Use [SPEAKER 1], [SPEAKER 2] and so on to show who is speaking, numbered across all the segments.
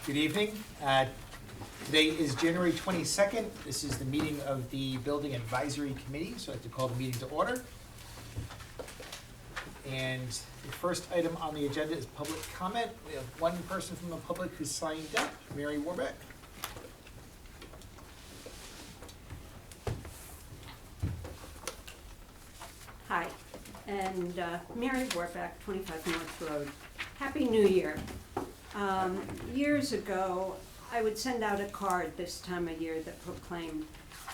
[SPEAKER 1] Good evening. Today is January 22nd. This is the meeting of the Building Advisory Committee, so I'd like to call the meeting to order. And the first item on the agenda is public comment. We have one person from the public who's signed up, Mary Warbeck.
[SPEAKER 2] Hi, and Mary Warbeck, 25 North Road. Happy New Year. Years ago, I would send out a card this time of year that proclaimed,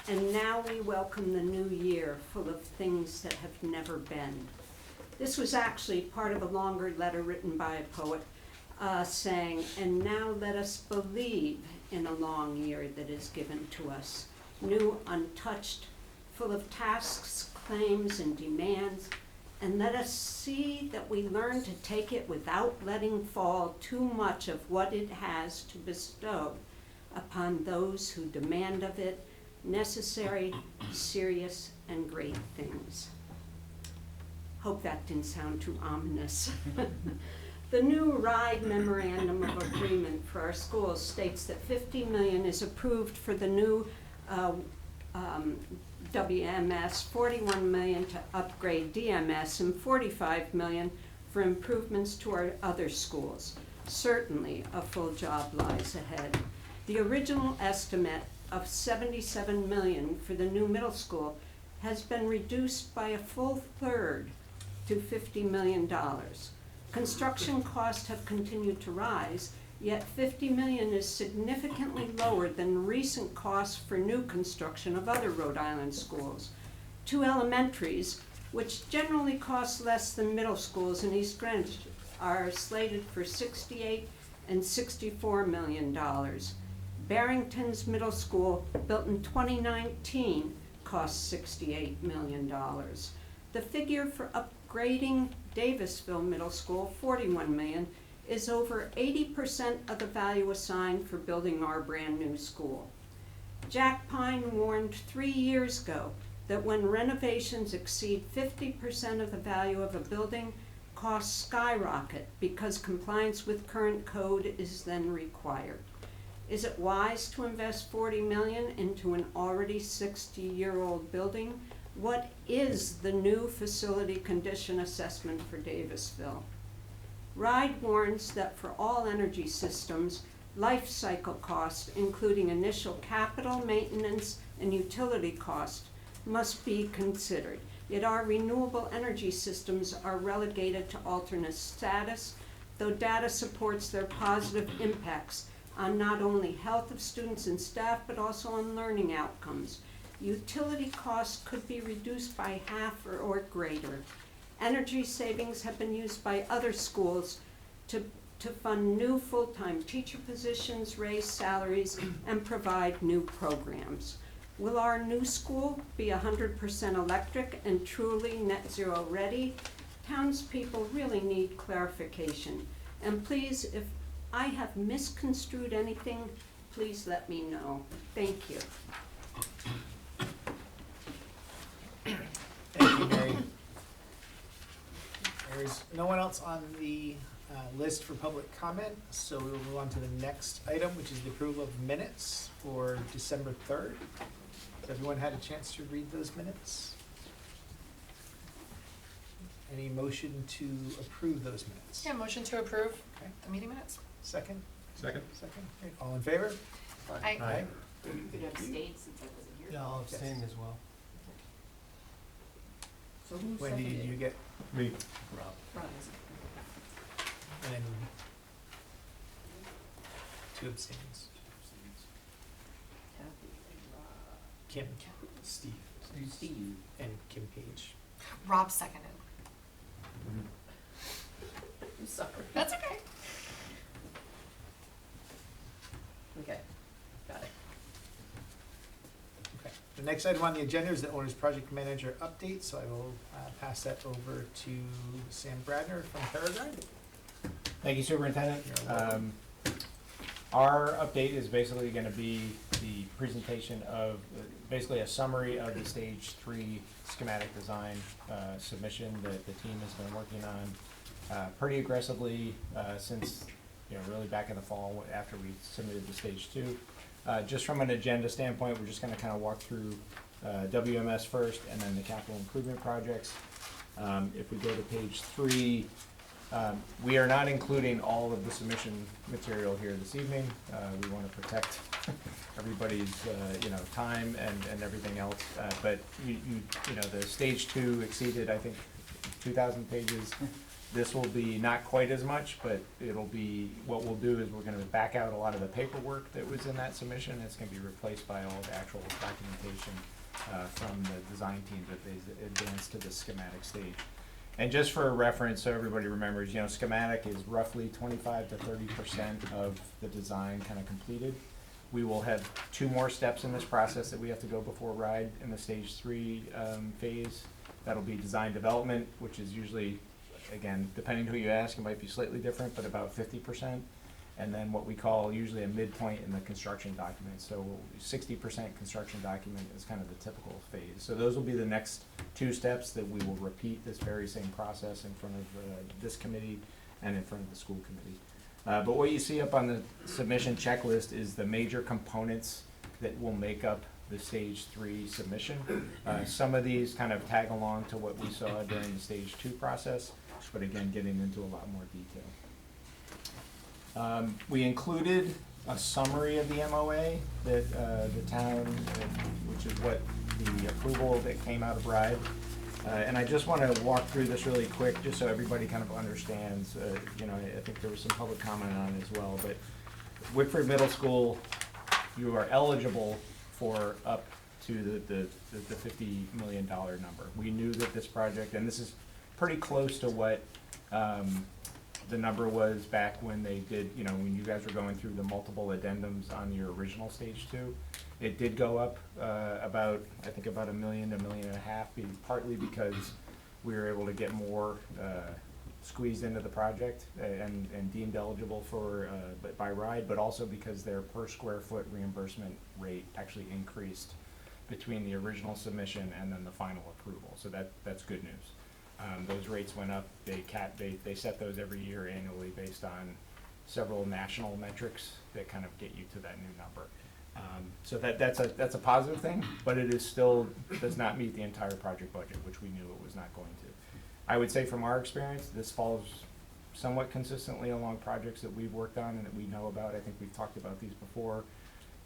[SPEAKER 2] "And now we welcome the new year full of things that have never been." This was actually part of a longer letter written by a poet saying, "And now let us believe in a long year that is given to us, new, untouched, full of tasks, claims, and demands, and let us see that we learn to take it without letting fall too much of what it has to bestow upon those who demand of it necessary, serious, and great things." Hope that didn't sound too ominous. The new RIDE Memorandum of Agreement for our schools states that $50 million is approved for the new WMS, $41 million to upgrade DMS, and $45 million for improvements to our other schools. Certainly, a full job lies ahead. The original estimate of $77 million for the new middle school has been reduced by a full third to $50 million. Construction costs have continued to rise, yet $50 million is significantly lower than recent costs for new construction of other Rhode Island schools. Two elementaries, which generally cost less than middle schools in East Greenwich, are slated for $68 and $64 million. Barrington's Middle School, built in 2019, cost $68 million. The figure for upgrading Davisville Middle School, $41 million, is over 80% of the value assigned for building our brand new school. Jack Pine warned 3 years ago that when renovations exceed 50% of the value of a building, costs skyrocket because compliance with current code is then required. Is it wise to invest $40 million into an already 60-year-old building? What is the new facility condition assessment for Davisville? RIDE warns that for all energy systems, life cycle costs, including initial capital, maintenance, and utility costs, must be considered. Yet our renewable energy systems are relegated to alternate status, though data supports their positive impacts on not only health of students and staff, but also on learning outcomes. Utility costs could be reduced by half or greater. Energy savings have been used by other schools to fund new full-time teacher positions, raise salaries, and provide new programs. Will our new school be 100% electric and truly net zero ready? Townspeople really need clarification. And please, if I have misconstrued anything, please let me know. Thank you.
[SPEAKER 1] Thank you, Mary. There's no one else on the list for public comment, so we will move on to the next item, which is the approval of minutes for December 3rd. Has everyone had a chance to read those minutes? Any motion to approve those minutes?
[SPEAKER 3] Yeah, motion to approve
[SPEAKER 1] Okay.
[SPEAKER 3] the meeting minutes.
[SPEAKER 1] Second?
[SPEAKER 4] Second.
[SPEAKER 1] Second. Great. All in favor?
[SPEAKER 3] Aye.
[SPEAKER 1] Aye.
[SPEAKER 5] Could you abstain since I wasn't here?
[SPEAKER 4] Yeah, I'll abstain as well.
[SPEAKER 5] So who
[SPEAKER 1] Wendy,
[SPEAKER 5] seconded
[SPEAKER 1] did you
[SPEAKER 5] it?
[SPEAKER 1] get,
[SPEAKER 4] Me.
[SPEAKER 5] Ron.
[SPEAKER 1] and then 2 abstains?
[SPEAKER 5] Kathy and
[SPEAKER 1] Kim, Steve,
[SPEAKER 5] Steve.
[SPEAKER 1] and Kim Page.
[SPEAKER 3] Rob seconded.
[SPEAKER 5] I'm sorry.
[SPEAKER 3] That's okay.
[SPEAKER 5] Okay, got it.
[SPEAKER 1] Okay. The next item on the agenda is the owner's project manager update, so I will pass that over to Sam Bradner from Paradigm.
[SPEAKER 6] Thank you, Superintendent.
[SPEAKER 1] You're welcome.
[SPEAKER 6] Our update is basically going to be the presentation of basically a summary of the Stage 3 schematic design submission that the team has been working on pretty aggressively since really back in the fall after we submitted the stage 2. Just from an agenda standpoint, we're just gonna kind of walk through WMS first and then the capital improvement projects. If we go to page 3, we are not including all of the submission material here this evening. We want to protect everybody's, time and everything else. But the stage 2 exceeded, I think, 2,000 pages. This will be not quite as much, but it'll be, what we'll do is we're gonna back out a lot of the paperwork that was in that submission. It's gonna be replaced by all the actual documentation from the design team that they advanced to the schematic stage. And just for reference, so everybody remembers, schematic is roughly 25 to 30% of the design kind of completed. We will have 2 more steps in this process that we have to go before RIDE in the stage 3 phase. That'll be design development, which is usually, again, depending who you ask, it might be slightly different, but about 50%. And then what we call usually a midpoint in the construction document. So 60% construction document is kind of the typical phase. So those will be the next 2 steps that we will repeat this very same process in front of this committee and in front of the school committee. But what you see up on the submission checklist is the major components that will make up the stage 3 submission. Some of these kind of tag along to what we saw during the stage 2 process, but again, getting into a lot more detail. We included a summary of the MOA that the town, which is what the approval that came out of RIDE. And I just want to walk through this really quick, just so everybody kind of understands. I think there was some public comment on it as well, but Wickford Middle School, you are eligible for up to the $50 million number. We knew that this project, and this is pretty close to what the number was back when they did, when you guys were going through the multiple addendums on your original stage 2. It did go up about $1 million to $1.5 million, partly because we were able to get more squeezed into the project and deemed eligible for by RIDE, but also because their per square foot reimbursement rate actually increased between the original submission and then the final approval. So that's good news. Those rates went up. They set those every year annually based on several national metrics that kind of get you to that new number. So that's a positive thing, but it is still does not meet the entire project budget, which we knew it was not going to. I would say from our experience, this falls somewhat consistently along projects that we've worked on and that we know about. I think we've talked about these before.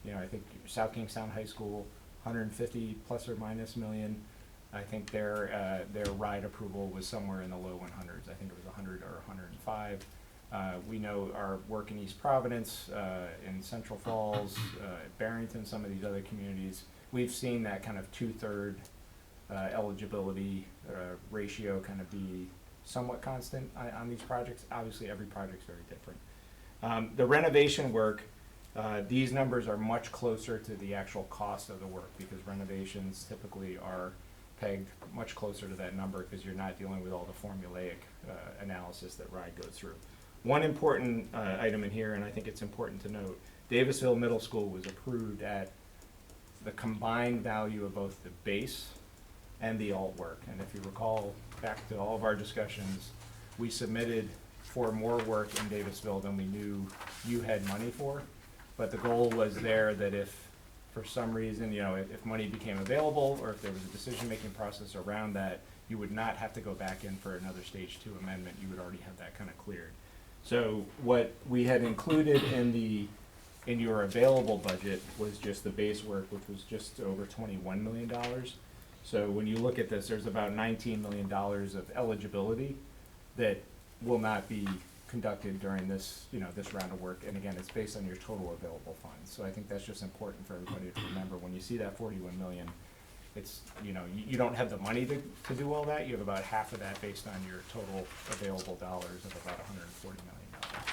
[SPEAKER 6] I think South Kingstown High School, 150 plus or minus million. I think their RIDE approval was somewhere in the low 100s. I think it was 100 or 105. We know our work in East Providence, in Central Falls, Barrington, some of these other communities, we've seen that kind of 2/3 eligibility ratio kind of be somewhat constant on these projects. Obviously, every project's very different. The renovation work, these numbers are much closer to the actual cost of the work because renovations typically are pegged much closer to that number because you're not dealing with all the formulaic analysis that RIDE goes through. One important item in here, and I think it's important to note, Davisville Middle School was approved at the combined value of both the base and the alt work. And if you recall back to all of our discussions, we submitted for more work in Davisville than we knew you had money for. But the goal was there that if for some reason, if money became available or if there was a decision-making process around that, you would not have to go back in for another stage 2 amendment. You would already have that kind of cleared. So what we had included in your available budget was just the base work, which was just over $21 million. So when you look at this, there's about $19 million of eligibility that will not be conducted during this, this round of work. And again, it's based on your total available funds. So I think that's just important for everybody to remember. When you see that 41 million, it's, you don't have the money to do all that. You have about half of that based on your total available dollars of about $140 million.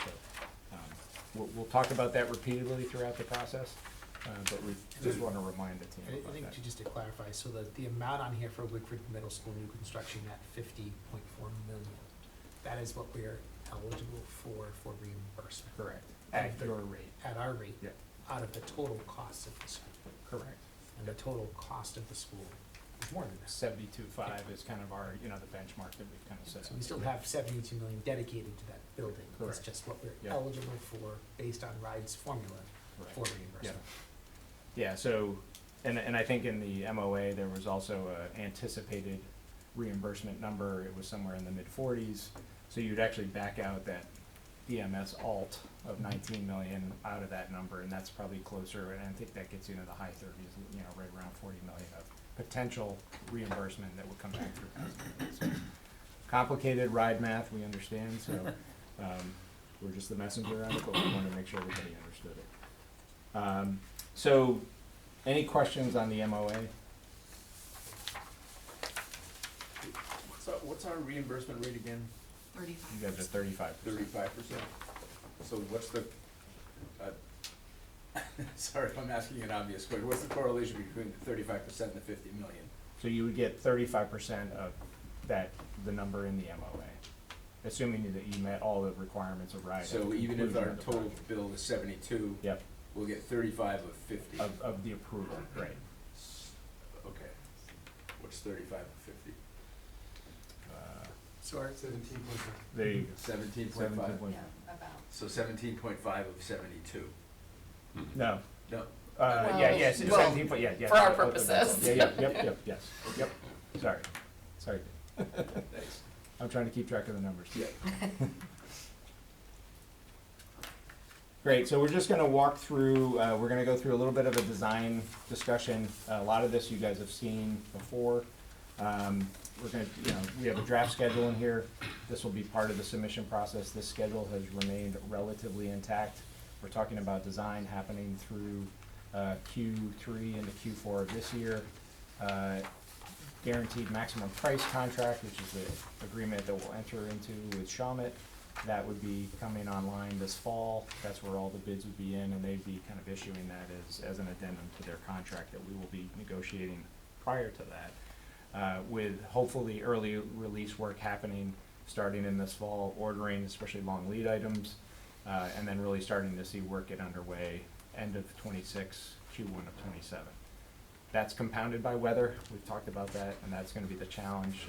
[SPEAKER 6] So we'll talk about that repeatedly throughout the process, but we just want to remind the team about
[SPEAKER 1] I think
[SPEAKER 6] that.
[SPEAKER 1] just to clarify, so the amount on here for Wickford Middle School new construction at 50.4 million, that is what we're eligible for reimbursement.
[SPEAKER 6] Correct. At your rate.
[SPEAKER 1] At our rate.
[SPEAKER 6] Yeah.
[SPEAKER 1] Out of the total cost of the school.
[SPEAKER 6] Correct.
[SPEAKER 1] And the total cost of the school It's more than this.
[SPEAKER 6] 72.5 is kind of our, the benchmark that we've kind of set.
[SPEAKER 1] So we still have 72 million dedicated to that building. That's
[SPEAKER 6] Correct.
[SPEAKER 1] just what we're
[SPEAKER 6] Yeah.
[SPEAKER 1] eligible for based on RIDE's formula
[SPEAKER 6] Right.
[SPEAKER 1] for reimbursement.
[SPEAKER 6] Yeah, so, and I think in the MOA, there was also a anticipated reimbursement number. It was somewhere in the mid-40s. So you'd actually back out that EMS alt of 19 million out of that number, and that's probably closer, and I think that gets you into the high 30s, right around 40 million of potential reimbursement that would come back through. So, complicated ride math, we understand, so we're just the messenger of it, but we wanted to make sure everybody understood it. So, any questions on the MOA?
[SPEAKER 4] What's our reimbursement rate again?
[SPEAKER 3] 35.
[SPEAKER 6] You guys are 35%.
[SPEAKER 4] 35%. So what's the, sorry if I'm asking an obvious question, what's the correlation between the 35% and the 50 million?
[SPEAKER 6] So you would get 35% of that, the number in the MOA, assuming that you met all the requirements of RIDE.
[SPEAKER 4] So
[SPEAKER 6] at the
[SPEAKER 4] even if our
[SPEAKER 6] conclusion of the
[SPEAKER 4] total
[SPEAKER 6] project.
[SPEAKER 4] bill is 72,
[SPEAKER 6] Yep,
[SPEAKER 4] we'll get 35 of 50.
[SPEAKER 6] of the approval, right.
[SPEAKER 4] Okay. What's 35 of 50?
[SPEAKER 1] So our,
[SPEAKER 6] There you go.
[SPEAKER 4] 17.5.
[SPEAKER 6] 17.5.
[SPEAKER 3] About.
[SPEAKER 4] So 17.5 of 72.
[SPEAKER 6] No,
[SPEAKER 4] No.
[SPEAKER 3] Well,
[SPEAKER 6] yes, it's
[SPEAKER 3] well,
[SPEAKER 6] 17, but yeah.
[SPEAKER 3] for our
[SPEAKER 6] I'll put that
[SPEAKER 3] purposes.
[SPEAKER 6] down. Yep, yes, yep, sorry.
[SPEAKER 4] Thanks.
[SPEAKER 6] I'm trying to keep track of the numbers.
[SPEAKER 4] Yeah.
[SPEAKER 6] Great, so we're just gonna walk through, we're gonna go through a little bit of a design discussion. A lot of this you guys have seen before. We're gonna, we have a draft schedule in here. This will be part of the submission process. This schedule has remained relatively intact. We're talking about design happening through Q3 into Q4 of this year. Guaranteed maximum price contract, which is the agreement that we'll enter into with Shawmut. That would be coming online this fall. That's where all the bids would be in, and they'd be kind of issuing that as an addendum to their contract that we will be negotiating prior to that. With hopefully early release work happening starting in this fall, ordering especially long lead items, and then really starting to see work get underway end of 26, Q1 of 27. That's compounded by weather. We've talked about that, and that's gonna be the challenge.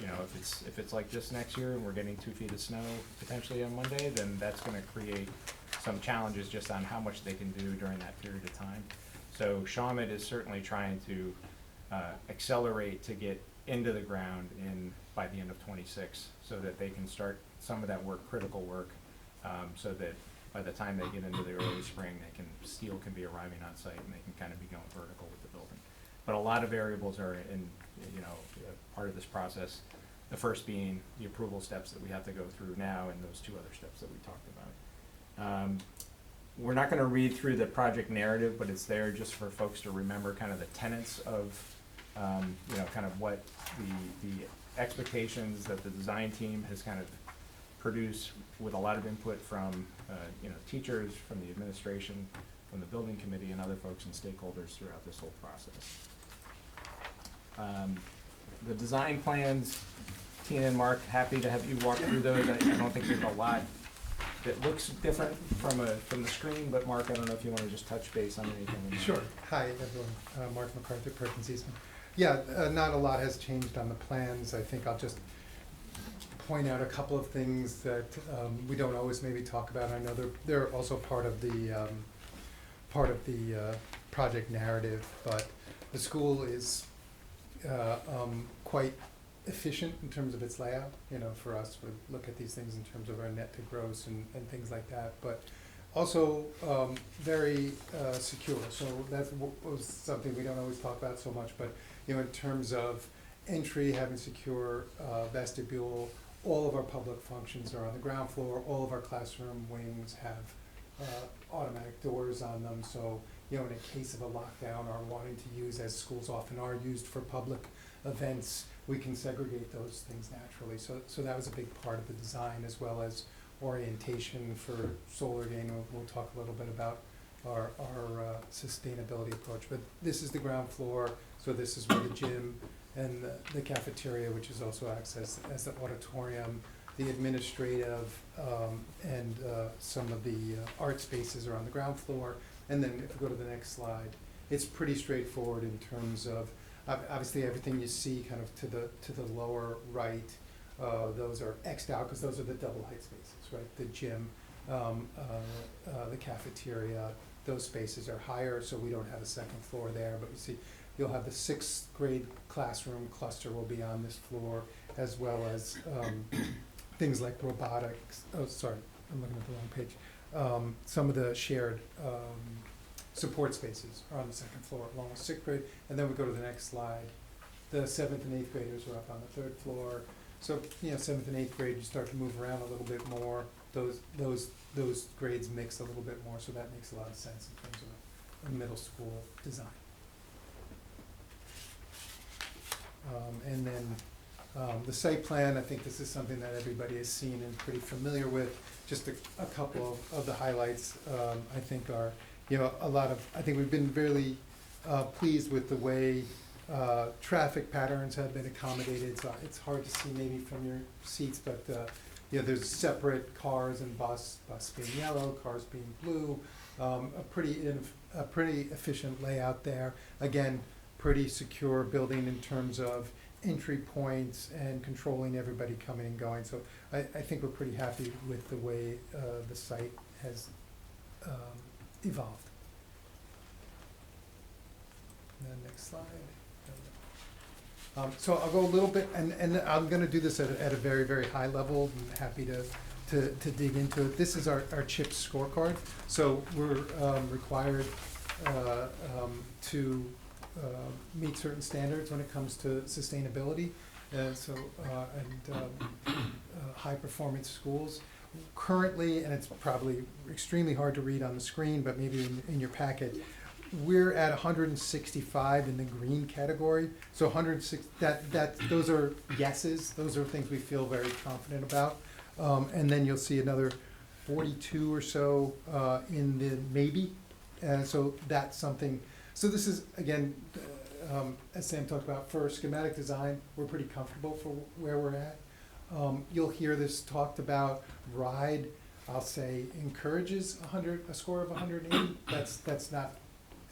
[SPEAKER 6] If it's like this next year and we're getting 2 feet of snow potentially on Monday, then that's gonna create some challenges just on how much they can do during that period of time. So Shawmut is certainly trying to accelerate to get into the ground by the end of 26, so that they can start some of that work, critical work, so that by the time they get into the early spring, steel can be arriving on site and they can kind of be going vertical with the building. But a lot of variables are in, part of this process. The first being the approval steps that we have to go through now, and those 2 other steps that we talked about. We're not gonna read through the project narrative, but it's there just for folks to remember kind of the tenets of, kind of what the expectations that the design team has kind of produced with a lot of input from, teachers, from the administration, from the building committee, and other folks and stakeholders throughout this whole process. The design plans, Tina and Mark, happy to have you walk through those. I don't think there's a lot that looks different from the screen, but Mark, I don't know if you want to just touch base on anything. in there.
[SPEAKER 7] Sure. Hi, everyone. Mark McCarthy, Perkins Eastman. Yeah, not a lot has changed on the plans. I think I'll just point out a couple of things that we don't always maybe talk about. I know they're also part of the project narrative, but the school is quite efficient in terms of its layout. For us, we look at these things in terms of our net to gross and things like that, but also very secure. So that was something we don't always talk about so much, but in terms of entry, having secure vestibule, all of our public functions are on the ground floor. All of our classroom wings have automatic doors on them. So in a case of a lockdown or wanting to use, as schools often are used for public events, we can segregate those things naturally. So that was a big part of the design, as well as orientation for solar gain. We'll talk a little bit about our sustainability approach. But this is the ground floor, so this is where the gym and the cafeteria, which is also acts as the auditorium, the administrative and some of the art spaces are on the ground floor. And then if we go to the next slide, it's pretty straightforward in terms of Obviously, everything you see kind of to the lower right, those are Xed out, because those are the double height spaces, right? The gym, the cafeteria, those spaces are higher, so we don't have a second floor there, but you see, you'll have the sixth grade classroom cluster will be on this floor, as well as, things like robotics, oh, sorry, I'm looking at the wrong page. Some of the shared, support spaces are on the second floor, along with sixth grade, and then we go to the next slide. The seventh and eighth graders are up on the third floor, so, you know, seventh and eighth grade, you start to move around a little bit more, those grades mix a little bit more, so that makes a lot of sense in terms of a middle school design. And then, the site plan, I think this is something that everybody has seen and pretty familiar with. Just a couple of the highlights, I think are, you know, I think we've been really pleased with the way traffic patterns have been accommodated. So it's hard to see maybe from your seats, but you know, there's separate cars and bus being yellow, cars being blue. A pretty efficient layout there. Again, pretty secure building in terms of entry points and controlling everybody coming and going. So I think we're pretty happy with the way the site has evolved. And then next slide. So I'll go a little bit, and I'm gonna do this at a very, very high level. I'm happy to dig into it. This is our CHIPS scorecard. So we're required to meet certain standards when it comes to sustainability, high performance schools. Currently, and it's probably extremely hard to read on the screen, but maybe in your packet, we're at 165 in the green category. So 106, those are yeses. Those are things we feel very confident about. And then you'll see another 42 or so in the maybe. So that's something. So this is, again, as Sam talked about, for schematic design, we're pretty comfortable for where we're at. You'll hear this talked about. RIDE, I'll say, encourages a score of 180.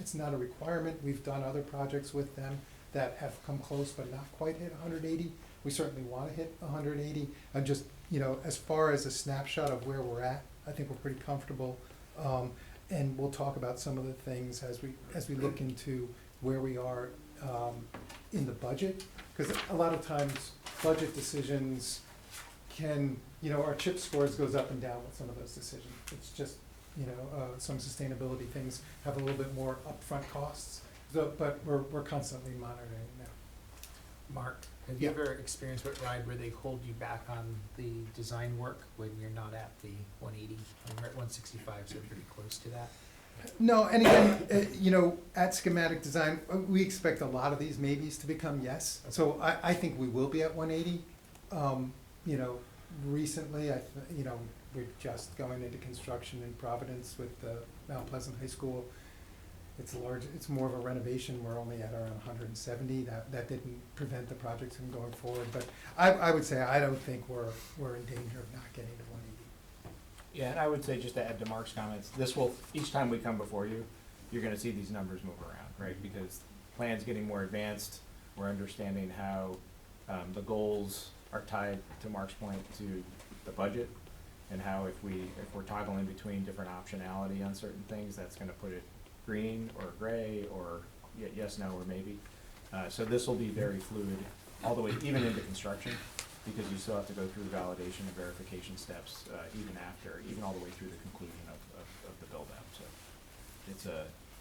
[SPEAKER 7] It's not a requirement. We've done other projects with them that have come close but not quite hit 180. We certainly want to hit 180. And just, you know, as far as a snapshot of where we're at, I think we're pretty comfortable. And we'll talk about some of the things as we look into where we are in the budget, because a lot of times budget decisions can, you know, our CHIP scores goes up and down with some of those decisions. It's just, you know, some sustainability things have a little bit more upfront costs, but we're constantly monitoring that.
[SPEAKER 1] Mark, have you
[SPEAKER 7] Yeah.
[SPEAKER 1] ever experienced with RIDE where they hold you back on the design work when you're not at the 180? I mean, we're at 165, so we're pretty close to that.
[SPEAKER 7] No, and again, you know, at schematic design, we expect a lot of these maybes to become yes. So I think we will be at 180. You know, recently, you know, we're just going into construction in Providence with the Mount Pleasant High School. It's more of a renovation. We're only at around 170. That didn't prevent the projects from going forward. But I would say I don't think we're in danger of not getting to 180.
[SPEAKER 6] Yeah, and I would say, just to add to Mark's comments, each time we come before you, you're gonna see these numbers move around, right? Because plan's getting more advanced, we're understanding how the goals are tied, to Mark's point, to the budget, and how if we're toggling between different optionality on certain things, that's gonna put it green or gray or yes, no, or maybe. So this will be very fluid all the way, even into construction, because you still have to go through validation and verification steps even all the way through the conclusion of the build out. So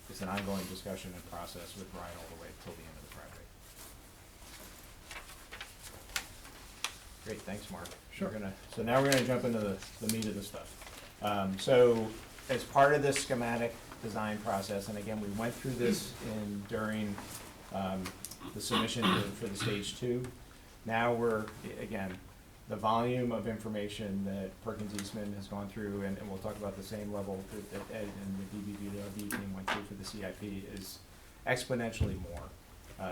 [SPEAKER 6] it's an ongoing discussion and process with RIDE all the way till the end of the project. Great, thanks, Mark.
[SPEAKER 7] Sure.
[SPEAKER 6] So now we're gonna jump into the meat of the stuff. So as part of this schematic design process, and again, we went through this during the submission for the stage 2. Now again, the volume of information that Perkins Eastman has gone through, and we'll talk about the same level that Ed and the DBVW team went through for the CIP, is exponentially more.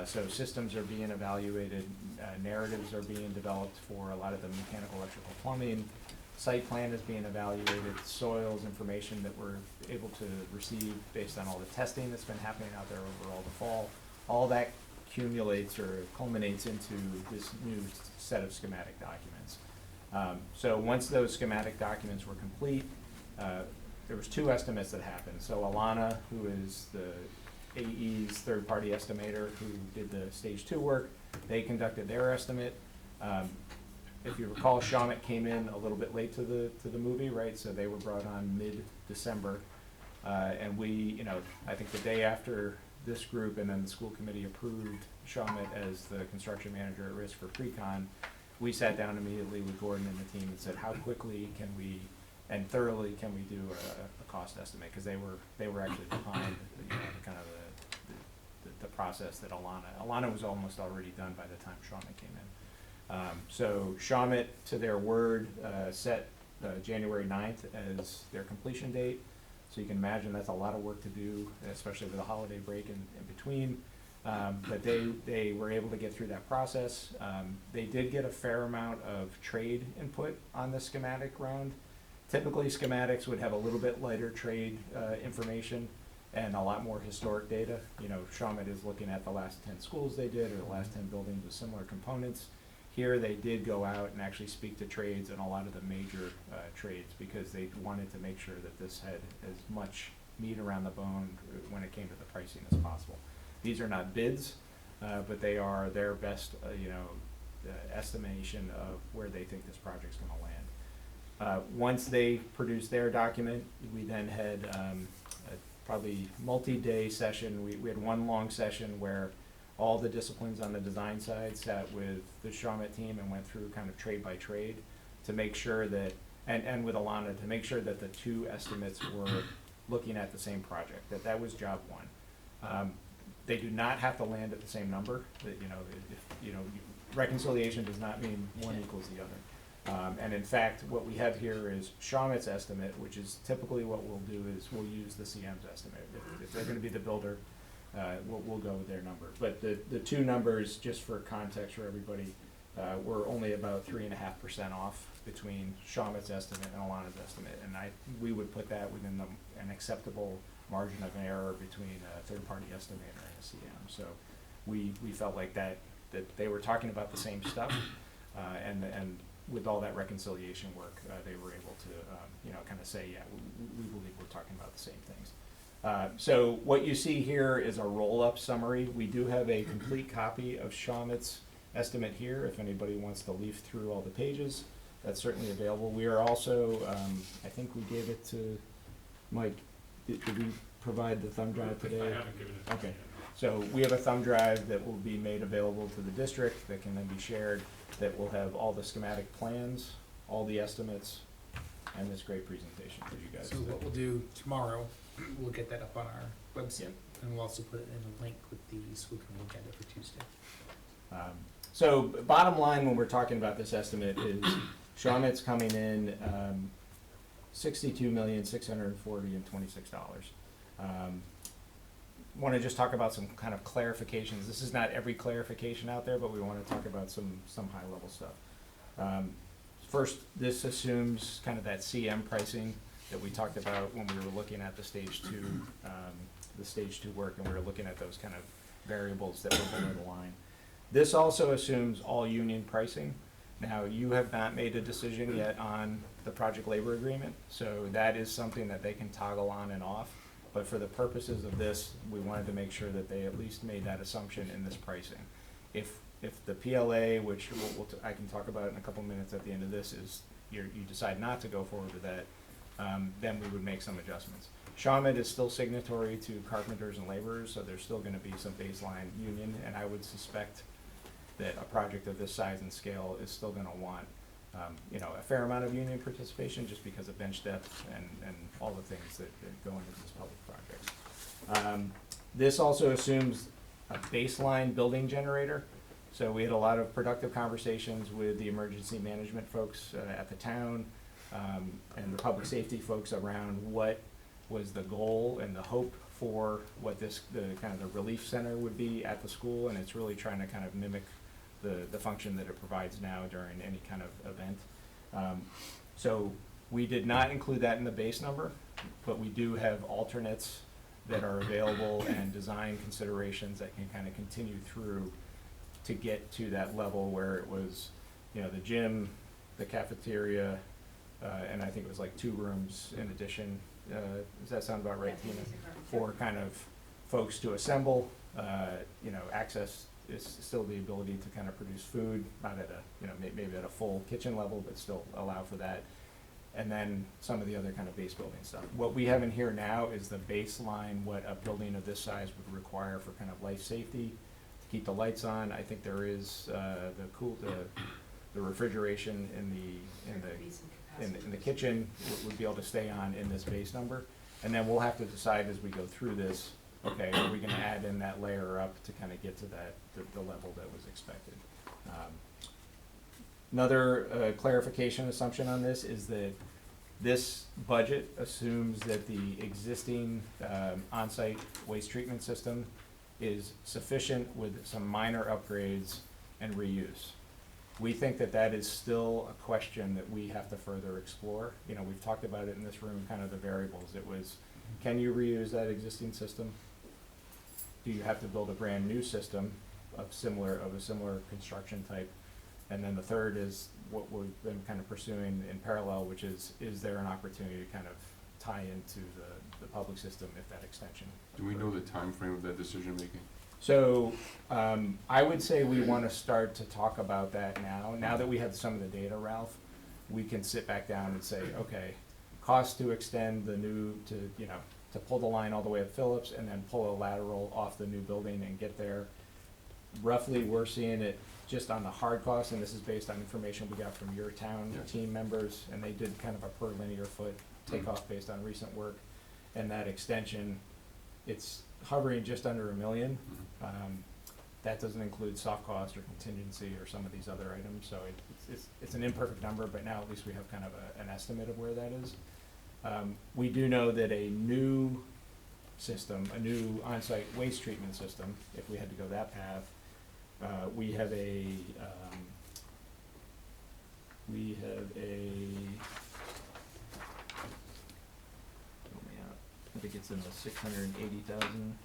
[SPEAKER 6] So systems are being evaluated, narratives are being developed for a lot of the mechanical, electrical, plumbing. Site plan is being evaluated, soils information that we're able to receive based on all the testing that's been happening out there over all the fall. All that accumulates or culminates into this new set of schematic documents. So once those schematic documents were complete, there was two estimates that happened. So Alana, who is the AE's third-party estimator who did the stage 2 work, they conducted their estimate. If you recall, Shawmut came in a little bit late to the movie, right? So they were brought on mid-December. And we, you know, I think the day after this group and then the school committee approved Shawmut as the construction manager at risk for pre-con, we sat down immediately with Gordon and the team and said, how quickly can we and thoroughly can we do a cost estimate? Because they were actually behind, you know, the kind of the process that Alana was almost already done by the time Shawmut came in. So Shawmut, to their word, set January 9th as their completion date. So you can imagine that's a lot of work to do, especially with a holiday break in between. But they were able to get through that process. They did get a fair amount of trade input on the schematic round. Typically, schematics would have a little bit lighter trade information and a lot more historic data. You know, Shawmut is looking at the last 10 schools they did or the last 10 buildings with similar components. Here they did go out and actually speak to trades and a lot of the major trades because they wanted to make sure that this had as much meat around the bone when it came to the pricing as possible. These are not bids, but they are their best, estimation of where they think this project's going to land. Once they produced their document, we then had a probably multi-day session. We had one long session where all the disciplines on the design side sat with the Shawmut team and went through kind of trade by trade to make sure that, and with Alana, to make sure that the two estimates were looking at the same project, that was job one. They do not have to land at the same number. That, reconciliation does not mean one equals the other. And in fact, what we have here is Shawmut's estimate, which is typically what we'll do is we'll use the CM's estimate. If they're going to be the builder, we'll go with their number. But the two numbers, just for context for everybody, were only about 3.5% off between Shawmut's estimate and Alana's estimate. And we would put that within an acceptable margin of error between a third-party estimator and a CM. So we felt like that they were talking about the same stuff, and with all that reconciliation work, they were able to kind of say, yeah, we believe we're talking about the same things. So what you see here is a roll-up summary. We do have a complete copy of Shawmut's estimate here. If anybody wants to leaf through all the pages, that's certainly available. We are also, I think we gave it to Mike. Did we provide the thumb drive today?
[SPEAKER 8] I haven't given it.
[SPEAKER 6] Okay. So we have a thumb drive that will be made available to the district that can then be shared, that will have all the schematic plans, all the estimates, and this great presentation for you guys.
[SPEAKER 1] So what we'll do tomorrow, we'll get that up on our website,
[SPEAKER 6] Yep.
[SPEAKER 1] and we'll also put it in a link with the school committee agenda for Tuesday.
[SPEAKER 6] So bottom line when we're talking about this estimate is Shawmut's coming in $62,640,26. Want to just talk about some kind of clarifications. This is not every clarification out there, but we want to talk about some high level stuff. First, this assumes kind of that CM pricing that we talked about when we were looking at the stage two work, and we were looking at those kind of variables that were below the line. This also assumes all union pricing. Now, you have not made a decision yet on the project labor agreement, so that is something that they can toggle on and off. But for the purposes of this, we wanted to make sure that they at least made that assumption in this pricing. If the PLA, which I can talk about in a couple minutes at the end of this, is you decide not to go forward with that, then we would make some adjustments. Shawmut is still signatory to carpenters and laborers, so there's still going to be some baseline union, and I would suspect that a project of this size and scale is still going to want a fair amount of union participation just because of bench depth and all the things that go into this public project. This also assumes a baseline building generator. So we had a lot of productive conversations with the emergency management folks at the town and the public safety folks around what was the goal and the hope for what the relief center would be at the school, and it's really trying to kind of mimic the function that it provides now during any kind of event. So we did not include that in the base number, but we do have alternates that are available and design considerations that can kind of continue through to get to that level where it was, you know, the gym, the cafeteria, and I think it was like 2 rooms in addition. Does that sound about right, Tina? For kind of folks to assemble, you know, access is still the ability to kind of produce food, not at a, you know, maybe at a full kitchen level, but still allow for that. And then some of the other kind of base building stuff. What we have in here now is the baseline, what a building of this size would require for kind of life safety, to keep the lights on. I think there is, the refrigeration in the kitchen would be able to stay on in this base number. And then we'll have to decide as we go through this, okay, are we gonna add in that layer up to kind of get to that, the level that was expected? Another clarification assumption on this is that this budget assumes that the existing on-site waste treatment system is sufficient with some minor upgrades and reuse. We think that that is still a question that we have to further explore. You know, we've talked about it in this room, kind of the variables. It was, can you reuse that existing system? Do you have to build a brand new system of a similar construction type? And then the third is what we've been kind of pursuing in parallel, which is there an opportunity to kind of tie into the public system if that extension?
[SPEAKER 8] Do we know the time frame of that decision making?
[SPEAKER 6] So, I would say we want to start to talk about that now. Now that we have some of the data, Ralph, we can sit back down and say, okay, cost to extend the new, to pull the line all the way to Phillips and then pull a lateral off the new building and get there. Roughly, we're seeing it just on the hard cost, and this is based on information we got from your town
[SPEAKER 8] Yes.
[SPEAKER 6] team members, and they did kind of a per linear foot takeoff based on recent work. And that extension, it's hovering just under $1 million. That doesn't include soft cost or contingency or some of these other items, so it's an imperfect number, but now at least we have kind of an estimate of where that is. We do know that a new system, a new on-site waste treatment system, if we had to go that path, we have a, help me out, I think it's in the 680,000.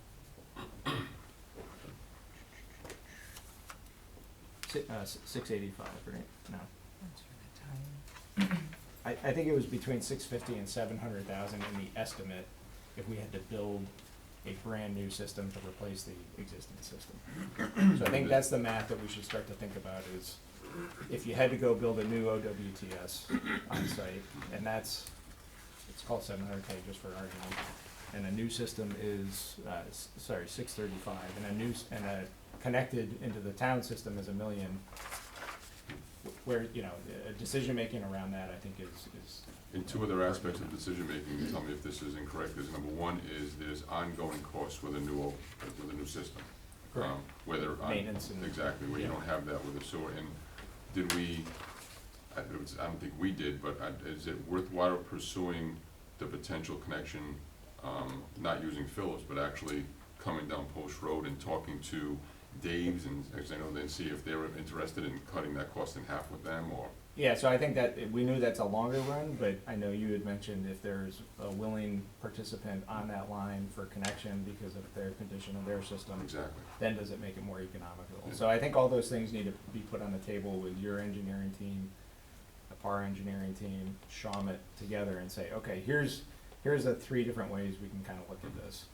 [SPEAKER 6] 685, right? No. I think it was between 650 and 700,000 in the estimate if we had to build a brand new system to replace the existing system. So I think that's the math that we should start to think about is if you had to go build a new OWTS on site, and it's called 700K just for argument, and a new system is, 635, and a connected into the town system is $1 million, where, decision-making around that, I think is.
[SPEAKER 8] And two other aspects of decision making, you tell me if this is incorrect, is number one is there's ongoing costs with a new system.
[SPEAKER 6] Correct.
[SPEAKER 8] Whether
[SPEAKER 6] Maintenance and.
[SPEAKER 8] exactly, where you
[SPEAKER 6] yeah.
[SPEAKER 8] don't have that with the sewer. And did we, I don't think we did, but is it worthwhile pursuing the potential connection, not using Phillips, but actually coming down Post Road and talking to Dave's and, as I know, then see if they were interested in cutting that cost in half with them, or?
[SPEAKER 6] Yeah, so I think that, we knew that's a longer run, but I know you had mentioned if there's a willing participant on that line for connection because of their condition of their system.
[SPEAKER 8] Exactly.
[SPEAKER 6] Then does it make it more economical?
[SPEAKER 8] Yeah.
[SPEAKER 6] So I think all those things need to be put on the table with your engineering team, the PAR engineering team, Shawmut together and say, okay, here's the 3 different ways we can kind of look at this.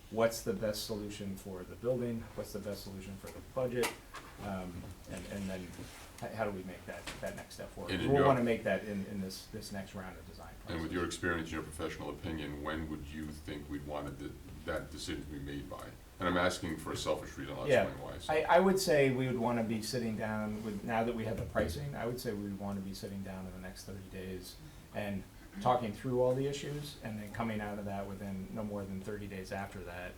[SPEAKER 6] What's the best solution for the building? What's the best solution for the budget? And then how do we make that next step forward?
[SPEAKER 8] And in
[SPEAKER 6] We'll
[SPEAKER 8] your-
[SPEAKER 6] want to make that in this next round of design process.
[SPEAKER 8] And with your experience and your professional opinion, when would you think we'd want that decision to be made by? And I'm asking for a selfish reason, I'll
[SPEAKER 6] Yeah.
[SPEAKER 8] explain why. So.
[SPEAKER 6] I would say we would want to be sitting down with, now that we have the pricing, I would say we would want to be sitting down in the next 30 days and talking through all the issues and then coming out of that within no more than 30 days after that,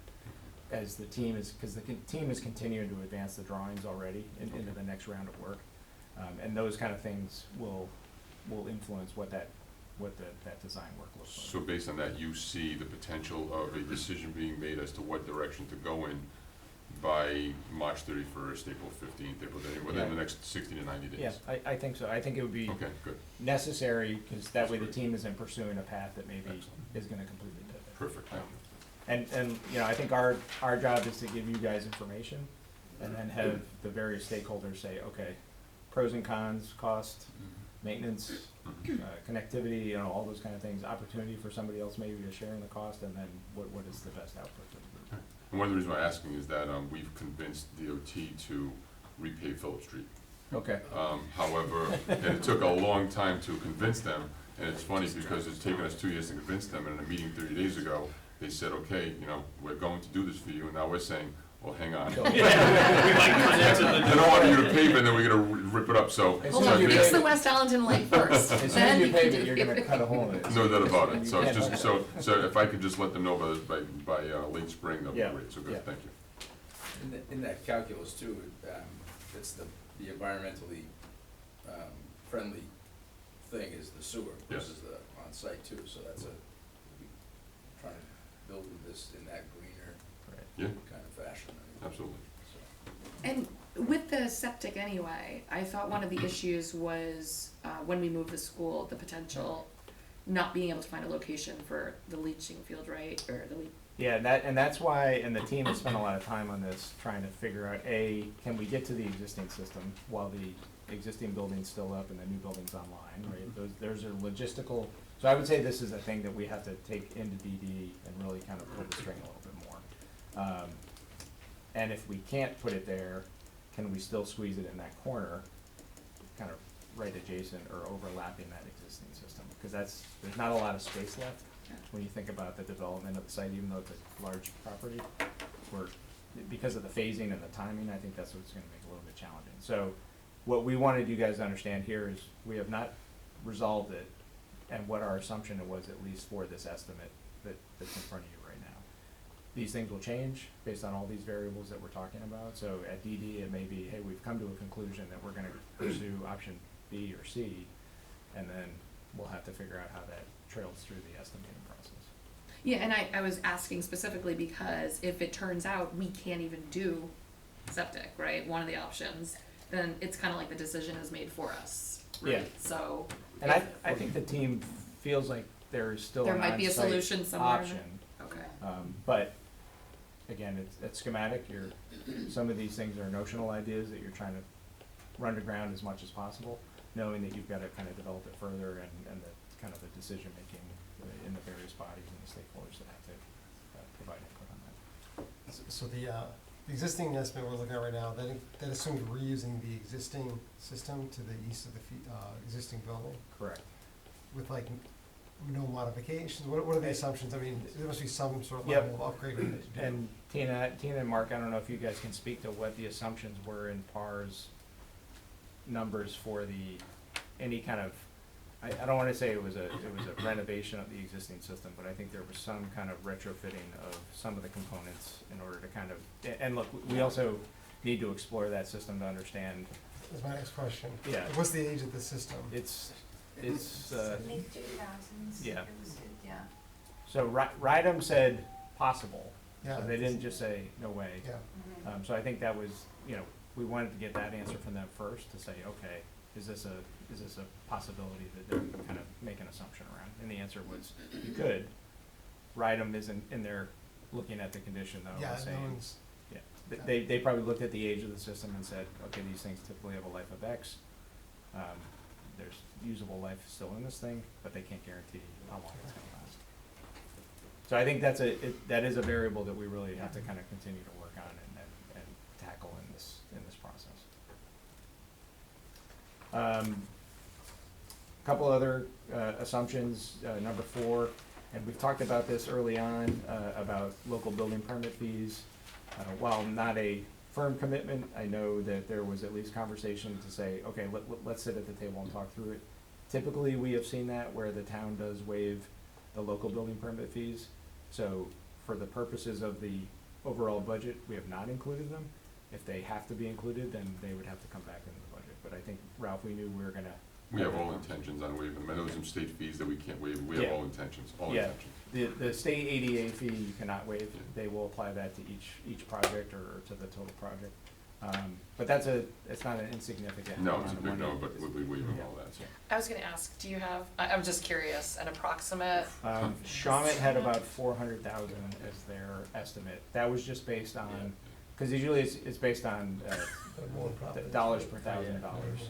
[SPEAKER 6] as the team is, because the team is continuing to advance the drawings already into the next round of work. And those kind of things will influence what that design work looks like.
[SPEAKER 8] So based on that, you see the potential of a decision being made as to what direction to go in by March 31st, April 15th, within the next 60 to 90 days?
[SPEAKER 6] Yeah, I think so. I think it would be
[SPEAKER 8] Okay, good.
[SPEAKER 6] necessary, because that
[SPEAKER 8] That's
[SPEAKER 6] way the
[SPEAKER 8] great.
[SPEAKER 6] team isn't pursuing a path that maybe
[SPEAKER 8] Excellent.
[SPEAKER 6] is gonna completely pivot.
[SPEAKER 8] Perfect, thank you.
[SPEAKER 6] And, you know, I think our job is to give you guys information and then have the various stakeholders say, okay, pros and cons, cost, maintenance, connectivity, you know, all those kind of things, opportunity for somebody else maybe to share in the cost, and then what is the best output for the group.
[SPEAKER 8] And one of the reasons I'm asking is that, we've convinced DOT to repave Phillip Street.
[SPEAKER 6] Okay.
[SPEAKER 8] However, and it took a long time to convince them, and it's funny because it's taken us 2 years to convince them, and in a meeting 30 days ago, they said, okay, you know, we're going to do this for you, and now we're saying, well, hang on. They don't want you to pave it, and then we're gonna rip it up, so.
[SPEAKER 6] As
[SPEAKER 3] Hold
[SPEAKER 6] soon as
[SPEAKER 3] on,
[SPEAKER 6] you
[SPEAKER 3] fix
[SPEAKER 6] pave
[SPEAKER 3] the
[SPEAKER 6] it-
[SPEAKER 3] West Allenton Lake first.
[SPEAKER 6] As soon as
[SPEAKER 3] Then
[SPEAKER 6] you
[SPEAKER 3] you
[SPEAKER 6] pave
[SPEAKER 3] can
[SPEAKER 6] it, you're
[SPEAKER 3] do
[SPEAKER 6] gonna cut a hole in it.
[SPEAKER 8] No doubt about it, so
[SPEAKER 6] You
[SPEAKER 8] it's
[SPEAKER 6] can't
[SPEAKER 8] just,
[SPEAKER 6] have
[SPEAKER 8] so if I could just let them know by late spring, that'd be
[SPEAKER 6] Yeah,
[SPEAKER 8] great, so
[SPEAKER 6] yeah.
[SPEAKER 8] good, thank you.
[SPEAKER 4] In that calculus too, it's the environmentally, friendly thing is the sewer
[SPEAKER 8] Yes.
[SPEAKER 4] versus the on-site too, so that's trying to build this in that greener
[SPEAKER 6] Right.
[SPEAKER 8] Yeah,
[SPEAKER 4] kind of fashion.
[SPEAKER 8] absolutely.
[SPEAKER 4] So.
[SPEAKER 3] And with the septic anyway, I thought one of the issues was, when we moved the school, the potential not being able to find a location for the leaching field, right, or the
[SPEAKER 6] Yeah, that's why, and the team has spent a lot of time on this, trying to figure out, A, can we get to the existing system while the existing building's still up and the new building's online, right? Those are logistical, so I would say this is a thing that we have to take into DD and really kind of pull the string a little bit more. And if we can't put it there, can we still squeeze it in that corner, kind of right adjacent or overlapping that existing system? Because there's not a lot of space left when you think about the development of the site, even though it's a large property. Because of the phasing and the timing, I think that's what's gonna make it a little bit challenging. So what we wanted you guys to understand here is we have not resolved it, and what our assumption was, at least for this estimate that's in front of you right now. These things will change based on all these variables that we're talking about. So at DD, it may be, hey, we've come to a conclusion that we're gonna pursue option B or C, and then we'll have to figure out how that trails through the estimating process.
[SPEAKER 3] Yeah, and I was asking specifically because if it turns out we can't even do septic, right, one of the options, then it's kinda like the decision is made for us, right?
[SPEAKER 6] Yeah.
[SPEAKER 3] So.
[SPEAKER 6] And I think the team feels like there is still
[SPEAKER 3] There
[SPEAKER 6] an
[SPEAKER 3] might be a
[SPEAKER 6] on-site
[SPEAKER 3] solution somewhere.
[SPEAKER 6] option.
[SPEAKER 3] Okay.
[SPEAKER 6] But again, it's schematic, some of these things are notional ideas that you're trying to run to ground as much as possible, knowing that you've gotta kind of develop it further and the kind of the decision-making in the various bodies and the stakeholders that have to provide input on that.
[SPEAKER 9] So the existing estimate we're looking at right now, that assumes reusing the existing system to the east of the existing building
[SPEAKER 6] Correct.
[SPEAKER 9] with like no modifications? What are the assumptions? I mean, there must be some sort of
[SPEAKER 6] Yep.
[SPEAKER 9] level of upgrading.
[SPEAKER 6] And Tina and Mark, I don't know if you guys can speak to what the assumptions were in PAR's numbers for any kind of, I don't wanna say it was a renovation of the existing system, but I think there was some kind of retrofitting of some of the components in order to kind of, and look, we also need to explore that system to understand,
[SPEAKER 9] That's my next question.
[SPEAKER 6] Yeah.
[SPEAKER 9] What's the age of the system?
[SPEAKER 6] it's,
[SPEAKER 3] Mid-2000s.
[SPEAKER 6] yeah.
[SPEAKER 3] Yeah.
[SPEAKER 6] So Rydam said possible,
[SPEAKER 9] Yeah.
[SPEAKER 6] so they didn't just say, no way.
[SPEAKER 9] Yeah.
[SPEAKER 6] So I think that was, we wanted to get that answer from them first to say, okay, is this a possibility that they can kind of make an assumption around? And the answer was, you could. Rydam isn't in there looking at the condition though,
[SPEAKER 9] Yeah,
[SPEAKER 6] and
[SPEAKER 9] no
[SPEAKER 6] saying,
[SPEAKER 9] one's,
[SPEAKER 6] yeah. They probably looked at the age of the system and said, okay, these things typically have a life of X. There's usable life still in this thing, but they can't guarantee how long it's gonna last. So I think that is a variable that we really have to kind of continue to work on and tackle in this process. Couple other assumptions, number 4, and we've talked about this early on, about local building permit fees. While not a firm commitment, I know that there was at least conversation to say, okay, let's sit at the table and talk through it. Typically, we have seen that where the town does waive the local building permit fees. So for the purposes of the overall budget, we have not included them. If they have to be included, then they would have to come back into the budget. But I think, Ralph, we knew we were gonna.
[SPEAKER 8] We have all intentions on waiving them. I know there's some state fees that we can't waive, we have
[SPEAKER 6] Yeah.
[SPEAKER 8] all intentions, all
[SPEAKER 6] Yeah.
[SPEAKER 8] intentions.
[SPEAKER 6] The state ADA fee you cannot waive,
[SPEAKER 8] Yeah.
[SPEAKER 6] they will apply that to each project or to the total project. But it's not an insignificant
[SPEAKER 8] No,
[SPEAKER 6] amount
[SPEAKER 8] it's a
[SPEAKER 6] of
[SPEAKER 8] big
[SPEAKER 6] money.
[SPEAKER 8] no, but we'll be waiving all that, so.
[SPEAKER 5] I was gonna ask, do you have, I'm just curious, an approximate?
[SPEAKER 6] Shawmut had about 400,000 as their estimate. That was just based on, because usually it's based on dollars per $1,000.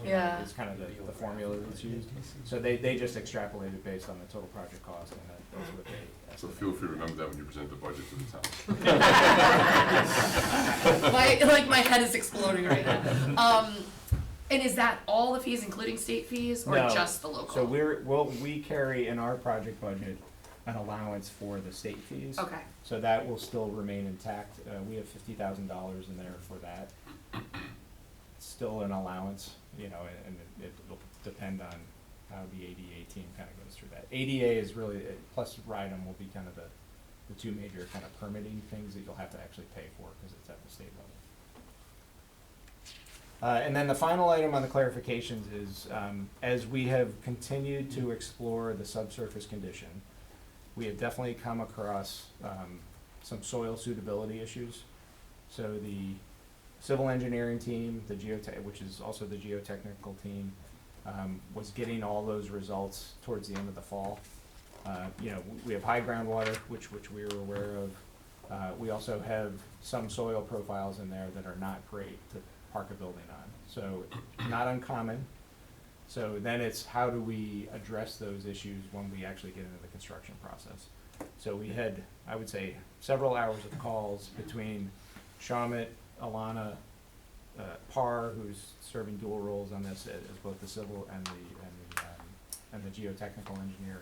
[SPEAKER 5] Yeah.
[SPEAKER 6] It's kind of the formula that's used. So they just extrapolated based on the total project cost, and that's what they
[SPEAKER 8] So
[SPEAKER 6] estimated.
[SPEAKER 8] feel free to remember that when you present the budget to the town.
[SPEAKER 3] My head is exploding right now. And is that all the fees, including state fees, or
[SPEAKER 6] No.
[SPEAKER 3] just the local?
[SPEAKER 6] So we carry in our project budget an allowance for the state fees.
[SPEAKER 3] Okay.
[SPEAKER 6] So that will still remain intact. We have $50,000 in there for that. It's still an allowance, you know, and it'll depend on how the ADA team kind of goes through that. ADA is really, plus RIDEM will be kind of the two major kind of permitting things that you'll have to actually pay for because it's at the state level. And then the final item on the clarifications is, as we have continued to explore the subsurface condition, we have definitely come across some soil suitability issues. So the civil engineering team, which is also the geotechnical team, was getting all those results towards the end of the fall. You know, we have high groundwater, which we were aware of. We also have some soil profiles in there that are not great to park a building on. So not uncommon. So then it's how do we address those issues when we actually get into the construction process. So we had, I would say, several hours of calls between Shawmut, Alana, Parr, who's serving dual roles on this as both the civil and the geotechnical engineer.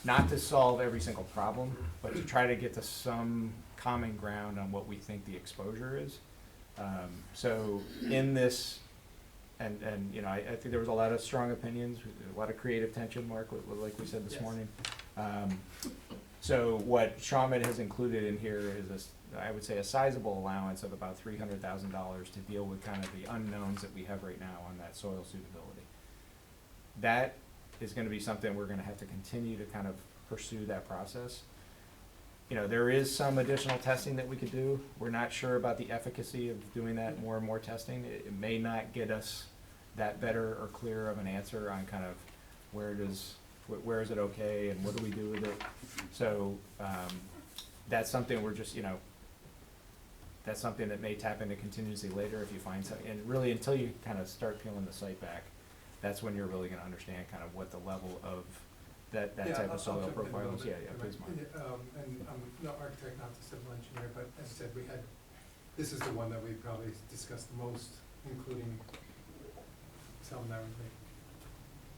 [SPEAKER 6] Not to solve every single problem, but to try to get to some common ground on what we think the exposure is. So in this, and you know, I think there was a lot of strong opinions, a lot of creative tension, Mark, like we said this morning. So what Shawmut has included in here is I would say a sizable allowance of about $300,000 to deal with kind of the unknowns that we have right now on that soil suitability. That is gonna be something we're gonna have to continue to kind of pursue that process. You know, there is some additional testing that we could do. We're not sure about the efficacy of doing that more and more testing. It may not get us that better or clearer of an answer on kind of where is it okay and what do we do with it. So that's something we're just, you know, that's something that may tap into contingency later if you find something. And really, until you kind of start peeling the site back, that's when you're really gonna understand kind of what the level of that type of soil profile is. Yeah, please, Mark.
[SPEAKER 7] And I'm no architect, not the civil engineer, but as I said, this is the one that we probably discussed the most, including some that was like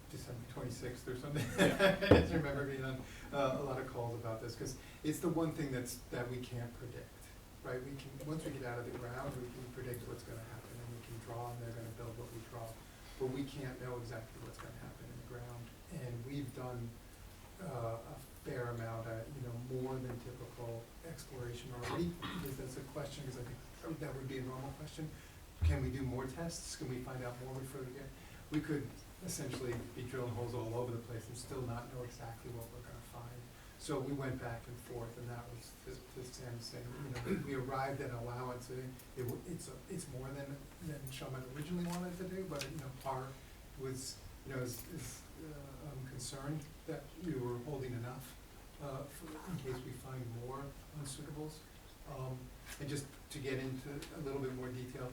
[SPEAKER 7] December 26th or something. I just remember being on a lot of calls about this, because it's the one thing that we can't predict, right? Once we get out of the ground, we can predict what's gonna happen, and we can draw, and they're gonna build what we draw. But we can't know exactly what's gonna happen in the ground. And we've done a fair amount, more than typical exploration already, because that's a question, because I think that would be a normal question. Can we do more tests? Can we find out more before we get? We could essentially be drilling holes all over the place and still not know exactly what we're gonna find. So we went back and forth, and that was to Sam's saying, we arrived at an allowance. It's more than Shawmut originally wanted to do, but Parr was is concerned that we were holding enough in case we find more unsuitables. And just to get into a little bit more detail,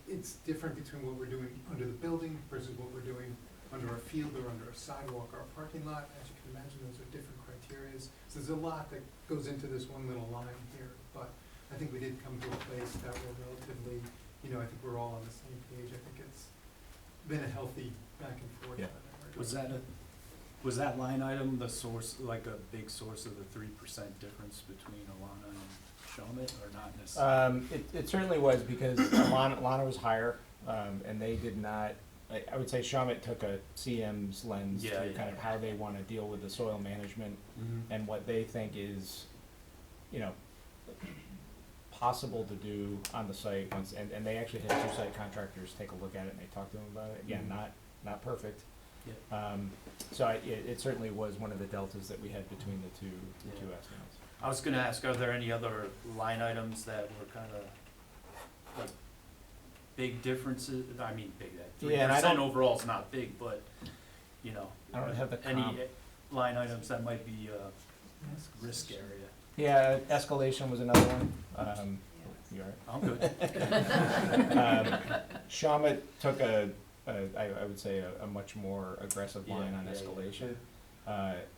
[SPEAKER 7] it's different between what we're doing under the building versus what we're doing under a field or under a sidewalk or a parking lot. As you can imagine, those are different criteria. So there's a lot that goes into this one little line here, but I think we did come to a place that we're relatively, I think we're all on the same page. I think it's been a healthy back and forth.
[SPEAKER 6] Yeah.
[SPEAKER 10] Was that line item the source, like a big source of the 3% difference between Alana and Shawmut, or not necessarily?
[SPEAKER 6] It certainly was, because Alana was higher, and they did not, I would say Shawmut took a CM's lens to kind of how they want to deal with the soil management and what they think is, possible to do on the site once, and they actually had 2 site contractors take a look at it and they talked to them about it. Again, not perfect. So it certainly was one of the deltas that we had between the two estimates.
[SPEAKER 10] I was gonna ask, are there any other line items that were kind of like, big differences, I mean, big, that
[SPEAKER 6] Yeah, and I
[SPEAKER 10] 3%
[SPEAKER 6] don't-
[SPEAKER 10] overall is not big, but, you know.
[SPEAKER 6] I don't have the
[SPEAKER 10] any
[SPEAKER 6] comp.
[SPEAKER 10] line items that might be, risk area.
[SPEAKER 6] Yeah, escalation was another one. You all right?
[SPEAKER 10] I'm good.
[SPEAKER 6] Shawmut took I would say a much more aggressive line
[SPEAKER 10] Yeah,
[SPEAKER 6] on
[SPEAKER 10] yeah,
[SPEAKER 6] escalation.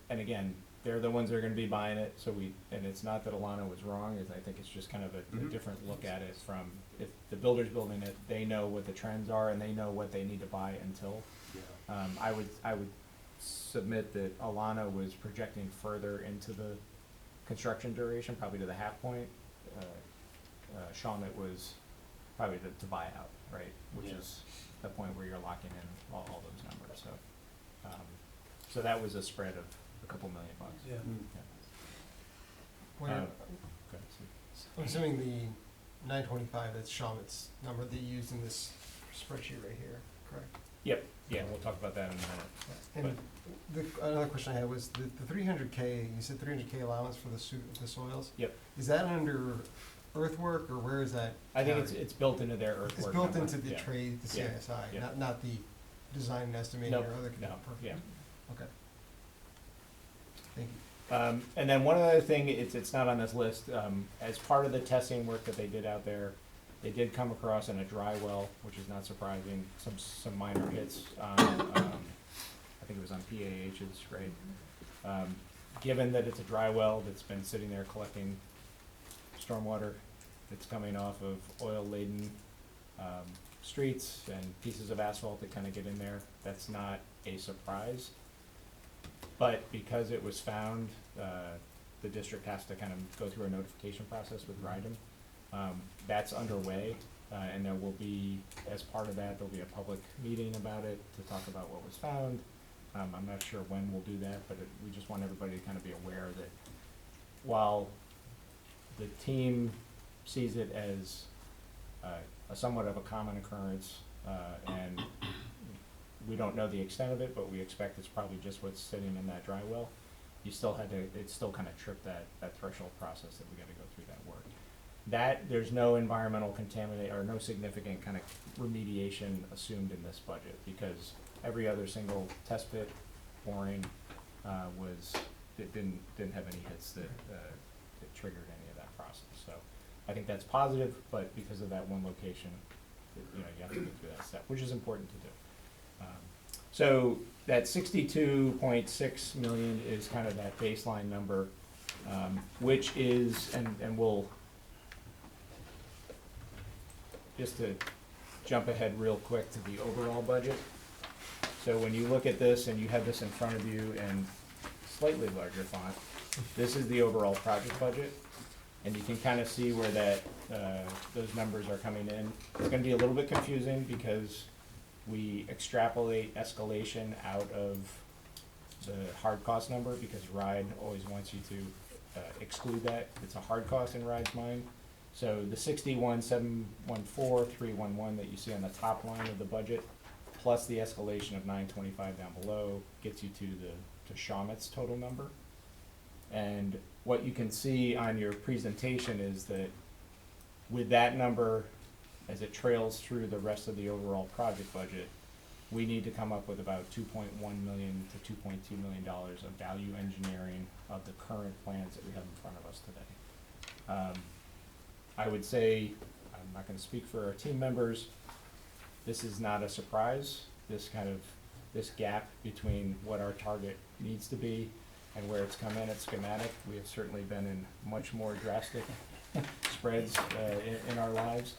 [SPEAKER 6] And again, they're the ones that are gonna be buying it, so and it's not that Alana was wrong, I think it's just kind of a
[SPEAKER 8] Mhm.
[SPEAKER 6] different look at it from, if the builder's building it, they know what the trends are and they know what they need to buy until.
[SPEAKER 10] Yeah.
[SPEAKER 6] I would submit that Alana was projecting further into the construction duration, probably to the half point. Shawmut was probably to buy out, right, which
[SPEAKER 10] Yeah.
[SPEAKER 6] is the point where you're locking in all those numbers, so. So that was a spread of a couple $1 million.
[SPEAKER 9] Yeah.
[SPEAKER 10] Mm.
[SPEAKER 9] When,
[SPEAKER 6] Go ahead, Steve.
[SPEAKER 9] I'm assuming the 925, that's Shawmut's number that you used in this spreadsheet right here, correct?
[SPEAKER 6] Yep, yeah, we'll talk about that in a minute.
[SPEAKER 9] And another question I had was, the 300K, you said 300K allowance for the soils?
[SPEAKER 6] Yep.
[SPEAKER 9] Is that under earthwork, or where is that?
[SPEAKER 6] I think
[SPEAKER 9] carried?
[SPEAKER 6] it's built into their earthwork.
[SPEAKER 9] It's built
[SPEAKER 6] number,
[SPEAKER 9] into the
[SPEAKER 6] yeah.
[SPEAKER 9] trade, the
[SPEAKER 6] Yeah,
[SPEAKER 9] CISI,
[SPEAKER 6] yeah.
[SPEAKER 9] not the design and estimating
[SPEAKER 6] Nope,
[SPEAKER 9] or other.
[SPEAKER 6] no,
[SPEAKER 9] Perfect.
[SPEAKER 6] yeah.
[SPEAKER 9] Okay. Thank you.
[SPEAKER 6] And then one other thing, it's not on this list, as part of the testing work that they did out there, they did come across in a dry well, which is not surprising, some minor hits on, I think it was on PAHs, right? Given that it's a dry well that's been sitting there collecting stormwater, that's coming off of oil-laden, streets and pieces of asphalt that kind of get in there, that's not a surprise. But because it was found, the district has to kind of go through a notification process with RIDEM. That's underway, and there will be, as part of that, there'll be a public meeting about it to talk about what was found. I'm not sure when we'll do that, but we just want everybody to kind of be aware that while the team sees it as a somewhat of a common occurrence, and we don't know the extent of it, but we expect it's probably just what's sitting in that dry well. You still had to, it still kind of tripped that threshold process that we gotta go through that work. That, there's no environmental contaminate, or no significant kind of remediation assumed in this budget, because every other single test pit boring, it didn't have any hits that triggered any of that process, so. I think that's positive, but because of that one location, you have to go through that step, which is important to do. So that 62.6 million is kind of that baseline number, which is, and we'll, just to jump ahead real quick to the overall budget. So when you look at this and you have this in front of you in slightly larger font, this is the overall project budget. And you can kind of see where those numbers are coming in. It's gonna be a little bit confusing because we extrapolate escalation out of the hard cost number, because RIDE always wants you to exclude that. It's a hard cost in RIDE's mind. So the 61,714,311 that you see on the top line of the budget, plus the escalation of 925 down below, gets you to Shawmut's total number. And what you can see on your presentation is that with that number, as it trails through the rest of the overall project budget, we need to come up with about $2.1 million to $2.2 million of value engineering of the current plans that we have in front of us today. I would say, I'm not gonna speak for our team members, this is not a surprise. This gap between what our target needs to be and where it's come in at schematic, we have certainly been in much more drastic spreads in our lives.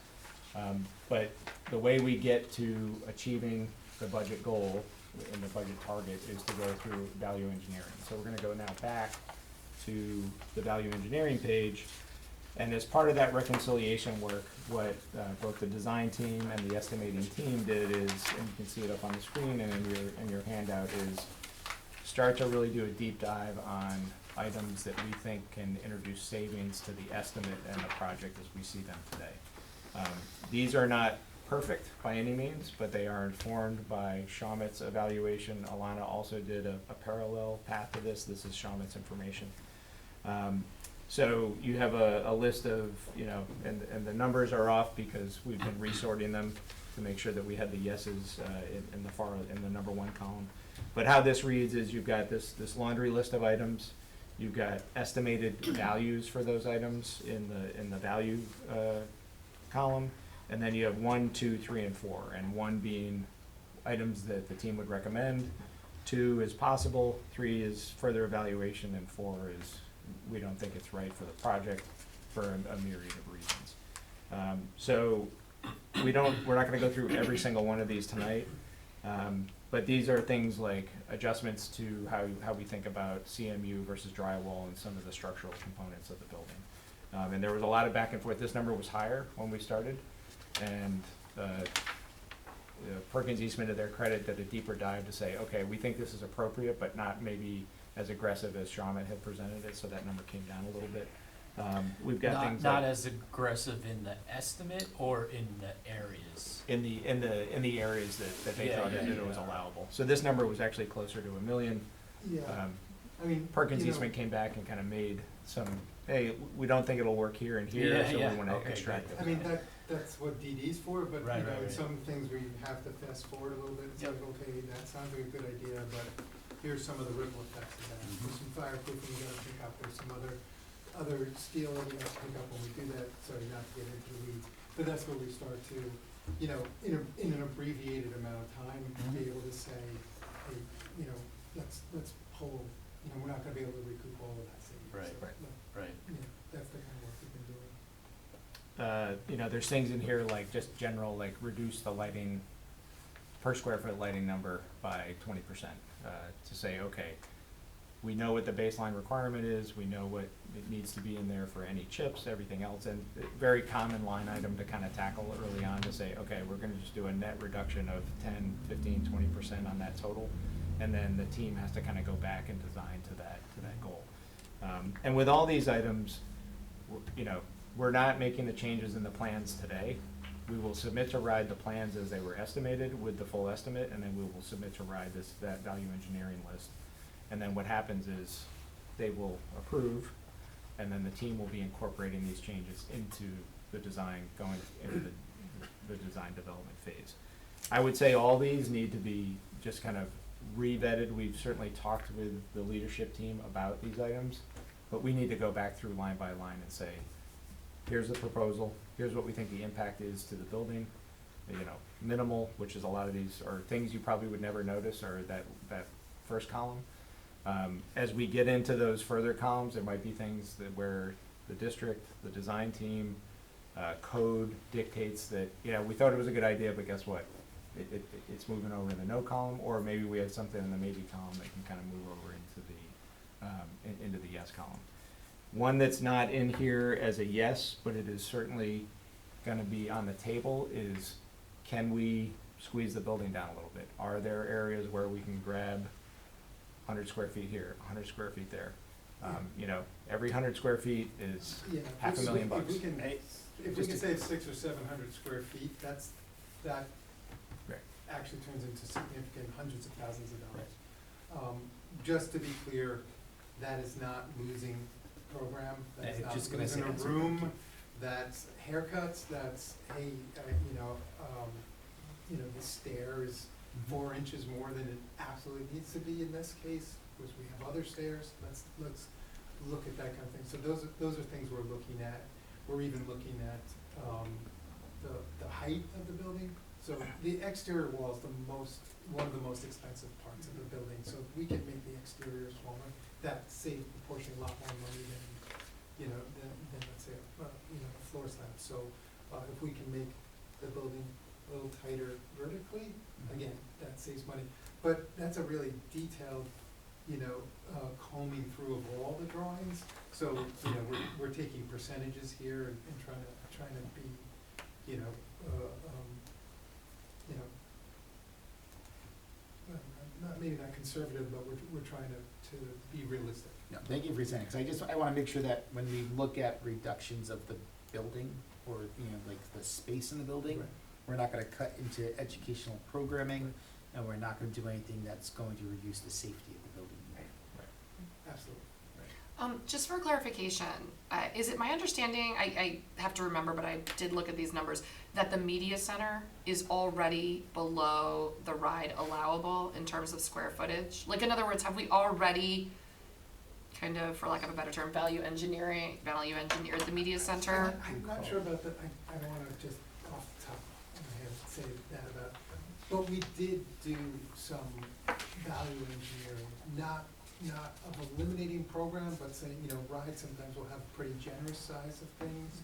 [SPEAKER 6] But the way we get to achieving the budget goal and the budget target is to go through value engineering. So we're gonna go now back to the value engineering page. And as part of that reconciliation work, what both the design team and the estimating team did is, and you can see it up on the screen and in your handout, is start to really do a deep dive on items that we think can introduce savings to the estimate and the project as we see them today. These are not perfect by any means, but they are informed by Shawmut's evaluation. Alana also did a parallel path to this. This is Shawmut's information. So you have a list of, and the numbers are off because we've been resorting them to make sure that we had the yeses in the number one column. But how this reads is you've got this laundry list of items. You've got estimated values for those items in the value column. And then you have 1, 2, 3, and 4. And 1 being items that the team would recommend. 2 is possible. 3 is further evaluation. And 4 is we don't think it's right for the project for a myriad of reasons. So we're not going to go through every single one of these tonight. But these are things like adjustments to how we think about CMU versus drywall and some of the structural components of the building. And there was a lot of back and forth. This number was higher when we started. And Perkins Eastman, to their credit, did a deeper dive to say, okay, we think this is appropriate, but not maybe as aggressive as Shawmut had presented it, so that number came down a little bit. We've got things
[SPEAKER 10] Not
[SPEAKER 6] like
[SPEAKER 10] as aggressive in the estimate or in the areas?
[SPEAKER 6] in the areas that they
[SPEAKER 10] Yeah,
[SPEAKER 6] thought
[SPEAKER 10] yeah,
[SPEAKER 6] that it
[SPEAKER 10] yeah.
[SPEAKER 6] was allowable. So this number was actually closer to $1 million.
[SPEAKER 7] Yeah, I mean,
[SPEAKER 6] Perkins
[SPEAKER 7] you know,
[SPEAKER 6] Eastman came back and kind of made some, hey, we don't think it'll work here and here,
[SPEAKER 10] Yeah,
[SPEAKER 6] so
[SPEAKER 10] yeah.
[SPEAKER 6] we want to
[SPEAKER 10] Okay,
[SPEAKER 6] extract
[SPEAKER 10] good.
[SPEAKER 6] it.
[SPEAKER 7] I mean, that's what DD's for, but,
[SPEAKER 10] Right,
[SPEAKER 7] you know,
[SPEAKER 10] right, right.
[SPEAKER 7] some things we have to fast forward a little bit, it's like, okay, that sounds like a good idea, but here's some of the ripple effects of that. There's some fireproofing you gotta pick up, there's some other steel that you have to pick up when we do that, sorry, not to get into the weeds. But that's where we start to, in an abbreviated amount of time, be able to say, hey, let's pull, we're not gonna be able to recoup all of that savings.
[SPEAKER 10] Right,
[SPEAKER 7] So,
[SPEAKER 10] right.
[SPEAKER 7] that's the kind of work we've been doing.
[SPEAKER 6] There's things in here like just general, like reduce the lighting, per square foot lighting number by 20%. To say, okay, we know what the baseline requirement is, we know what it needs to be in there for any chips, everything else, and very common line item to kind of tackle early on to say, okay, we're gonna just do a net reduction of 10, 15, 20% on that total, and then the team has to kind of go back and design to that goal. And with all these items, we're not making the changes in the plans today. We will submit to RIDE the plans as they were estimated with the full estimate, and then we will submit to RIDE that value engineering list. And then what happens is they will approve, and then the team will be incorporating these changes into the design, going into the design development phase. I would say all these need to be just kind of re-vetted. We've certainly talked with the leadership team about these items, but we need to go back through line by line and say, here's the proposal, here's what we think the impact is to the building, minimal, which is a lot of these are things you probably would never notice, or that first column. As we get into those further columns, there might be things where the district, the design team, code dictates that, we thought it was a good idea, but guess what? It's moving over in the no column, or maybe we had something in the maybe column that can kind of move over into the yes column. One that's not in here as a yes, but it is certainly gonna be on the table is, can we squeeze the building down a little bit? Are there areas where we can grab 100 square feet here, 100 square feet there? Every 100 square feet is
[SPEAKER 7] Yeah,
[SPEAKER 6] $500,000.
[SPEAKER 7] If we can,
[SPEAKER 10] Hey,
[SPEAKER 7] if we can save 600 or 700 square feet, that
[SPEAKER 6] Right.
[SPEAKER 7] actually turns into significant hundreds of thousands of dollars. Just to be clear, that is not losing program, that's
[SPEAKER 10] Yeah,
[SPEAKER 7] not
[SPEAKER 10] just gonna say
[SPEAKER 7] losing a
[SPEAKER 10] that's
[SPEAKER 7] room, that's haircuts, that's, hey, the stair is 4 inches more than it absolutely needs to be in this case, because we have other stairs, let's look at that kind of thing. So those are things we're looking at. We're even looking at, the height of the building. So the exterior wall is one of the most expensive parts of the building, so if we can make the exterior smaller, that saves proportionally a lot more money than let's say, a floor slab. So, if we can make the building a little tighter vertically, again, that saves money. But that's a really detailed, combing through of all the drawings. So, we're taking percentages here and trying to be, maybe not conservative, but we're trying to be realistic.
[SPEAKER 11] No, thank you for saying, because I wanna make sure that when we look at reductions of the building, or, like the space in the building,
[SPEAKER 7] Right.
[SPEAKER 11] we're not gonna cut into educational programming, and we're not gonna do anything that's going to reduce the safety of the building.
[SPEAKER 7] Absolutely.
[SPEAKER 5] Just for clarification, is it my understanding, I have to remember, but I did look at these numbers, that the media center is already below the ride allowable in terms of square footage? Like, in other words, have we already kind of, for lack of a better term, value engineered the media center?
[SPEAKER 7] I'm not sure about that, I don't wanna just off the top of my head say that about, but we did do some value engineering, not of eliminating program, but saying, rides sometimes will have a pretty generous size of things.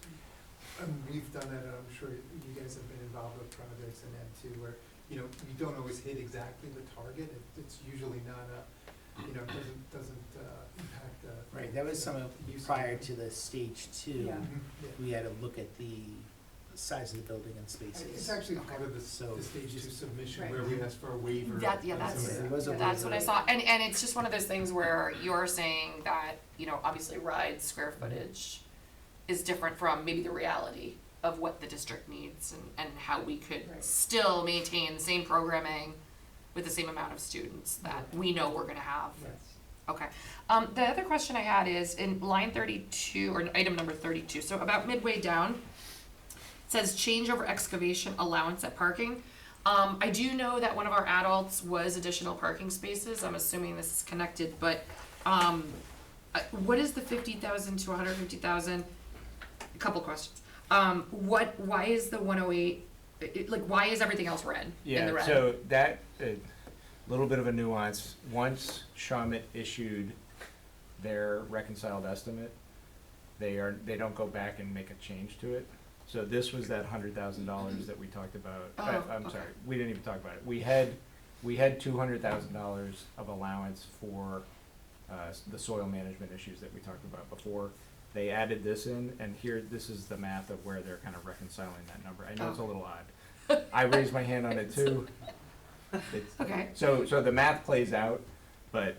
[SPEAKER 7] And we've done that, and I'm sure you guys have been involved with projects and that too, where, you don't always hit exactly the target, it's usually not doesn't impact the.
[SPEAKER 1] Right, that was some of,
[SPEAKER 7] use of
[SPEAKER 1] prior
[SPEAKER 7] it.
[SPEAKER 1] to the stage two,
[SPEAKER 2] Yeah.
[SPEAKER 7] Yeah.
[SPEAKER 1] we had to look at the size of the building and spaces.
[SPEAKER 7] It's actually part of the
[SPEAKER 1] So-
[SPEAKER 7] stage two submission,
[SPEAKER 2] Right.
[SPEAKER 7] where we asked for a waiver.
[SPEAKER 5] That, yeah,
[SPEAKER 7] on
[SPEAKER 5] that's,
[SPEAKER 7] some of
[SPEAKER 1] There
[SPEAKER 7] that.
[SPEAKER 1] was a
[SPEAKER 5] that's what I
[SPEAKER 1] waiver.
[SPEAKER 5] saw, and it's just one of those things where you're saying that, obviously ride square footage is different from maybe the reality of what the district needs and how we could
[SPEAKER 2] Right.
[SPEAKER 5] still maintain the same programming with the same amount of students that we know we're gonna have.
[SPEAKER 7] Yes.
[SPEAKER 5] Okay. The other question I had is in line 32, or item number 32, so about midway down, it says change over excavation allowance at parking. I do know that one of our adults was additional parking spaces. I'm assuming this is connected, but what is the 50,000 to 150,000? A couple questions. Why is the 108, why is everything else red in the red?
[SPEAKER 6] So that, little bit of a nuance, once Shawmut issued their reconciled estimate, they don't go back and make a change to it. So this was that $100,000 that we talked about.
[SPEAKER 5] Oh,
[SPEAKER 6] I'm
[SPEAKER 5] okay.
[SPEAKER 6] sorry, we didn't even talk about it. We had $200,000 of allowance for the soil management issues that we talked about before. They added this in, and here, this is the math of where they're kind of reconciling that number. I know it's a
[SPEAKER 5] Oh.
[SPEAKER 6] little odd. I raised my hand on it too. It's-
[SPEAKER 5] Okay.
[SPEAKER 6] So the math plays out, but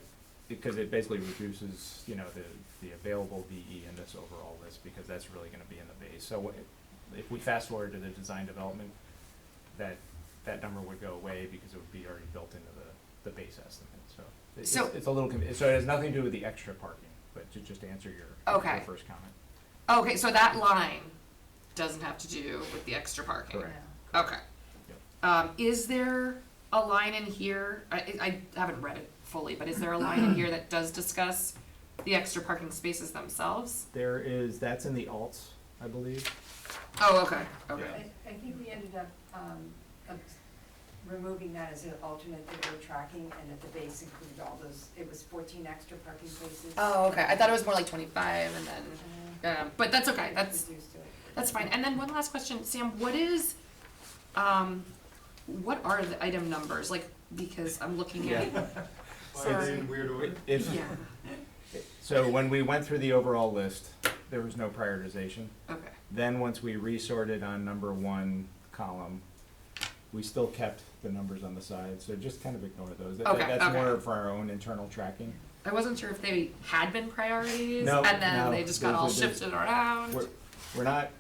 [SPEAKER 6] because it basically reduces, the available VE in this overall list, because that's really gonna be in the base. So if we fast forward to the design development, that number would go away because it would be already built into the base estimate, so.
[SPEAKER 5] So-
[SPEAKER 6] It's a little, so it has nothing to do with the extra parking, but just to answer your
[SPEAKER 5] Okay.
[SPEAKER 6] first comment.
[SPEAKER 5] Okay, so that line doesn't have to do with the extra parking?
[SPEAKER 6] Correct.
[SPEAKER 5] Okay.
[SPEAKER 6] Yep.
[SPEAKER 5] Is there a line in here, I haven't read it fully, but is there a line in here that does discuss the extra parking spaces themselves?
[SPEAKER 6] That's in the alts, I believe.
[SPEAKER 5] Oh, okay, okay.
[SPEAKER 6] Yeah.
[SPEAKER 2] I think we ended up removing that as an alternate that we're tracking, and at the base included all those, it was 14 extra parking places.
[SPEAKER 5] Oh, okay, I thought it was more like 25 and then, but that's okay, that's
[SPEAKER 2] Reduced to it.
[SPEAKER 5] fine. And then one last question, Sam, what are the item numbers, because I'm looking at,
[SPEAKER 7] Why is it
[SPEAKER 5] sorry.
[SPEAKER 7] in weird order?
[SPEAKER 6] If,
[SPEAKER 5] Yeah,
[SPEAKER 6] so when we went through the overall list, there was no prioritization.
[SPEAKER 5] okay,
[SPEAKER 6] Then, once we resorted on number one column, we still kept the numbers on the side, so just kind of ignore those.
[SPEAKER 5] Okay,
[SPEAKER 6] That's more
[SPEAKER 5] okay.
[SPEAKER 6] for our own internal tracking.
[SPEAKER 5] I wasn't sure if they had been priorities,
[SPEAKER 6] No,
[SPEAKER 5] and then
[SPEAKER 6] no,
[SPEAKER 5] they just got all
[SPEAKER 6] there's-
[SPEAKER 5] shifted around.
[SPEAKER 6] We're not,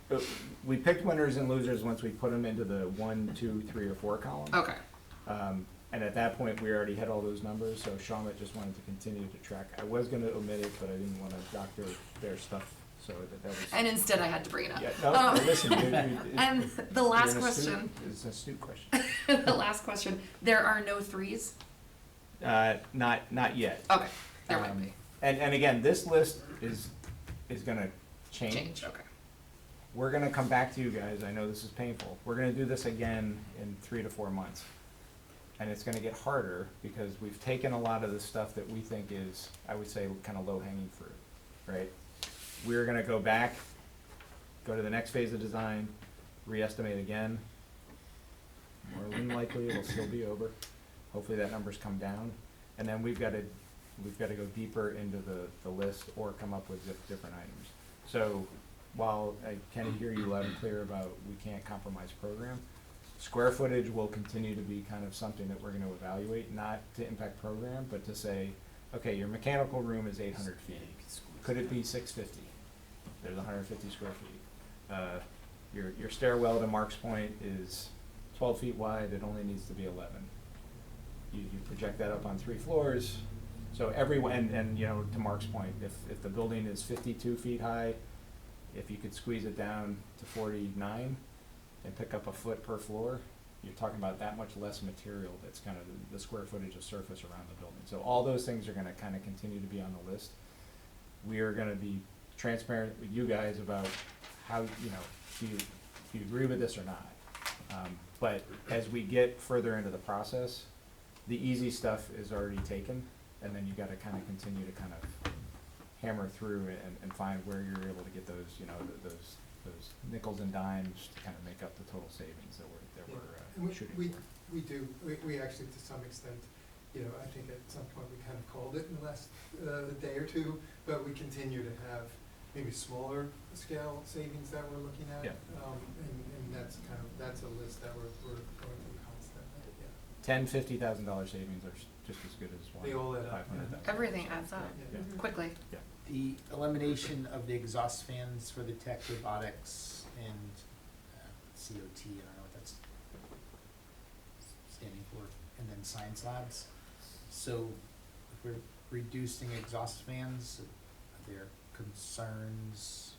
[SPEAKER 6] we picked winners and losers once we put them into the 1, 2, 3, or 4 column.
[SPEAKER 5] Okay,
[SPEAKER 6] And at that point, we already had all those numbers, so Shawmut just wanted to continue to track. I was gonna omit it, but I didn't wanna doctor their stuff, so that was.
[SPEAKER 5] and instead I had to bring it up.
[SPEAKER 6] Yeah, no,
[SPEAKER 5] Um,
[SPEAKER 6] listen,
[SPEAKER 5] And the last question,
[SPEAKER 6] It's an astute question.
[SPEAKER 5] the last question, there are no threes?
[SPEAKER 6] Not yet.
[SPEAKER 5] Okay, there might
[SPEAKER 6] Um,
[SPEAKER 5] be.
[SPEAKER 6] And again, this list is gonna
[SPEAKER 5] Change, okay.
[SPEAKER 6] We're gonna come back to you guys, I know this is painful, we're gonna do this again in 3 to 4 months. And it's gonna get harder, because we've taken a lot of the stuff that we think is, I would say, kinda low-hanging fruit, right? We're gonna go back, go to the next phase of design, re-estimate again. More than likely, it'll still be over, hopefully that number's come down, and then we've gotta go deeper into the list or come up with different items. So, while I can hear you loud and clear about we can't compromise program, square footage will continue to be kind of something that we're gonna evaluate, not to impact program, but to say, okay, your mechanical room is 800 feet. Could it be 650? There's 150 square feet. Your stairwell, to Mark's point, is 12 feet wide, it only needs to be 11. You project that up on 3 floors, So and you know, to Mark's point, if the building is 52 feet high, if you could squeeze it down to 49 and pick up a foot per floor, you're talking about that much less material that's kind of the square footage of surface around the building. So all those things are gonna kind of continue to be on the list. We are gonna be transparent with you guys about how, you know, do you agree with this or not? But as we get further into the process, the easy stuff is already taken, and then you gotta kind of continue to kind of hammer through and find where you're able to get those, you know, those nickels and dimes to kind of make up the total savings that
[SPEAKER 7] Yeah.
[SPEAKER 6] we're
[SPEAKER 7] And
[SPEAKER 6] shooting
[SPEAKER 7] we,
[SPEAKER 6] for.
[SPEAKER 7] we actually, to some extent, you know, I think at some point we kind of called it in the last day or two, but we continue to have maybe smaller scale savings that we're looking at.
[SPEAKER 6] Yeah.
[SPEAKER 7] And that's kind of, that's a list that we're going through constantly, yeah.
[SPEAKER 6] $10,000-$50,000 savings are just as good as one
[SPEAKER 7] They all add up.
[SPEAKER 6] $500,000.
[SPEAKER 5] Everything adds up
[SPEAKER 7] Yeah.
[SPEAKER 2] Mhm.
[SPEAKER 5] quickly.
[SPEAKER 6] Yeah.
[SPEAKER 11] The elimination of the exhaust fans for the tech robotics and COT, I don't know what that's standing for, and then science labs. So if we're reducing exhaust fans, are there concerns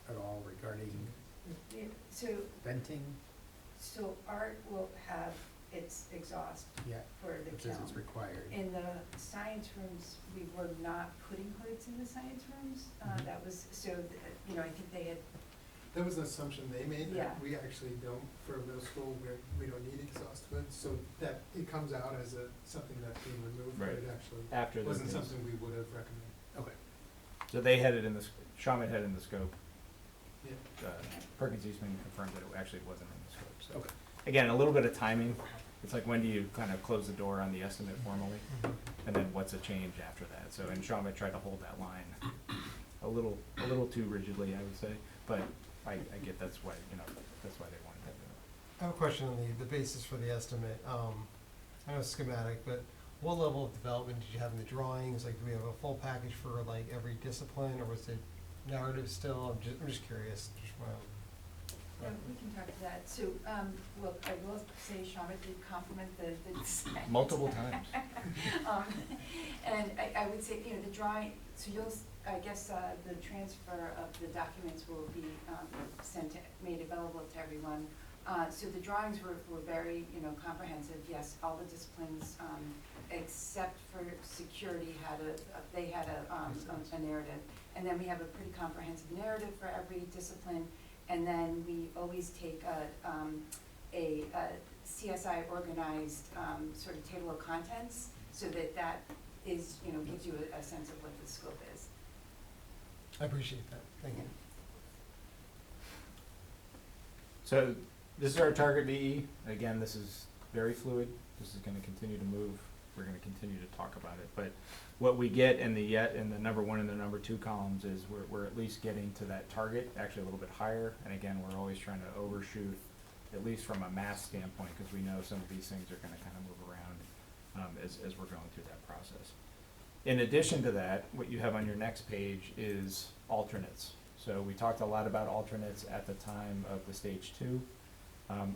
[SPEAKER 11] at all regarding
[SPEAKER 12] So,
[SPEAKER 11] venting?
[SPEAKER 12] so art will have its exhaust
[SPEAKER 11] Yeah,
[SPEAKER 12] for the
[SPEAKER 11] it says
[SPEAKER 12] kiln.
[SPEAKER 11] it's required.
[SPEAKER 12] In the science rooms, we were not putting hoods in the science rooms.
[SPEAKER 11] Mhm.
[SPEAKER 12] That was, so, you know, I think they had,
[SPEAKER 7] That was an assumption they made,
[SPEAKER 12] Yeah.
[SPEAKER 7] that we actually don't, for middle school, we don't need exhaust hoods, so that, it comes out as something that's being removed, but
[SPEAKER 6] Right.
[SPEAKER 7] it actually
[SPEAKER 6] After the
[SPEAKER 7] wasn't
[SPEAKER 6] things.
[SPEAKER 7] something we would have recommended.
[SPEAKER 11] Okay.
[SPEAKER 6] So they had it in the, Shawmut had it in the scope.
[SPEAKER 7] Yeah.
[SPEAKER 6] Perkins Eastman confirmed that it actually wasn't in the scope, so.
[SPEAKER 11] Okay.
[SPEAKER 6] Again, a little bit of timing. It's like, when do you kind of close the door on the estimate formally? And then what's a change after that? So, and Shawmut tried to hold that line a little too rigidly, I would say. But I get that's why, you know, that's why they wanted that.
[SPEAKER 9] I have a question on the basis for the estimate. I know it's schematic, but what level of development did you have in the drawings? Like, do we have a full package for like every discipline, or was it narrative still? I'm just curious, just wanna.
[SPEAKER 12] we can talk to that. So, well, I will say Shawmut did compliment the design.
[SPEAKER 6] Multiple times.
[SPEAKER 12] And I would say, you know, the drawing, so I guess, the transfer of the documents will be, made available to everyone. So the drawings were very, you know, comprehensive. Yes, all the disciplines, except for security had a narrative. And then we have a pretty comprehensive narrative for every discipline. And then we always take a CSI organized, sort of table of contents, so that is, you know, gives you a sense of what the scope is.
[SPEAKER 9] I appreciate that, thank you.
[SPEAKER 6] So this is our target VE. Again, this is very fluid. This is gonna continue to move. We're gonna continue to talk about it. But what we get in the number 1 and the number 2 columns is we're at least getting to that target, actually a little bit higher. And again, we're always trying to overshoot, at least from a math standpoint, because we know some of these things are gonna kind of move around as we're going through that process. In addition to that, what you have on your next page is alternates. So we talked a lot about alternates at the time of the stage 2.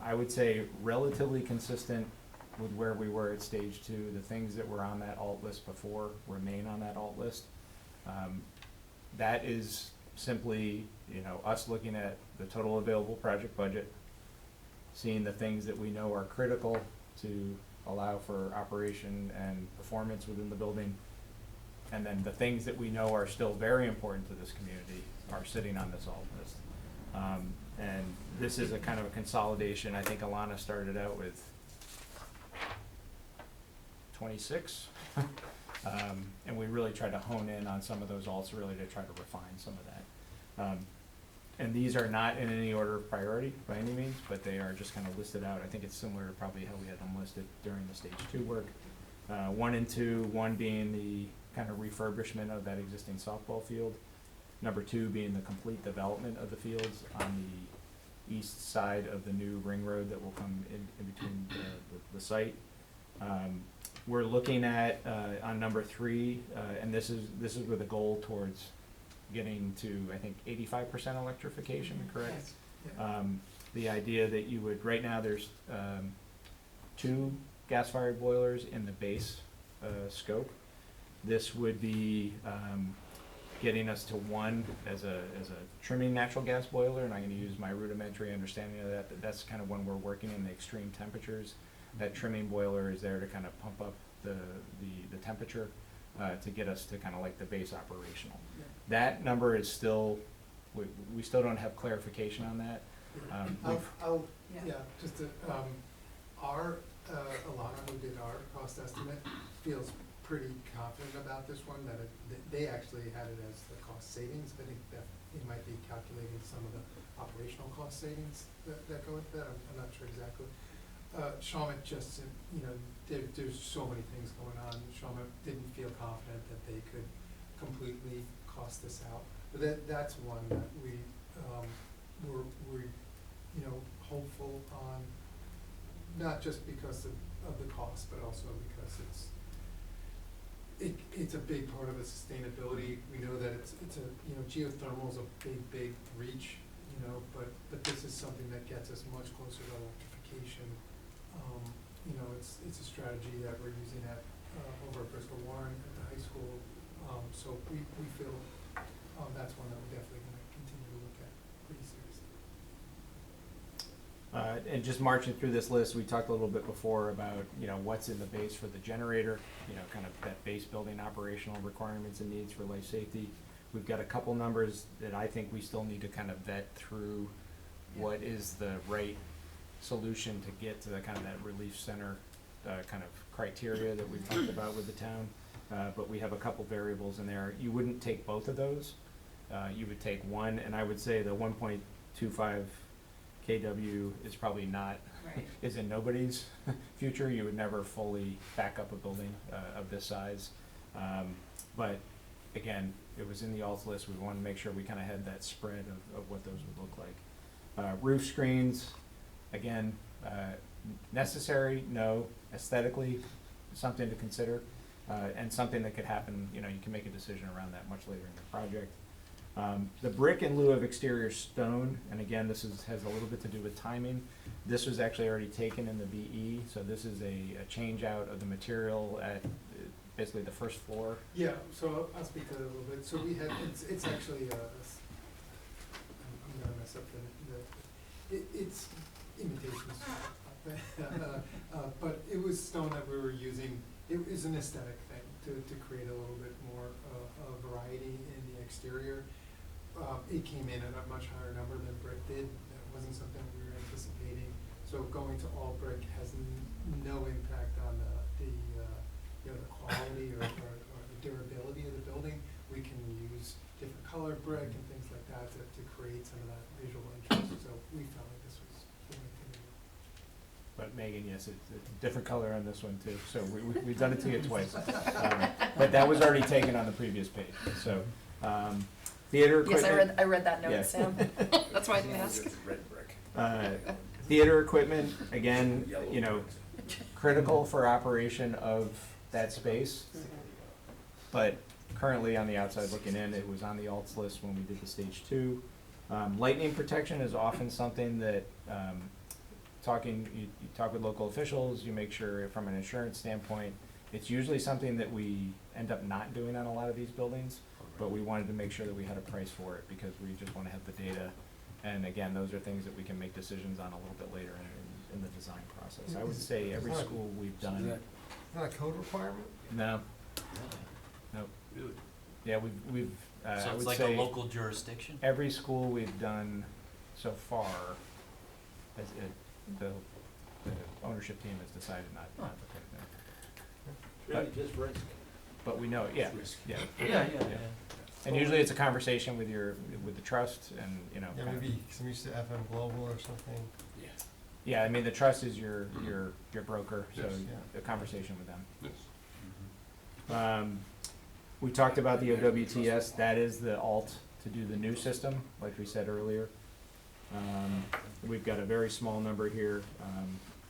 [SPEAKER 6] I would say relatively consistent with where we were at stage 2. The things that were on that alt list before remain on that alt list. That is simply, you know, us looking at the total available project budget, seeing the things that we know are critical to allow for operation and performance within the building, and then the things that we know are still very important to this community are sitting on this alt list. And this is a kind of a consolidation. I think Alana started out with 26. And we really tried to hone in on some of those alts, really to try to refine some of that. And these are not in any order of priority by any means, but they are just kind of listed out. I think it's similar to probably how we had them listed during the stage 2 work. 1 and 2, 1 being the kind of refurbishment of that existing softball field. Number 2 being the complete development of the fields on the east side of the new ring road that will come in between the site. We're looking at, on number 3, and this is with a goal towards getting to, I think, 85% electrification, correct?
[SPEAKER 12] Yes.
[SPEAKER 7] Yeah.
[SPEAKER 6] The idea that you would, right now there's 2 gas-fired boilers in the base scope. This would be getting us to one as a trimming natural gas boiler, and I'm gonna use my rudimentary understanding of that, that's kind of when we're working in the extreme temperatures. That trimming boiler is there to kind of pump up the temperature to get us to kind of like the base operational. That number is still, we still don't have clarification on that.
[SPEAKER 7] Just to, Alana, who did our cost estimate, feels pretty confident about this one, that they actually had it as the cost savings. I think that it might be calculating some of the operational cost savings that go with that. I'm not sure exactly. Shawmut just, there's so many things going on. Shawmut didn't feel confident that they could completely cost this out. But that's one that we're hopeful on, not just because of the cost, but also because it's a big part of the sustainability. We know that it's geothermal is a big reach, but this is something that gets us much closer to electrification. It's a strategy that we're using over at Bristol Warren at the high school. So we feel that's one that we're definitely going to continue to look at pretty seriously.
[SPEAKER 6] And just marching through this list, we talked a little bit before about, what's in the base for the generator, kind of that base building operational requirements and needs for life safety. We've got a couple numbers that I think we still need to kind of vet through what is the right solution to get to the kind of that relief center kind of criteria that we've talked about with the town. But we have a couple variables in there. You wouldn't take both of those. You would take one, and I would say the 1.25 kW is probably not, is in nobody's future. You would never fully back up a building of this size. But again, it was in the alts list. We wanted to make sure we kind of had that spread of what those would look like. Roof screens, again, necessary, no. Aesthetically, something to consider, and something that could happen, you can make a decision around that much later in the project. The brick in lieu of exterior stone, and again, this has a little bit to do with timing. This was actually already taken in the BE, so this is a change out of the material at basically the first floor.
[SPEAKER 7] Yeah, so I'll speak to that a little bit. So we had, it's actually, I'm gonna mess up it's imitation stone. But it was stone that we were using, it was an aesthetic thing to create a little bit more variety in the exterior. It came in at a much higher number than brick did. That wasn't something we were anticipating. So going to all brick has no impact on the quality or the durability of the building. We can use different color brick and things like that to create some of that visual interest. So we felt like this was the right thing to do.
[SPEAKER 6] But Megan, yes, it's a different color on this one too. So we've done it to you twice. But that was already taken on the previous page. So theater equipment.
[SPEAKER 5] Yes, I read that note,
[SPEAKER 6] Yeah.
[SPEAKER 5] Sam. That's why I didn't ask.
[SPEAKER 4] Red brick.
[SPEAKER 6] Theater equipment, again, critical for operation of that space. But currently on the outside looking in, it was on the alts list when we did the stage 2. Lightning protection is often something that you talk with local officials, you make sure from an insurance standpoint, it's usually something that we end up not doing on a lot of these buildings, but we wanted to make sure that we had a price for it because we just want to have the data. And again, those are things that we can make decisions on a little bit later in the design process. I would say every school we've done.
[SPEAKER 9] Is that a code requirement?
[SPEAKER 6] No. Nope.
[SPEAKER 10] Really?
[SPEAKER 6] Yeah, we've I
[SPEAKER 13] So it's
[SPEAKER 6] would
[SPEAKER 13] like a
[SPEAKER 6] say
[SPEAKER 13] local jurisdiction?
[SPEAKER 6] every school we've done so far, the ownership team has decided not to put it in.
[SPEAKER 4] Really just risk.
[SPEAKER 6] But we know, yeah,
[SPEAKER 4] Risk.
[SPEAKER 6] yeah.
[SPEAKER 13] Yeah.
[SPEAKER 6] And usually it's a conversation with the trust and,
[SPEAKER 9] Yeah,
[SPEAKER 6] kind of-
[SPEAKER 9] maybe some used to FM Global or something.
[SPEAKER 4] Yeah.
[SPEAKER 6] Yeah, I mean, the trust is your broker, so
[SPEAKER 8] Yes.
[SPEAKER 6] a conversation with them.
[SPEAKER 8] Yes.
[SPEAKER 6] We talked about the OWTS, that is the alt to do the new system, like we said earlier. We've got a very small number here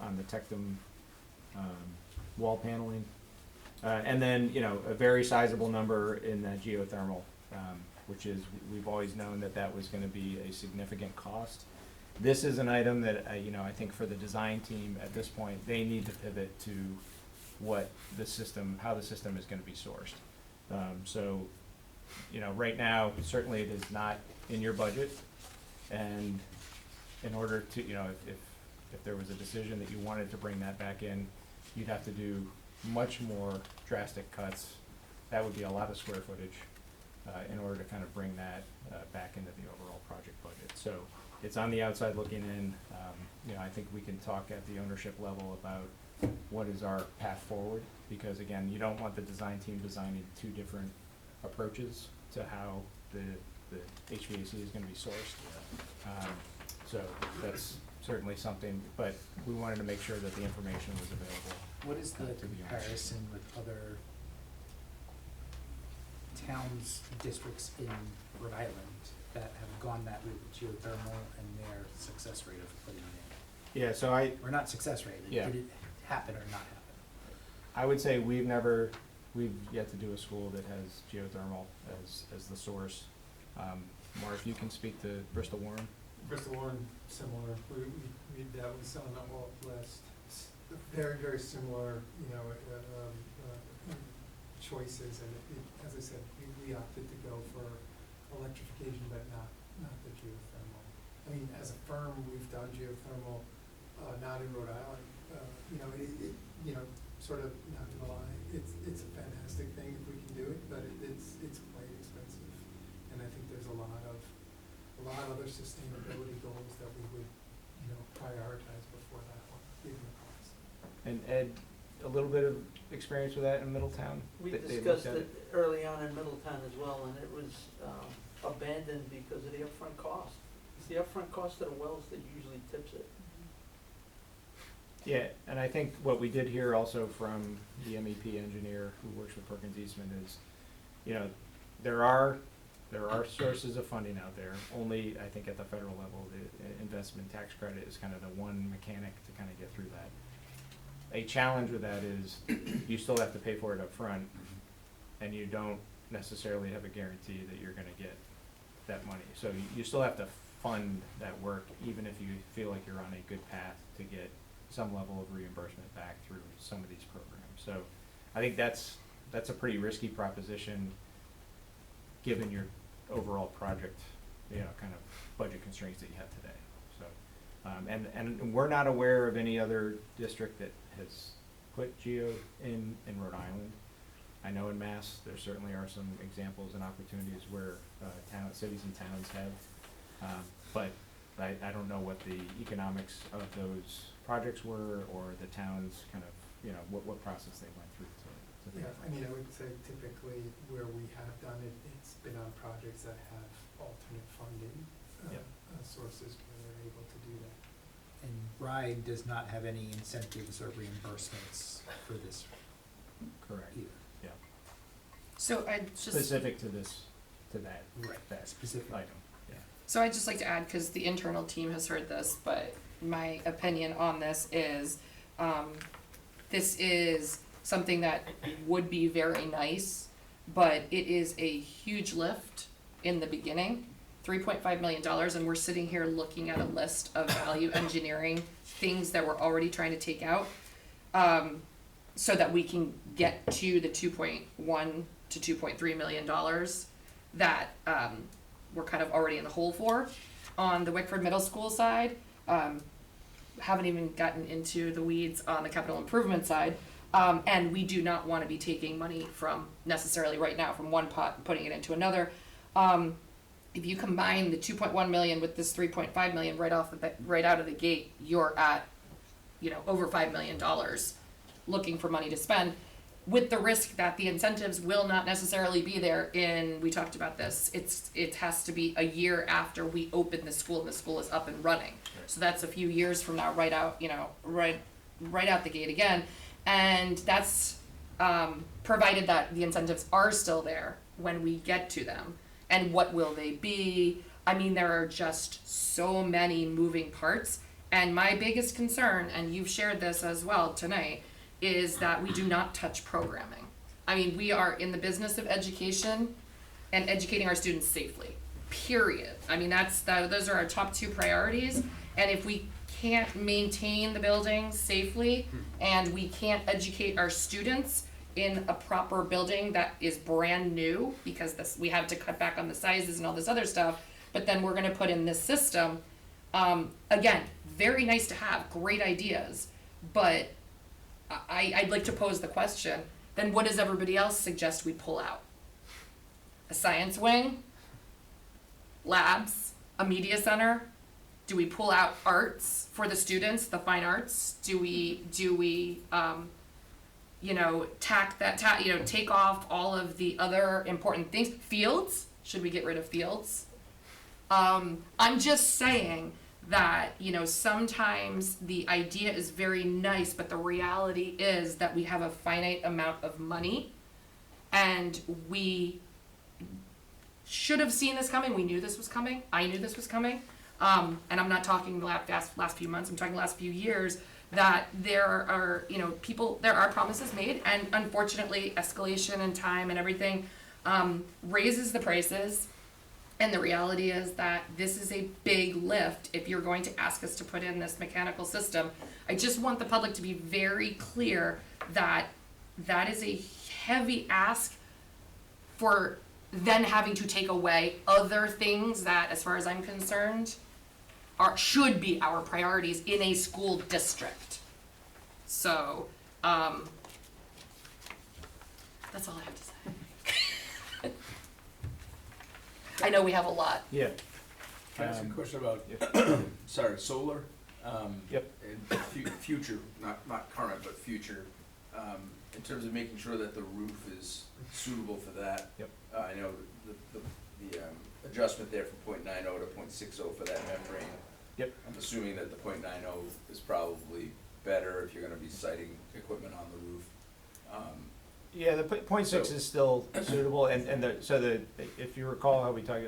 [SPEAKER 6] on the Tectum wall paneling. And then, a very sizable number in that geothermal, which is, we've always known that was gonna be a significant cost. This is an item that, I think for the design team at this point, they need to pivot to what the system, how the system is gonna be sourced. So, you know, right now, certainly it is not in your budget, and in order to, you know, if there was a decision that you wanted to bring that back in, you'd have to do much more drastic cuts. That would be a lot of square footage, in order to kind of bring that, back into the overall project budget. So it's on the outside looking in. You know, I think we can talk at the ownership level about what is our path forward, because again, you don't want the design team designing two different approaches to how the HVAC is gonna be sourced. So that's certainly something, but we wanted to make sure that the information was available.
[SPEAKER 11] What is the
[SPEAKER 6] to the ownership.
[SPEAKER 11] comparison with other towns, districts in Rhode Island that have gone that route with geothermal and their success rate of putting it
[SPEAKER 6] Yeah, so
[SPEAKER 11] in? Or not success rate,
[SPEAKER 6] Yeah.
[SPEAKER 11] did it happen or not happen?
[SPEAKER 6] I would say we've yet to do a school that has geothermal as the source. Mark, you can speak to Bristol Warren.
[SPEAKER 7] Bristol Warren, similar, that was on the list. Very, very similar, you know, choices, and as I said, we opted to go for electrification, but not the geothermal. I mean, as a firm, we've done geothermal, not in Rhode Island, you know, you know, sort of not gonna lie, it's a fantastic thing if we can do it, but it's quite expensive. And I think there's a lot of other sustainability goals that we would, you know, prioritize before that one, given the cost.
[SPEAKER 6] And Ed, a little bit of experience with that in Middletown?
[SPEAKER 13] We
[SPEAKER 6] They looked
[SPEAKER 13] discussed
[SPEAKER 6] at
[SPEAKER 13] it early on in Middletown as well, and it was abandoned because of the upfront cost. It's the upfront cost of the wells that usually tips it.
[SPEAKER 6] Yeah, and I think what we did hear also from the MEP engineer who works with Perkins Eastman is, you know, there are sources of funding out there. Only, I think at the federal level, the investment tax credit is kind of the one mechanic to kind of get through that. A challenge with that is you still have to pay for it up front, and you don't necessarily have a guarantee that you're gonna get that money. So you still have to fund that work, even if you feel like you're on a good path to get some level of reimbursement back through some of these programs. So I think that's a pretty risky proposition, given your overall project, you know, kind of budget constraints that you have today. So, and we're not aware of any other district that has put geo in Rhode Island. I know in Mass, there certainly are some examples and opportunities where cities and towns have, but I don't know what the economics of those projects were, or the town's kind of, you know, what process they went through to
[SPEAKER 7] Yeah, I mean, I would say typically where we have done it, it's been on projects that have alternate funding
[SPEAKER 6] Yep.
[SPEAKER 7] sources where they're able to do that.
[SPEAKER 11] And RIDE does not have any incentives or reimbursements for this
[SPEAKER 6] Correct.
[SPEAKER 11] either.
[SPEAKER 6] Yeah.
[SPEAKER 5] So I just,
[SPEAKER 6] Specific to that
[SPEAKER 11] Right, specific.
[SPEAKER 6] item, yeah.
[SPEAKER 5] so I'd just like to add, because the internal team has heard this, but my opinion on this is, this is something that would be very nice, but it is a huge lift in the beginning. $3.5 million, and we're sitting here looking at a list of value engineering things that we're already trying to take out, so that we can get to the $2.1 to $2.3 million that we're kind of already in the hole for. On the Wickford Middle School side, haven't even gotten into the weeds on the capital improvement side. And we do not want to be taking money from necessarily right now from one pot and putting it into another. If you combine the 2.1 million with this 3.5 million right out of the gate, you're at, you know, over $5 million looking for money to spend, with the risk that the incentives will not necessarily be there we talked about this, it has to be a year after we open the school and the school is up and running. So that's a few years from now, right out the gate again. And that's provided that the incentives are still there when we get to them. And what will they be? I mean, there are just so many moving parts. And my biggest concern, and you've shared this as well tonight, is that we do not touch programming. I mean, we are in the business of education and educating our students safely, period. I mean, those are our top two priorities. And if we can't maintain the buildings safely and we can't educate our students in a proper building that is brand new, because we have to cut back on the sizes and all this other stuff, but then we're gonna put in this system. Again, very nice to have, great ideas, but I'd like to pose the question, then what does everybody else suggest we pull out? A science wing? Labs? A media center? Do we pull out arts for the students, the fine arts? Do we take off all of the other important things? Fields? Should we get rid of fields? I'm just saying that, sometimes the idea is very nice, but the reality is that we have a finite amount of money, and we should have seen this coming. We knew this was coming. I knew this was coming. And I'm not talking the last few months, I'm talking the last few years, that there are, there are promises made, and unfortunately, escalation and time and everything raises the prices. And the reality is that this is a big lift if you're going to ask us to put in this mechanical system. I just want the public to be very clear that that is a heavy ask for then having to take away other things that, as far as I'm concerned, should be our priorities in a school district. So, that's all I have to say. I know we have a lot.
[SPEAKER 6] Yeah.
[SPEAKER 4] Can I ask a question about,
[SPEAKER 6] Yep.
[SPEAKER 4] sorry, solar?
[SPEAKER 6] Yep.
[SPEAKER 4] And future, not current, but future, in terms of making sure that the roof is suitable for that.
[SPEAKER 6] Yep.
[SPEAKER 4] I know the adjustment there from .90 to .60 for that membrane.
[SPEAKER 6] Yep.
[SPEAKER 4] I'm assuming that the .90 is probably better if you're gonna be siting equipment on the roof.
[SPEAKER 6] Yeah, the .6
[SPEAKER 4] So-
[SPEAKER 6] is still suitable, and if you recall how we talked,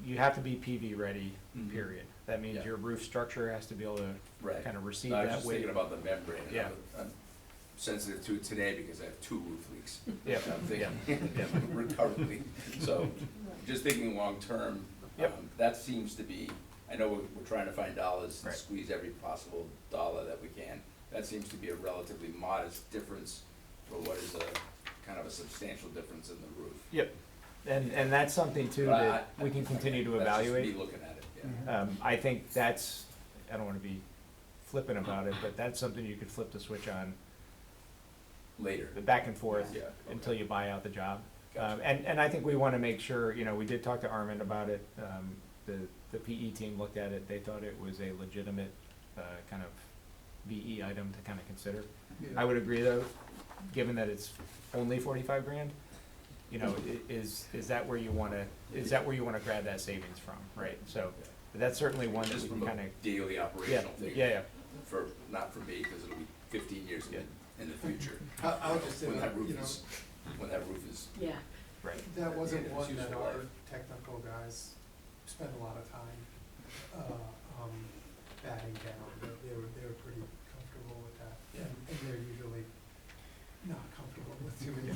[SPEAKER 6] you have to be PV ready,
[SPEAKER 4] Mhm.
[SPEAKER 6] period. That means
[SPEAKER 4] Yeah.
[SPEAKER 6] your roof structure has to be able to
[SPEAKER 4] Right.
[SPEAKER 6] kind of receive
[SPEAKER 4] I was
[SPEAKER 6] that
[SPEAKER 4] just
[SPEAKER 6] weight.
[SPEAKER 4] thinking about the membrane. And
[SPEAKER 6] Yeah.
[SPEAKER 4] I'm sensitive to it today because I have 2 roof leaks.
[SPEAKER 6] Yeah,
[SPEAKER 4] I'm thinking
[SPEAKER 6] yeah.
[SPEAKER 4] recurrently. So just thinking long-term,
[SPEAKER 6] Yep.
[SPEAKER 4] that seems to be, I know we're trying to find dollars and
[SPEAKER 6] Right.
[SPEAKER 4] squeeze every possible dollar that we can. That seems to be a relatively modest difference for what is a kind of a substantial difference in the roof.
[SPEAKER 6] Yep, and that's something too
[SPEAKER 4] But
[SPEAKER 6] that we can continue to
[SPEAKER 4] That's
[SPEAKER 6] evaluate.
[SPEAKER 4] just me looking at it, yeah.
[SPEAKER 6] I think that's, I don't wanna be flippant about it, but that's something you could flip the switch on
[SPEAKER 4] Later.
[SPEAKER 6] back and forth
[SPEAKER 4] Yeah, okay.
[SPEAKER 6] until you buy out the job.
[SPEAKER 4] Gotcha.
[SPEAKER 6] And I think we wanna make sure, we did talk to Armand about it, the PE team looked at it, they thought it was a legitimate, kind of VE item to kinda consider. I would agree though, given that it's only 45 grand, is that where you wanna grab that savings from, right? So, that's certainly one that
[SPEAKER 4] Just
[SPEAKER 6] we can
[SPEAKER 4] from a
[SPEAKER 6] kinda,
[SPEAKER 4] daily
[SPEAKER 6] yeah,
[SPEAKER 4] operational thing.
[SPEAKER 6] yeah,
[SPEAKER 4] For, not for me, because it'll be 15 years
[SPEAKER 6] Yeah.
[SPEAKER 4] in the future.
[SPEAKER 7] I'll just say
[SPEAKER 4] When
[SPEAKER 7] that,
[SPEAKER 4] that roof is, when that roof is,
[SPEAKER 3] Yeah.
[SPEAKER 6] right.
[SPEAKER 7] that wasn't
[SPEAKER 4] Yeah, it's
[SPEAKER 7] one that
[SPEAKER 4] useful
[SPEAKER 7] our
[SPEAKER 4] life.
[SPEAKER 7] technical guys spent a lot of time, batting down. They were pretty comfortable with that.
[SPEAKER 4] Yeah.
[SPEAKER 7] And they're usually not comfortable with too many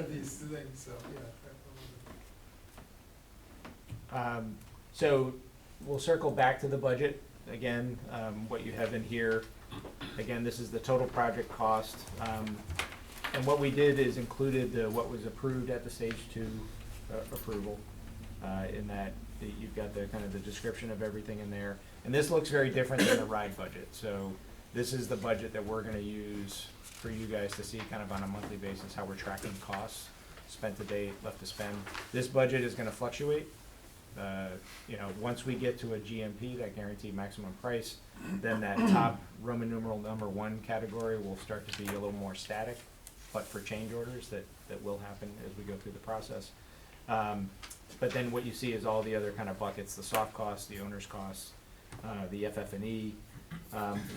[SPEAKER 7] of these things, so, yeah. that wasn't-
[SPEAKER 6] So, we'll circle back to the budget, again, what you have in here, again, this is the total project cost. And what we did is included what was approved at the stage 2 approval, in that you've got the kind of the description of everything in there. And this looks very different than the ride budget, so this is the budget that we're gonna use for you guys to see kind of on a monthly basis how we're tracking costs, spent to date, left to spend. This budget is gonna fluctuate. Once we get to a GMP, that guaranteed maximum price, then that top Roman numeral number 1 category will start to be a little more static, but for change orders that will happen as we go through the process. But then what you see is all the other kind of buckets, the soft costs, the owner's costs, the FF&E.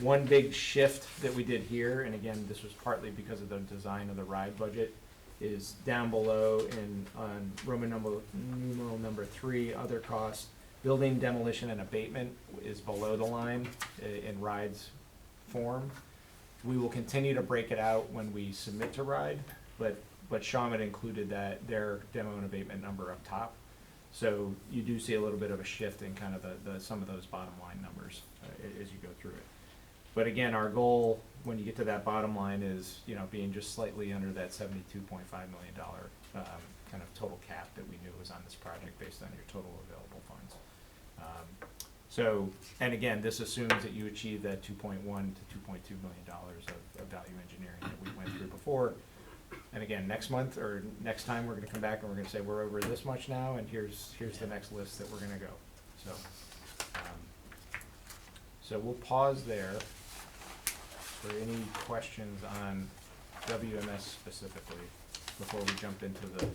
[SPEAKER 6] One big shift that we did here, and again, this was partly because of the design of the ride budget, is down below on Roman numeral number 3, other costs. Building demolition and abatement is below the line in rides form. We will continue to break it out when we submit to ride, but Sean had included their demo and abatement number up top. So you do see a little bit of a shift in kind of some of those bottom line numbers as you go through it. But again, our goal, when you get to that bottom line, is, you know, being just slightly under that $72.5 million kind of total cap that we knew was on this project based on your total available funds. So, and again, this assumes that you achieve that $2.1 to $2.2 million of value engineering that we went through before. And again, next month or next time, we're gonna come back and we're gonna say, we're over this much now, and here's the next list that we're gonna go. So we'll pause there for any questions on WMS specifically before we jump into the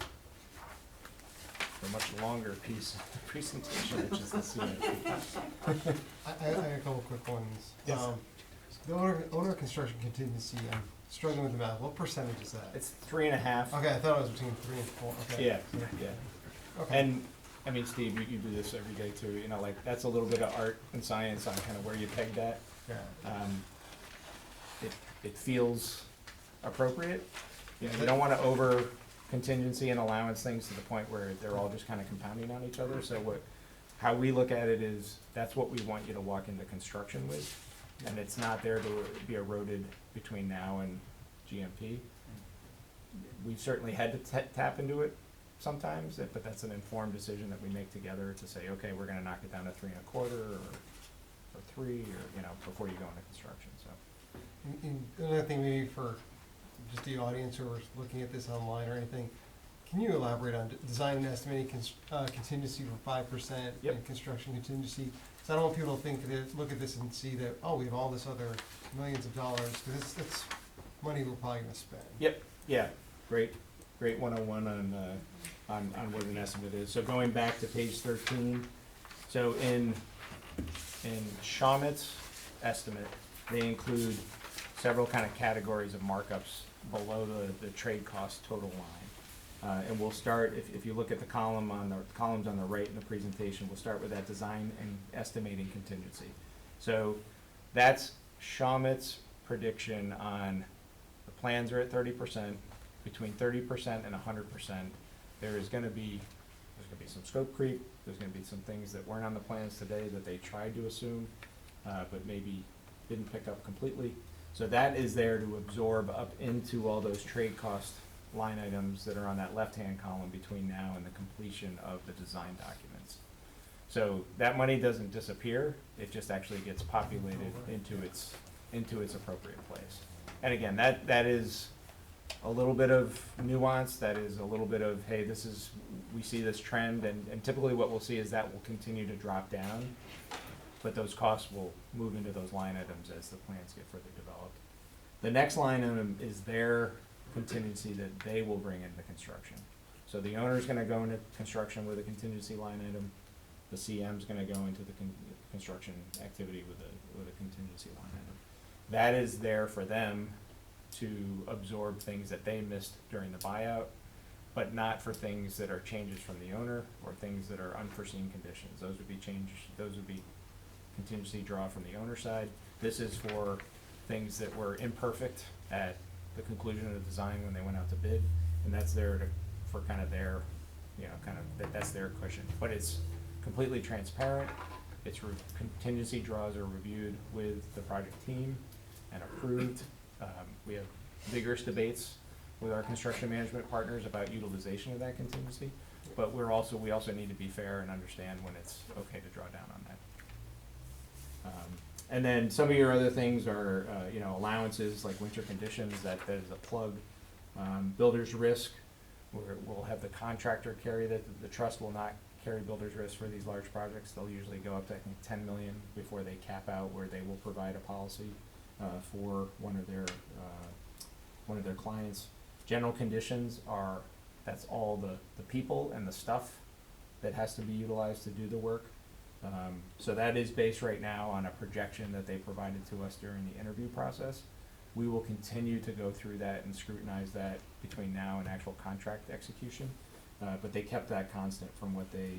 [SPEAKER 6] much longer piece of the presentation, which is the CIP.
[SPEAKER 9] I got a couple quick ones.
[SPEAKER 6] Yes.
[SPEAKER 9] The owner construction contingency, I'm struggling with the math. What percentage is that?
[SPEAKER 6] It's 3.5.
[SPEAKER 9] Okay, I thought it was between 3 and 4. Okay.
[SPEAKER 6] Yeah, yeah.
[SPEAKER 9] Okay.
[SPEAKER 6] And, I mean, Steve, you do this every day too, you know, like, that's a little bit of art and science on kind of where you peg that.
[SPEAKER 9] Yeah.
[SPEAKER 6] It feels appropriate. You know, you don't wanna over contingency and allowance things to the point where they're all just kind of compounding on each other. So how we look at it is, that's what we want you to walk into construction with. And it's not there to be eroded between now and GMP. We've certainly had to tap into it sometimes, but that's an informed decision that we make together to say, okay, we're gonna knock it down to 3.25 or 3, or, you know, before you go into construction, so.
[SPEAKER 9] And another thing maybe for just the audience who are looking at this online or anything, can you elaborate on design and estimating contingency for 5%
[SPEAKER 6] Yep.
[SPEAKER 9] and construction contingency? So I don't want people to think that, look at this and see that, oh, we have all this other millions of dollars, because it's money we're probably gonna spend.
[SPEAKER 6] Yep, yeah, great 101 on what an estimate is. So going back to page 13, so in Shawmut's estimate, they include several kind of categories of markups below the trade cost total line. And we'll start, if you look at the columns on the right in the presentation, we'll start with that design and estimating contingency. So that's Shawmut's prediction on, the plans are at 30%, between 30% and 100%, there's gonna be some scope creep, there's gonna be some things that weren't on the plans today that they tried to assume, but maybe didn't pick up completely. So that is there to absorb up into all those trade cost line items that are on that left-hand column between now and the completion of the design documents. So that money doesn't disappear, it just actually gets populated into its appropriate place. And again, that is a little bit of nuance, that is a little bit of, hey, we see this trend, and typically what we'll see is that will continue to drop down, but those costs will move into those line items as the plans get further developed. The next line item is their contingency that they will bring into construction. So the owner's gonna go into construction with a contingency line item, the CM's gonna go into the construction activity with a contingency line item. That is there for them to absorb things that they missed during the buyout, but not for things that are changes from the owner or things that are unforeseen conditions. Those would be contingency draw from the owner side. This is for things that were imperfect at the conclusion of the design when they went out to bid, and that's there for kind of their, you know, that's their cushion. But it's completely transparent. Contingency draws are reviewed with the project team and approved. We have vigorous debates with our construction management partners about utilization of that contingency, but we also need to be fair and understand when it's okay to draw down on that. And then some of your other things are, you know, allowances like winter conditions, that is a plug. Builder's risk, we'll have the contractor carry that. The trust will not carry builder's risk for these large projects. They'll usually go up to, I think, 10 million before they cap out, where they will provide a policy for one of their clients. General conditions are, that's all the people and the stuff that has to be utilized to do the work. So that is based right now on a projection that they provided to us during the interview process. We will continue to go through that and scrutinize that between now and actual contract execution, but they kept that constant from what they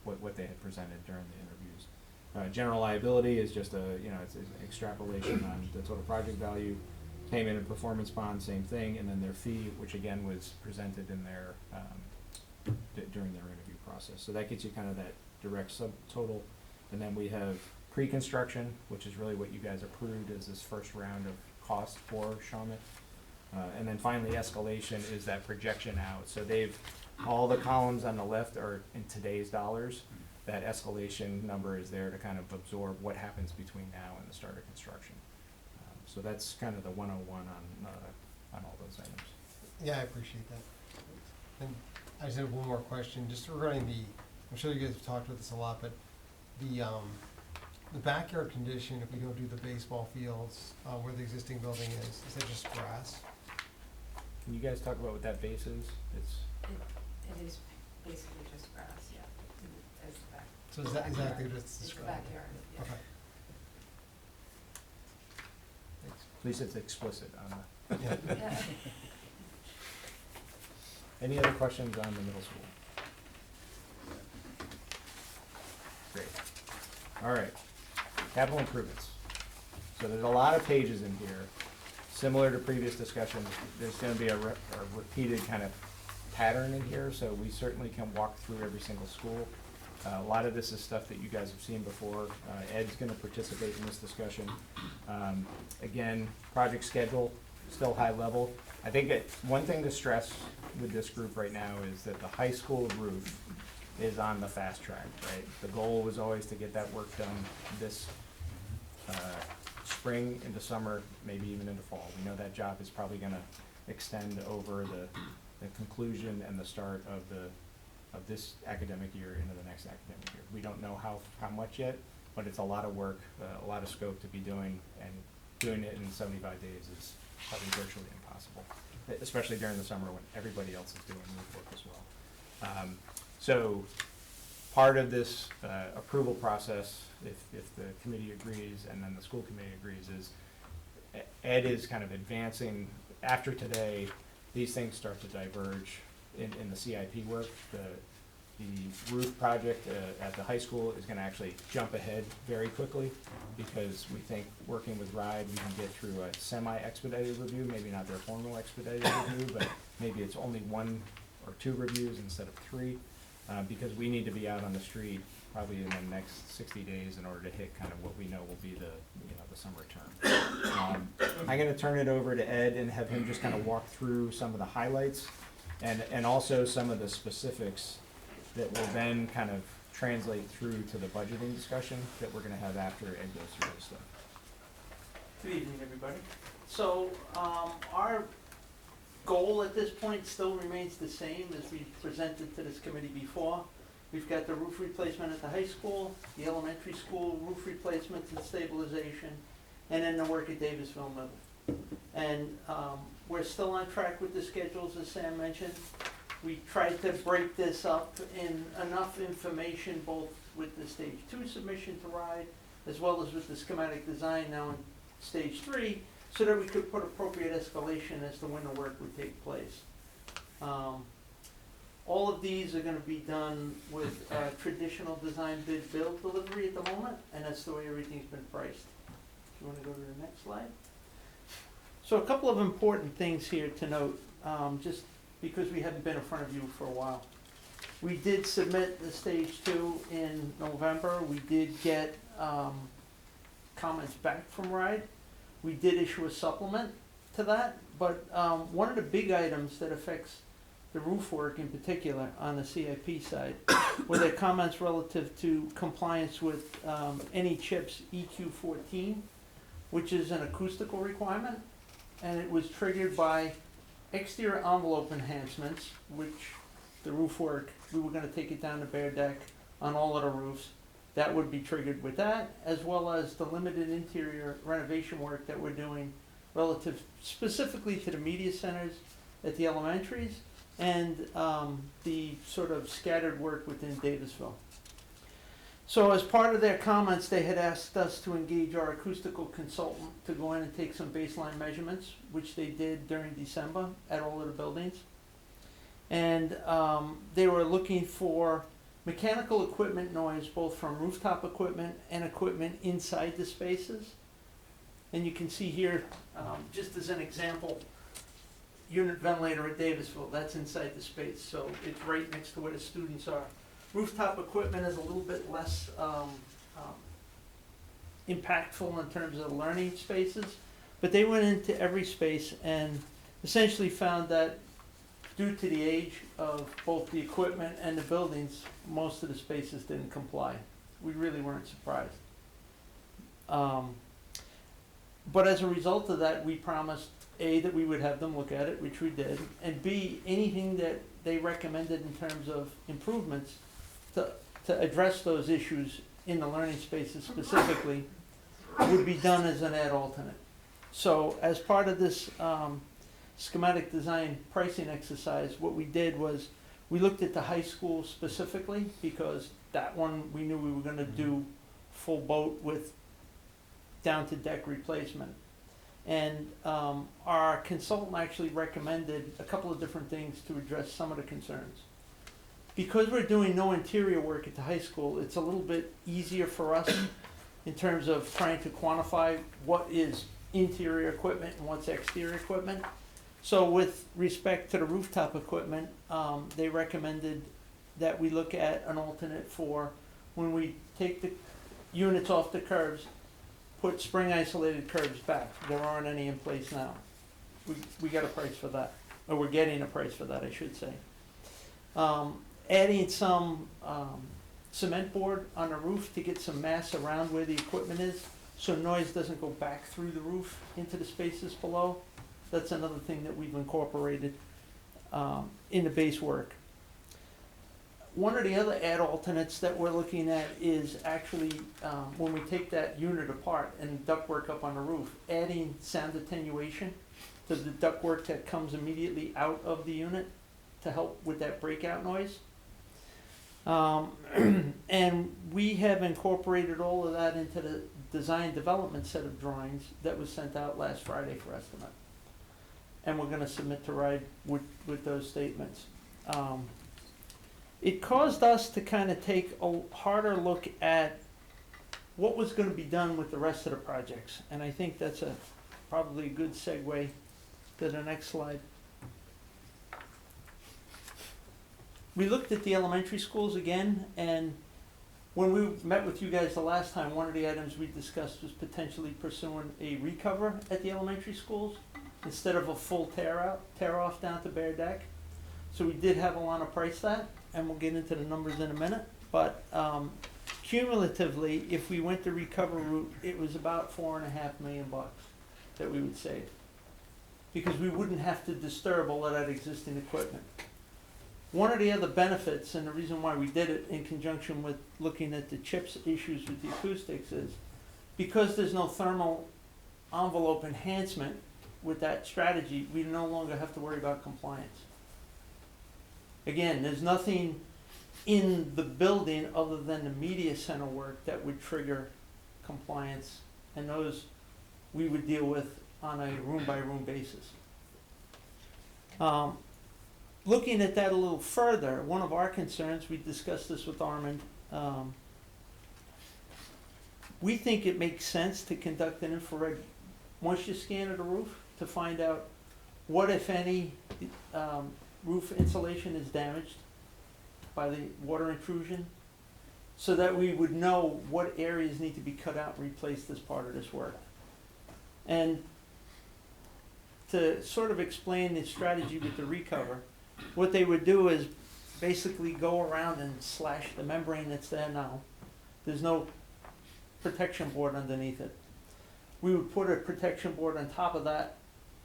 [SPEAKER 6] had presented during the interviews. General liability is just it's an extrapolation on the total project value. Payment and performance bond, same thing, and then their fee, which again was presented in their during their interview process. So that gets you kind of that direct subtotal, and then we have pre-construction, which is really what you guys approved as this first round of cost for Shawmut. And then finally, escalation is that projection out. So all the columns on the left are in today's dollars. That escalation number is there to kind of absorb what happens between now and the start of construction. So that's kind of the 101 on all those items.
[SPEAKER 9] Yeah, I appreciate that. And I just have one more question, just regarding I'm sure you guys have talked about this a lot, but the backyard condition, if we don't do the baseball fields, where the existing building is that just grass?
[SPEAKER 6] Can you guys talk about what that base is?
[SPEAKER 12] It is basically just grass, yeah, as the back.
[SPEAKER 9] So is that exactly what it's
[SPEAKER 12] It's the
[SPEAKER 9] describing?
[SPEAKER 12] backyard, yeah.
[SPEAKER 9] Okay. Thanks.
[SPEAKER 6] At least it's explicit on the.
[SPEAKER 9] Yeah.
[SPEAKER 12] Yeah.
[SPEAKER 6] Any other questions on the middle school? Great. All right. Capital improvements. So there's a lot of pages in here. Similar to previous discussions, there's gonna be a repeated kind of pattern in here, so we certainly can walk through every single school. A lot of this is stuff that you guys have seen before. Ed's gonna participate in this discussion. Again, project schedule, still high level. I think one thing to stress with this group right now is that the high school roof is on the fast track, right? The goal was always to get that work done this spring into summer, maybe even into fall. We know that job is probably gonna extend over the conclusion and the start of this academic year into the next academic year. We don't know how much yet, but it's a lot of work, a lot of scope to be doing, and doing it in 75 days is probably virtually impossible, especially during the summer when everybody else is doing roof work as well. So part of this approval process, if the committee agrees and then the school committee agrees, is Ed is kind of advancing. After today, these things start to diverge in the CIP work. The roof project at the high school is gonna actually jump ahead very quickly, because we think working with RIDE, we can get through a semi-expedited review, maybe not their formal expedited review, but maybe it's only 1 or 2 reviews instead of 3, because we need to be out on the street probably in the next 60 days in order to hit kind of what we know will be the summer term. I'm gonna turn it over to Ed and have him just kind of walk through some of the highlights and also some of the specifics that will then kind of translate through to the budgeting discussion that we're gonna have after Ed goes through this stuff.
[SPEAKER 13] Good evening, everybody. So, our goal at this point still remains the same as we presented to this committee before. We've got the roof replacement at the high school, the elementary school roof replacements and stabilization, and then the work at Davisville Middle. And we're still on track with the schedules, as Sam mentioned. We tried to break this up in enough information, both with the stage 2 submission to RIDE, as well as with the schematic design now in stage 3, so that we could put appropriate escalation as to when the work would take place. All of these are gonna be done with traditional design bid build delivery at the moment, and that's the way everything's been priced. If you wanna go to the next slide. So a couple of important things here to note, just because we haven't been in front of you for a while. We did submit the stage 2 in November. We did get comments back from RIDE. We did issue a supplement to that, but one of the big items that affects the roof work in particular on the CIP side were their comments relative to compliance with any CHIPS EQ14, which is an acoustical requirement, and it was triggered by exterior envelope enhancements, which the roof work, we were gonna take it down to bare deck on all of the roofs. That would be triggered with that, as well as the limited interior renovation work that we're doing relative specifically to the media centers at the elementaries and the sort of scattered work within Davisville. So as part of their comments, they had asked us to engage our acoustical consultant to go in and take some baseline measurements, which they did during December at all of the buildings. And they were looking for mechanical equipment noise, both from rooftop equipment and equipment inside the spaces. And you can see here, just as an example, unit ventilator at Davisville, that's inside the space, so it's right next to where the students are. Rooftop equipment is a little bit less impactful in terms of learning spaces, but they went into every space and essentially found that due to the age of both the equipment and the buildings, most of the spaces didn't comply. We really weren't surprised. But as a result of that, we promised, A, that we would have them look at it, which we did, and B, anything that they recommended in terms of improvements to address those issues in the learning spaces specifically would be done as an ad alternate. So as part of this schematic design pricing exercise, what we did was we looked at the high school specifically because that one we knew we were gonna do full boat with down to deck replacement. And our consultant actually recommended a couple of different things to address some of the concerns. Because we're doing no interior work at the high school, it's a little bit easier for us in terms of trying to quantify what is interior equipment and what's exterior equipment. So with respect to the rooftop equipment, they recommended that we look at an alternate for when we take the units off the curbs, put spring isolated curbs back. There aren't any in place now. We got a price for that, or we're getting a price for that, I should say. Adding some cement board on the roof to get some mass around where the equipment is, so noise doesn't go back through the roof into the spaces below. That's another thing that we've incorporated in the base work. One of the other add alternates that we're looking at is actually when we take that unit apart and ductwork up on the roof, adding sound attenuation to the ductwork that comes immediately out of the unit to help with that breakout noise. And we have incorporated all of that into the design development set of drawings that was sent out last Friday for estimate. And we're gonna submit to RIDE with those statements. It caused us to kind of take a harder look at what was gonna be done with the rest of the projects. And I think that's probably a good segue to the next slide. We looked at the elementary schools again, and when we met with you guys the last time, one of the items we discussed was potentially pursuing a recover at the elementary schools instead of a full tear off down to bare deck. So we did have Alana price that, and we'll get into the numbers in a minute. But cumulatively, if we went the recover route, it was about $4.5 million that we would save, because we wouldn't have to disturb all of that existing equipment. One of the other benefits, and the reason why we did it in conjunction with looking at the chips issues with the acoustics, is because there's no thermal envelope enhancement with that strategy, we no longer have to worry about compliance. Again, there's nothing in the building other than the media center work that would trigger compliance, and those we would deal with on a room by room basis. Looking at that a little further, one of our concerns, we discussed this with Armand, we think it makes sense to conduct an infrared moisture scan of the roof to find out what, if any, roof insulation is damaged by the water intrusion, so that we would know what areas need to be cut out and replaced as part of this work. And to sort of explain the strategy with the recover, what they would do is basically go around and slash the membrane that's there now. There's no protection board underneath it. We would put a protection board on top of that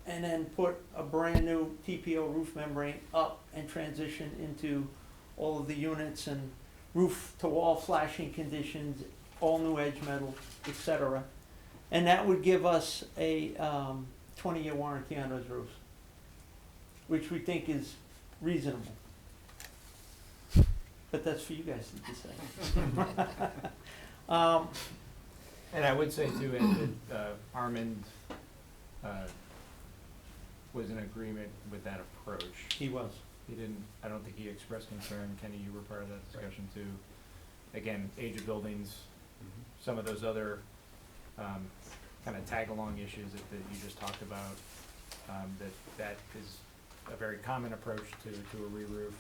[SPEAKER 13] and then put a brand new TPO roof membrane up and transition into all of the units and roof to wall flashing conditions, all new edge metal, etc. And that would give us a 20-year warranty on those roofs, which we think is reasonable. But that's for you guys to decide.
[SPEAKER 6] And I would say too, Ed, that Armand was in agreement with that approach.
[SPEAKER 13] He was.
[SPEAKER 6] He didn't, I don't think he expressed concern. Kenny, you were part of that discussion too. Again, age of buildings, some of those other kind of tag-along issues that you just talked about, that is a very common approach to a re-roof.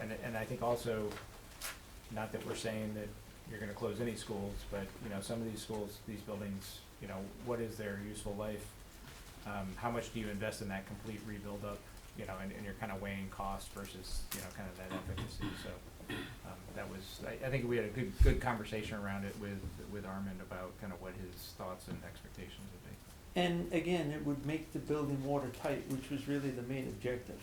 [SPEAKER 6] And I think also, not that we're saying that you're gonna close any schools, but, you know, some of these schools, these buildings, you know, what is their useful life? How much do you invest in that complete rebuild up, you know, and you're kind of weighing cost versus, you know, kind of that efficacy, so, that was, I think we had a good conversation around it with Armand about kind of what his thoughts and expectations would be.
[SPEAKER 13] And again, it would make the building watertight, which was really the main objective.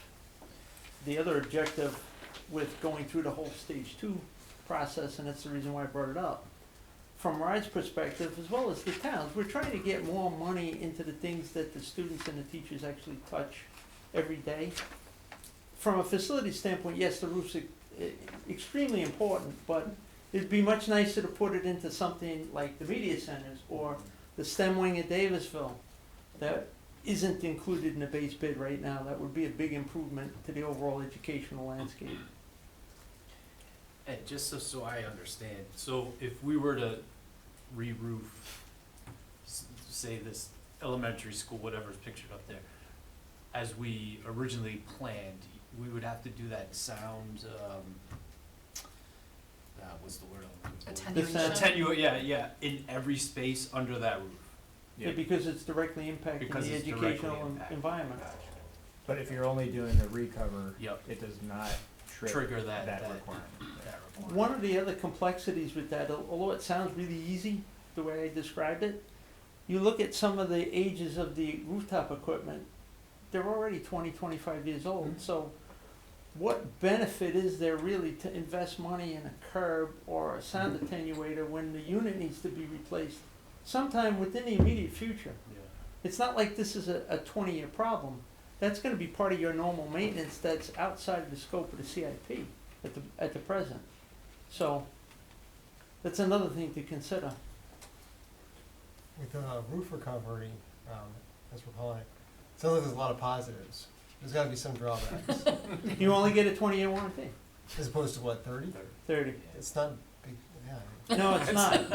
[SPEAKER 13] The other objective with going through the whole stage 2 process, and that's the reason why I brought it up, from RIDE's perspective, as well as the towns, we're trying to get more money into the things that the students and the teachers actually touch every day. From a facility standpoint, yes, the roof's extremely important, but it'd be much nicer to put it into something like the media centers or the STEM wing at Davisville that isn't included in the base bid right now. That would be a big improvement to the overall educational landscape.
[SPEAKER 10] And just so I understand, so if we were to re-roof, say this elementary school, whatever's pictured up there, as we originally planned, we would have to do that sound, what's the word I'm looking for?
[SPEAKER 3] Attenuation.
[SPEAKER 10] Yeah, in every space under that roof.
[SPEAKER 13] Yeah, because it's directly impacting
[SPEAKER 10] Because
[SPEAKER 13] the
[SPEAKER 10] it's directly
[SPEAKER 13] educational
[SPEAKER 10] impacted.
[SPEAKER 13] environment.
[SPEAKER 6] But if you're only doing the recover,
[SPEAKER 10] Yep.
[SPEAKER 6] it does not
[SPEAKER 10] Trigger that
[SPEAKER 6] requirement.
[SPEAKER 10] requirement.
[SPEAKER 13] One of the other complexities with that, although it sounds really easy, the way I described it, you look at some of the ages of the rooftop equipment, they're already 20, 25 years old, so what benefit is there really to invest money in a curb or a sound attenuator when the unit needs to be replaced sometime within the immediate future?
[SPEAKER 10] Yeah.
[SPEAKER 13] It's not like this is a 20-year problem. That's gonna be part of your normal maintenance that's outside of the scope of the CIP at the present. So, that's another thing to consider.
[SPEAKER 9] With roof recovery, as we're calling it, sounds like there's a lot of positives. There's gotta be some drawbacks,
[SPEAKER 13] You only get a 20-year warranty,
[SPEAKER 9] as opposed to what, 30?
[SPEAKER 13] 30.
[SPEAKER 9] It's not big, yeah.
[SPEAKER 13] No, it's not.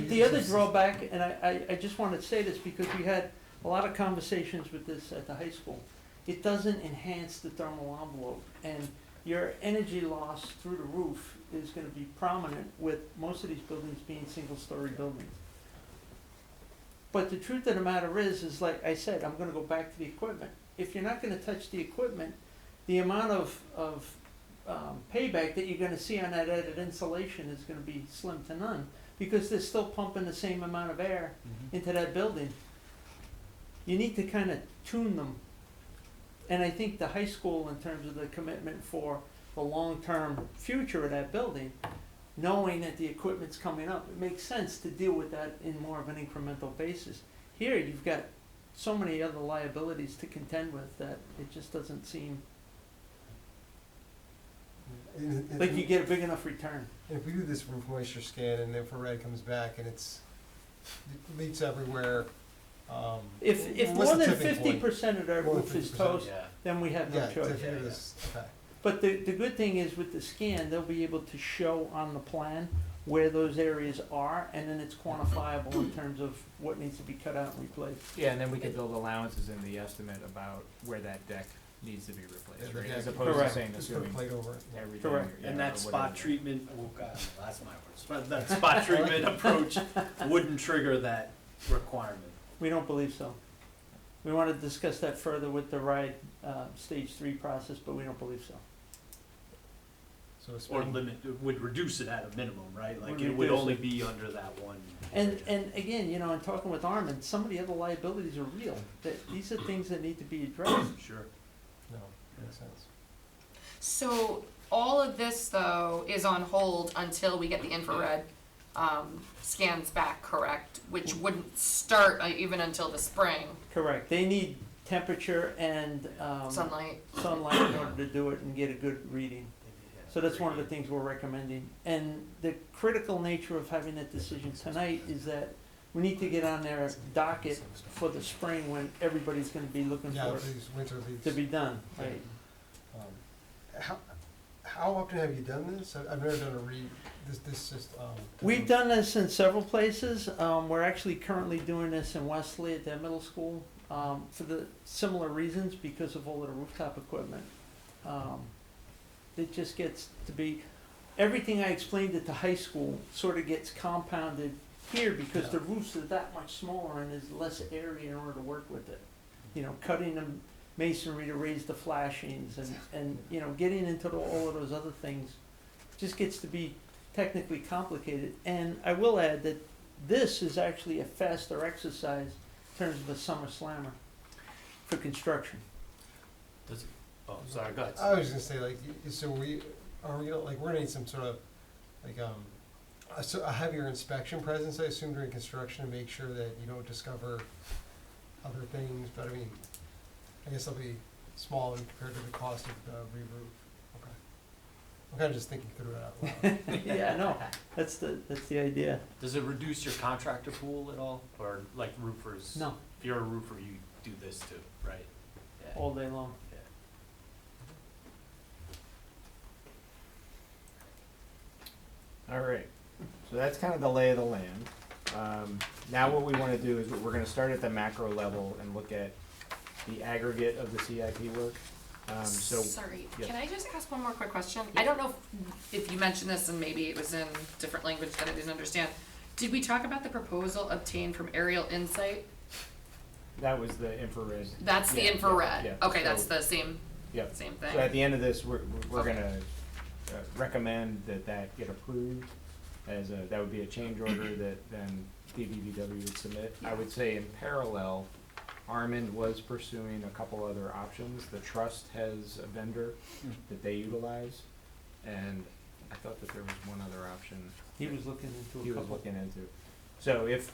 [SPEAKER 13] The other drawback, and I just wanted to say this because we had a lot of conversations with this at the high school. It doesn't enhance the thermal envelope, and your energy loss through the roof is gonna be prominent with most of these buildings being single-story buildings. But the truth of the matter is like I said, I'm gonna go back to the equipment. If you're not gonna touch the equipment, the amount of payback that you're gonna see on that added insulation is gonna be slim to none, because they're still pumping the same amount of air into that building. You need to kind of tune them. And I think the high school, in terms of the commitment for the long-term future of that building, knowing that the equipment's coming up, it makes sense to deal with that in more of an incremental basis. Here, you've got so many other liabilities to contend with that it just doesn't seem like you get a big enough return.
[SPEAKER 9] If we do this roof moisture scan and infrared comes back and it's leaks everywhere,
[SPEAKER 13] If
[SPEAKER 9] what's
[SPEAKER 13] more
[SPEAKER 9] the
[SPEAKER 13] than
[SPEAKER 9] tipping point?
[SPEAKER 13] 50% of their
[SPEAKER 9] More than
[SPEAKER 13] roof is
[SPEAKER 9] 50%.
[SPEAKER 13] toast,
[SPEAKER 10] Yeah.
[SPEAKER 13] then we have no
[SPEAKER 9] yeah, to
[SPEAKER 13] choice.
[SPEAKER 9] figure this, okay.
[SPEAKER 13] But the good thing is with the scan, they'll be able to show on the plan where those areas are, and then it's quantifiable in terms of what needs to be cut out and replaced.
[SPEAKER 6] Yeah, and then we could build allowances in the estimate about where that deck needs to be replaced,
[SPEAKER 9] Yeah,
[SPEAKER 6] right?
[SPEAKER 9] the
[SPEAKER 6] As
[SPEAKER 9] deck.
[SPEAKER 6] opposed to
[SPEAKER 13] Correct.
[SPEAKER 6] saying,
[SPEAKER 9] Just put a
[SPEAKER 6] assuming
[SPEAKER 9] plate over it. Yeah.
[SPEAKER 6] everything.
[SPEAKER 13] Correct.
[SPEAKER 6] yeah,
[SPEAKER 10] And
[SPEAKER 6] or
[SPEAKER 10] that
[SPEAKER 6] whatever.
[SPEAKER 10] spot treatment, oh god, that's my words, but that spot treatment approach wouldn't trigger that requirement.
[SPEAKER 13] We don't believe so. We want to discuss that further with the RIDE stage 3 process, but we don't believe so.
[SPEAKER 9] So it's
[SPEAKER 10] Or limit, it would reduce it at a minimum, right? Like
[SPEAKER 13] Would
[SPEAKER 10] it would
[SPEAKER 13] reduce
[SPEAKER 10] only
[SPEAKER 13] it.
[SPEAKER 10] be under that one.
[SPEAKER 13] And again, you know, in talking with Armin, some of the other liabilities are real. That these are things that need to be addressed.
[SPEAKER 10] Sure.
[SPEAKER 9] No, makes sense.
[SPEAKER 3] So all of this though is on hold until we get the infrared scans back, correct? Which wouldn't start even until the spring.
[SPEAKER 13] Correct. They need temperature and
[SPEAKER 3] Sunlight.
[SPEAKER 13] sunlight in order to do it and get a good reading. So that's one of the things we're recommending. And the critical nature of having that decision tonight is that we need to get on their docket for the spring when everybody's gonna be looking
[SPEAKER 9] Yeah,
[SPEAKER 13] for it
[SPEAKER 9] these winter leaves.
[SPEAKER 13] to be done, right?
[SPEAKER 9] How often have you done this? I've never done this just,
[SPEAKER 13] We've done this in several places. We're actually currently doing this in Wesley at their middle school, for the similar reasons, because of all of the rooftop equipment. It just gets to be, everything I explained at the high school sort of gets compounded here because the roofs are that much smaller and there's less area in order to work with it. You know, cutting the masonry to raise the flashings and you know, getting into all of those other things just gets to be technically complicated. And I will add that this is actually a faster exercise in terms of a summer slammer for construction.
[SPEAKER 10] Does it, oh, sorry, go ahead.
[SPEAKER 9] I was just gonna say, like, so are we gonna, like, we're gonna need some sort of, like, a heavier inspection presence, I assume, during construction to make sure that you don't discover other things, but I mean, I guess they'll be small in compared to the cost of the re-roof. Okay. I'm kinda just thinking through it out loud.
[SPEAKER 13] Yeah, no, that's the idea.
[SPEAKER 10] Does it reduce your contractor pool at all, or like roofers?
[SPEAKER 13] No,
[SPEAKER 10] If you're a roofer, you do this too, right? Yeah.
[SPEAKER 13] all day long.
[SPEAKER 6] All right, so that's kind of the lay of the land. Now what we want to do is we're going to start at the macro level and look at the aggregate of the CIP work.
[SPEAKER 5] Sorry,
[SPEAKER 6] yeah.
[SPEAKER 5] can I just ask one more quick question? I don't know if you mentioned this and maybe it was in different language that I didn't understand. Did we talk about the proposal obtained from Aerial Insight?
[SPEAKER 6] That was the infrared.
[SPEAKER 5] That's the
[SPEAKER 6] Yeah,
[SPEAKER 5] infrared.
[SPEAKER 6] yeah.
[SPEAKER 5] Okay, that's
[SPEAKER 6] So-
[SPEAKER 5] the same
[SPEAKER 6] Yep.
[SPEAKER 5] same thing.
[SPEAKER 6] So at the end of this, we're
[SPEAKER 5] Okay.
[SPEAKER 6] gonna recommend that get approved as that would be a change order that then DBVW would submit. I would say in parallel, Armand was pursuing a couple other options. The trust has a vendor that they utilize, and I thought that there was one other option
[SPEAKER 13] He was looking into
[SPEAKER 6] he
[SPEAKER 13] a
[SPEAKER 6] was
[SPEAKER 13] couple.
[SPEAKER 6] looking into. So if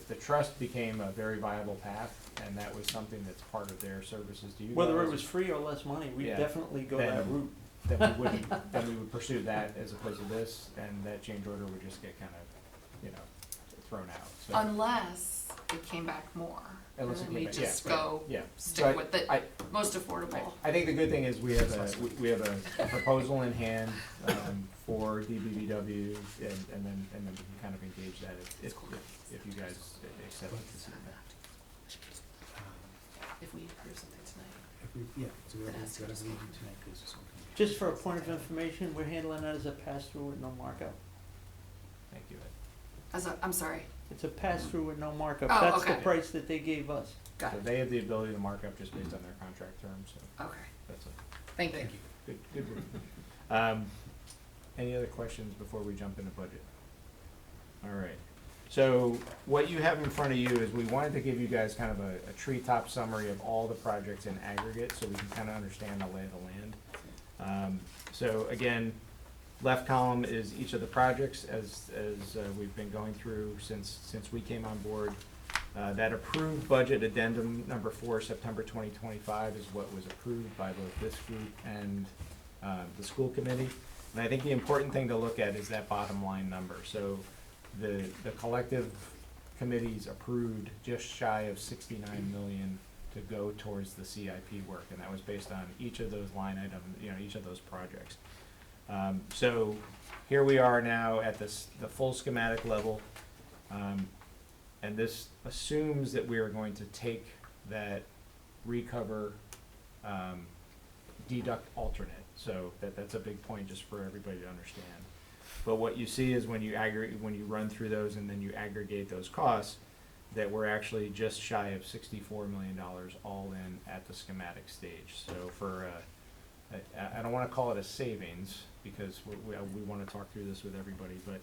[SPEAKER 6] the trust became a very viable path, and that was something that's part of their services to you
[SPEAKER 13] Whether it
[SPEAKER 6] guys,
[SPEAKER 13] was free or less money, we'd
[SPEAKER 6] Yeah.
[SPEAKER 13] definitely go
[SPEAKER 6] Then-
[SPEAKER 13] that route.
[SPEAKER 6] then we would pursue that as opposed to this, and that change order would just get kind of, thrown out, so.
[SPEAKER 5] Unless it came back more.
[SPEAKER 6] Unless
[SPEAKER 5] and
[SPEAKER 6] it
[SPEAKER 5] then
[SPEAKER 6] came
[SPEAKER 5] we
[SPEAKER 6] back, yeah,
[SPEAKER 5] just
[SPEAKER 6] right,
[SPEAKER 5] go
[SPEAKER 6] yeah.
[SPEAKER 5] stick
[SPEAKER 6] So
[SPEAKER 5] with the
[SPEAKER 6] I-
[SPEAKER 5] most affordable.
[SPEAKER 6] I think the good thing is we have a proposal in hand, for DBVW, and then we can kind of engage that if you guys accept it this evening.
[SPEAKER 5] If we approve something tonight.
[SPEAKER 11] If we, yeah, so we
[SPEAKER 5] Then
[SPEAKER 11] have
[SPEAKER 5] ask
[SPEAKER 11] to
[SPEAKER 5] you
[SPEAKER 11] go
[SPEAKER 5] to
[SPEAKER 11] to
[SPEAKER 5] sign.
[SPEAKER 11] meeting tonight, cause it's okay.
[SPEAKER 13] Just for a point of information, we're handling that as a pass-through with no markup.
[SPEAKER 6] Thank you, Ed.
[SPEAKER 5] I'm sorry.
[SPEAKER 13] It's a pass-through with no markup.
[SPEAKER 5] Oh,
[SPEAKER 13] That's the
[SPEAKER 5] okay.
[SPEAKER 13] price that they gave us.
[SPEAKER 5] Got
[SPEAKER 6] So
[SPEAKER 5] it.
[SPEAKER 6] they have the ability to mark up just based on their contract terms, so
[SPEAKER 5] Okay.
[SPEAKER 6] that's a
[SPEAKER 5] Thank you.
[SPEAKER 6] good work. Any other questions before we jump into budget? All right, so what you have in front of you is we wanted to give you guys kind of a treetop summary of all the projects in aggregate, so we can kind of understand the lay of the land. So again, left column is each of the projects as we've been going through since we came on board. That approved budget addendum number 4, September 2025, is what was approved by both this group and the school committee. And I think the important thing to look at is that bottom line number. So the collective committees approved just shy of 69 million to go towards the CIP work, and that was based on each of those line items, each of those projects. So here we are now at the full schematic level. And this assumes that we are going to take that recover, deduct alternate. So that's a big point just for everybody to understand. But what you see is when you run through those and then you aggregate those costs, that we're actually just shy of $64 million all in at the schematic stage. So for, I don't wanna call it a savings because we wanna talk through this with everybody, but,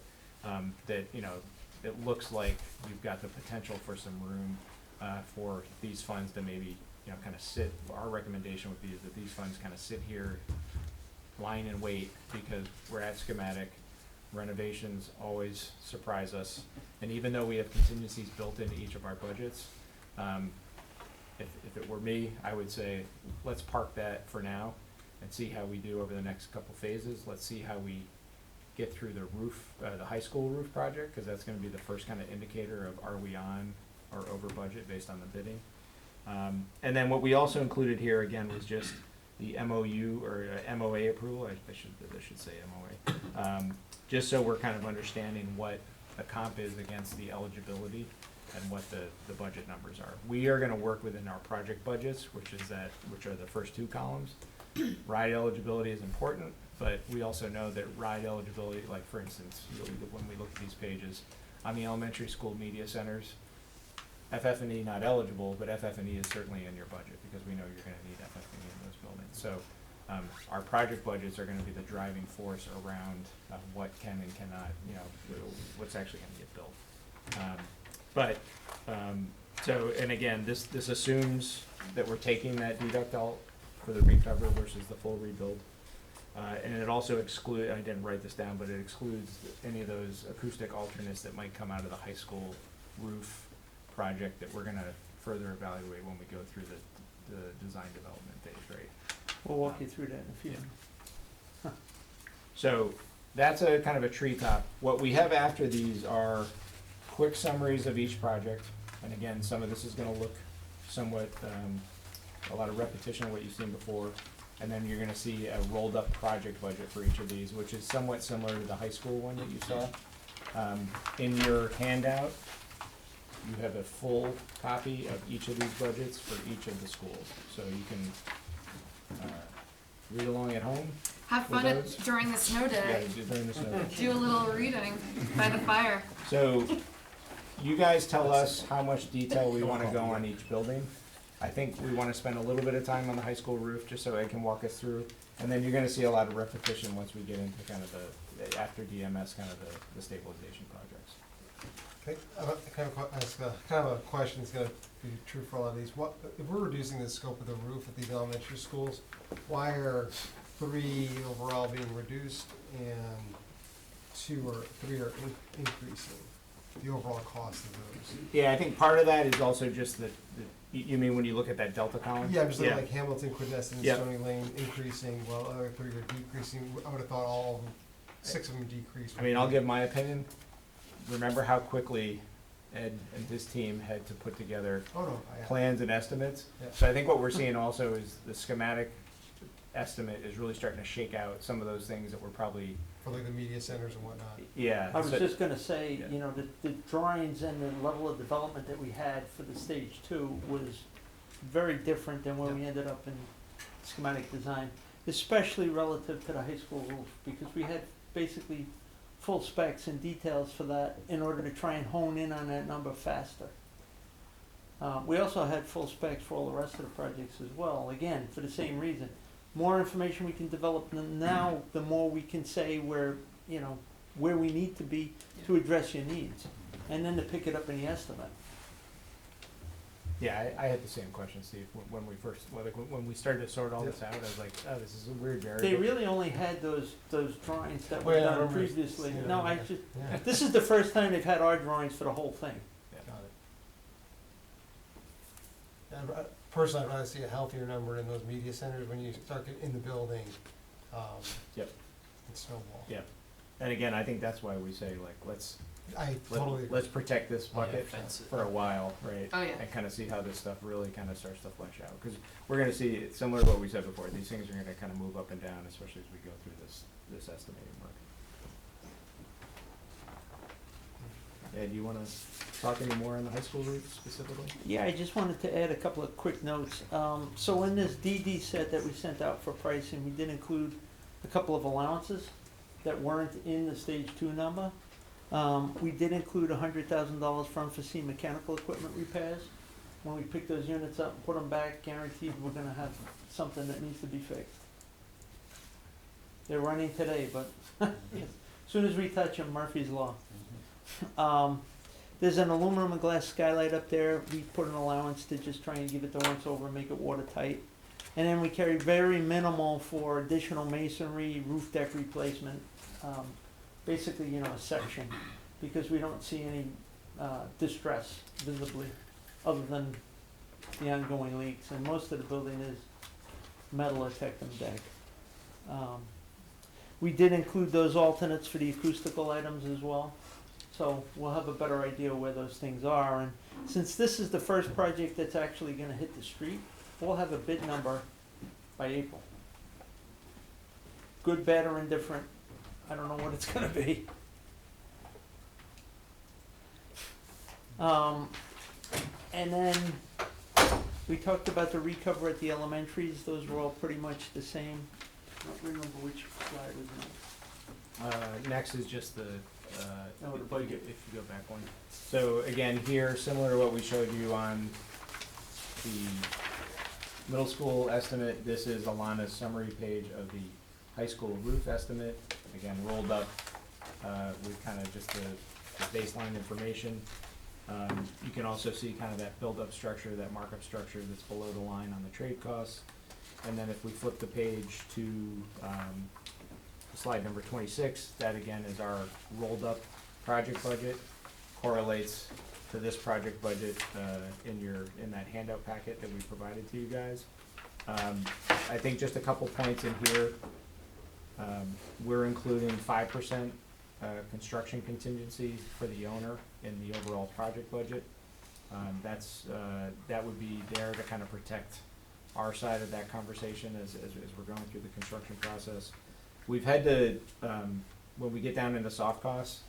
[SPEAKER 6] that, it looks like you've got the potential for some room for these funds to maybe, kind of sit. Our recommendation would be that these funds kind of sit here, line in wait, because we're at schematic. Renovations always surprise us, and even though we have contingencies built into each of our budgets, if it were me, I would say, let's park that for now and see how we do over the next couple phases. Let's see how we get through the roof, the high school roof project, because that's gonna be the first kind of indicator of are we on or over budget based on the bidding. And then what we also included here again was just the MOU or MOA approval. I should say MOA. Just so we're kind of understanding what the comp is against the eligibility and what the budget numbers are. We are gonna work within our project budgets, which are the first two columns. Ride eligibility is important. but we also know that ride eligibility, like for instance, when we look at these pages, on the elementary school media centers, FF&E not eligible, but FF&E is certainly in your budget, because we know you're gonna need FF&E in those buildings. So, our project budgets are gonna be the driving force around, what can and cannot, what's actually gonna get built. So, and again, this assumes that we're taking that deduct out for the recover versus the full rebuild. And it also I didn't write this down, but it excludes any of those acoustic alternates that might come out of the high school roof project that we're gonna further evaluate when we go through the design development phase, right?
[SPEAKER 13] We'll walk you through that in a few.
[SPEAKER 6] Yeah. So that's a kind of a treetop. What we have after these are quick summaries of each project. And again, some of this is gonna look somewhat, a lot of repetition of what you've seen before. And then you're gonna see a rolled up project budget for each of these, which is somewhat similar to the high school one that you saw. In your handout, you have a full copy of each of these budgets for each of the schools. So you can, read along at home.
[SPEAKER 5] Have
[SPEAKER 6] with
[SPEAKER 5] fun
[SPEAKER 6] those.
[SPEAKER 5] during the snow day.
[SPEAKER 6] During the snow.
[SPEAKER 5] Do a little reading by the fire.
[SPEAKER 6] So, you guys tell us how much detail we wanna go on each building. I think we wanna spend a little bit of time on the high school roof, just so Ed can walk us through. And then you're gonna see a lot of repetition once we get into kind of the, after DMS, kind of the stabilization projects.
[SPEAKER 9] Okay, ask kind of a question that's gonna be true for a lot of these. What, if we're reducing the scope of the roof at these elementary schools, why are 3 overall being reduced and 2 or 3 are increasing? The overall cost of those?
[SPEAKER 6] Yeah, I think part of that is also just you mean when you look at that delta column?
[SPEAKER 9] Yeah, I'm just looking like Hamilton, Quidnesset, and
[SPEAKER 6] Yep.
[SPEAKER 9] Stony Lane increasing, while other 3 are decreasing. I would've thought all of them, 6 of them decreased.
[SPEAKER 6] I mean, I'll give my opinion. Remember how quickly Ed and his team had to put together
[SPEAKER 9] Oh, no,
[SPEAKER 6] plans and estimates?
[SPEAKER 9] Yeah.
[SPEAKER 6] So I think what we're seeing also is the schematic estimate is really starting to shake out some of those things that were probably,
[SPEAKER 9] for like the media centers and whatnot.
[SPEAKER 6] yeah.
[SPEAKER 13] I was
[SPEAKER 6] so-
[SPEAKER 13] just gonna say,
[SPEAKER 6] Yeah.
[SPEAKER 13] the drawings and the level of development that we had for the stage 2 was very different than where we ended up in schematic design, especially relative to the high school roof, because we had basically full specs and details for that in order to try and hone in on that number faster. We also had full specs for all the rest of the projects as well, again, for the same reason. More information we can develop now, the more we can say where we need to be to address your needs, and then to pick it up in the estimate.
[SPEAKER 6] Yeah, I had the same question, Steve, when we first, when we started to sort all this out, I was like, oh, this is a weird variable.
[SPEAKER 13] They really only had those drawings that
[SPEAKER 9] Oh,
[SPEAKER 13] were
[SPEAKER 9] yeah, I
[SPEAKER 13] done
[SPEAKER 9] remember
[SPEAKER 13] previously.
[SPEAKER 9] seeing
[SPEAKER 13] No,
[SPEAKER 9] them,
[SPEAKER 13] I
[SPEAKER 9] yeah.
[SPEAKER 13] just,
[SPEAKER 9] Yeah.
[SPEAKER 13] this is the first time they've had our drawings for the whole thing.
[SPEAKER 9] Got it. And personally, I'd rather see a healthier number in those media centers when you start getting in the building.
[SPEAKER 6] Yep.
[SPEAKER 9] And snowball.
[SPEAKER 6] Yeah. And again, I think that's why we say, like, let's
[SPEAKER 9] Totally agree.
[SPEAKER 6] let's protect this bucket
[SPEAKER 10] fence it.
[SPEAKER 6] for a while, right?
[SPEAKER 5] Oh, yeah.
[SPEAKER 6] And kind of see how this stuff really kind of starts to flesh out. Because we're gonna see, it's similar to what we said before, these things are gonna kind of move up and down, especially as we go through this estimating work. Ed, do you wanna talk any more on the high school route specifically?
[SPEAKER 13] Yeah, I just wanted to add a couple of quick notes. So in this DD set that we sent out for pricing, we did include a couple of allowances that weren't in the stage 2 number. We did include $100,000 for unforeseen mechanical equipment repairs. When we pick those units up and put them back, guaranteed we're gonna have something that needs to be fixed. They're running today, but as soon as we touch them, Murphy's Law. There's an aluminum and glass skylight up there. We put an allowance to just try and give it the once over and make it watertight. And then we carry very minimal for additional masonry, roof deck replacement, basically, a section, because we don't see any distress visibly, other than the ongoing leaks, and most of the building is metal or tectum deck. We did include those alternates for the acoustical items as well, so we'll have a better idea where those things are, and since this is the first project that's actually gonna hit the street, we'll have a bid number by April. Good, bad, or indifferent, I don't know what it's gonna be. And then we talked about the recover at the elementaries, those were all pretty much the same. I don't remember which slide
[SPEAKER 6] Next is just the,
[SPEAKER 13] No, the
[SPEAKER 6] if you
[SPEAKER 13] budget.
[SPEAKER 6] go- if you go back one. So again, here, similar to what we showed you on the middle school estimate, this is Alana's summary page of the high school roof estimate. Again, rolled up, with kind of just the baseline information. You can also see kind of that build-up structure, that markup structure that's below the line on the trade costs. And then if we flip the page to, slide number 26, that again is our rolled-up project budget, correlates to this project budget in that handout packet that we provided to you guys. I think just a couple points in here. We're including 5% construction contingency for the owner in the overall project budget. That would be there to kind of protect our side of that conversation as we're going through the construction process. We've had to, when we get down into soft costs,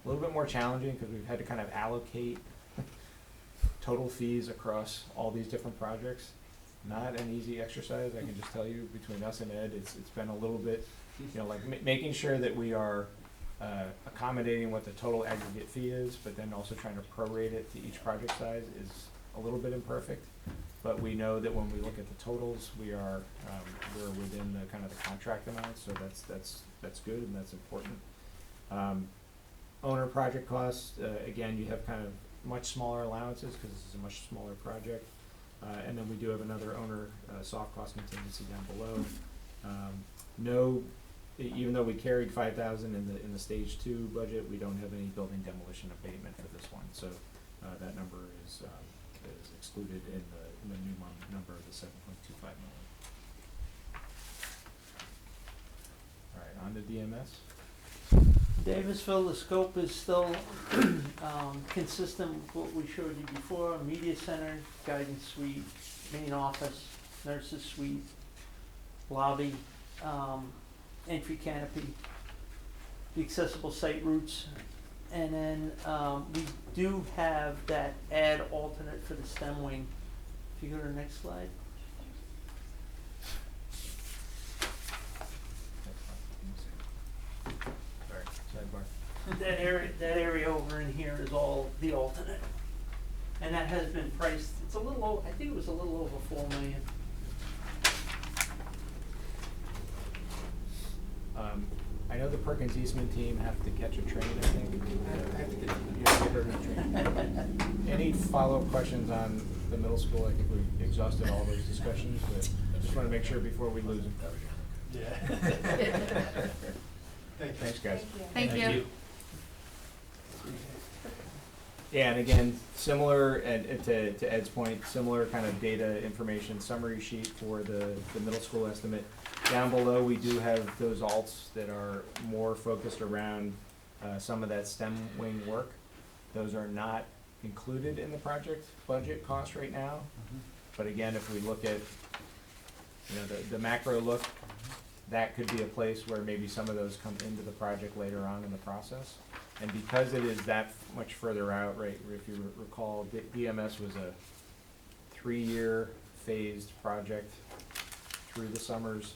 [SPEAKER 6] a little bit more challenging because we've had to kind of allocate total fees across all these different projects. Not an easy exercise, I can just tell you, between us and Ed, it's been a little bit, like making sure that we are accommodating what the total aggregate fee is, but then also trying to prorate it to each project size is a little bit imperfect. But we know that when we look at the totals, we're within the kind of the contract amount, so that's good and that's important. Owner project costs, again, you have kind of much smaller allowances because this is a much smaller project. And then we do have another owner soft cost contingency down below. Even though we carried 5,000 in the stage 2 budget, we don't have any building demolition abatement for this one. So that number is excluded in the new number of the 7.25 million. All right, on to DMS.
[SPEAKER 13] Davisville, the scope is still consistent with what we showed you before: media center, guidance suite, main office, nurses suite, lobby, entry canopy, the accessible site routes, and then we do have that add alternate for the STEM wing. If you go to the next slide.
[SPEAKER 6] Sorry, sidebar.
[SPEAKER 13] That area over in here is all the alternate. And that has been priced, it's a little I think it was a little over 4 million.
[SPEAKER 6] I know the Perkins Eastman team have to catch a train, I think.
[SPEAKER 11] I have to get
[SPEAKER 6] You have to get her to the train. Any follow-up questions on the middle school? I think we exhausted all those discussions, but just want to make sure before we lose them.
[SPEAKER 11] Yeah.
[SPEAKER 6] Thanks, guys.
[SPEAKER 3] Thank you.
[SPEAKER 6] Yeah, and again, similar, and to Ed's point, similar kind of data information summary sheet for the middle school estimate. Down below, we do have those alts that are more focused around some of that STEM wing work. Those are not included in the project budget cost right now. But again, if we look at, the macro look, that could be a place where maybe some of those come into the project later on in the process. And because it is that much further out, right, if you recall, DMS was a 3-year phased project through the summers.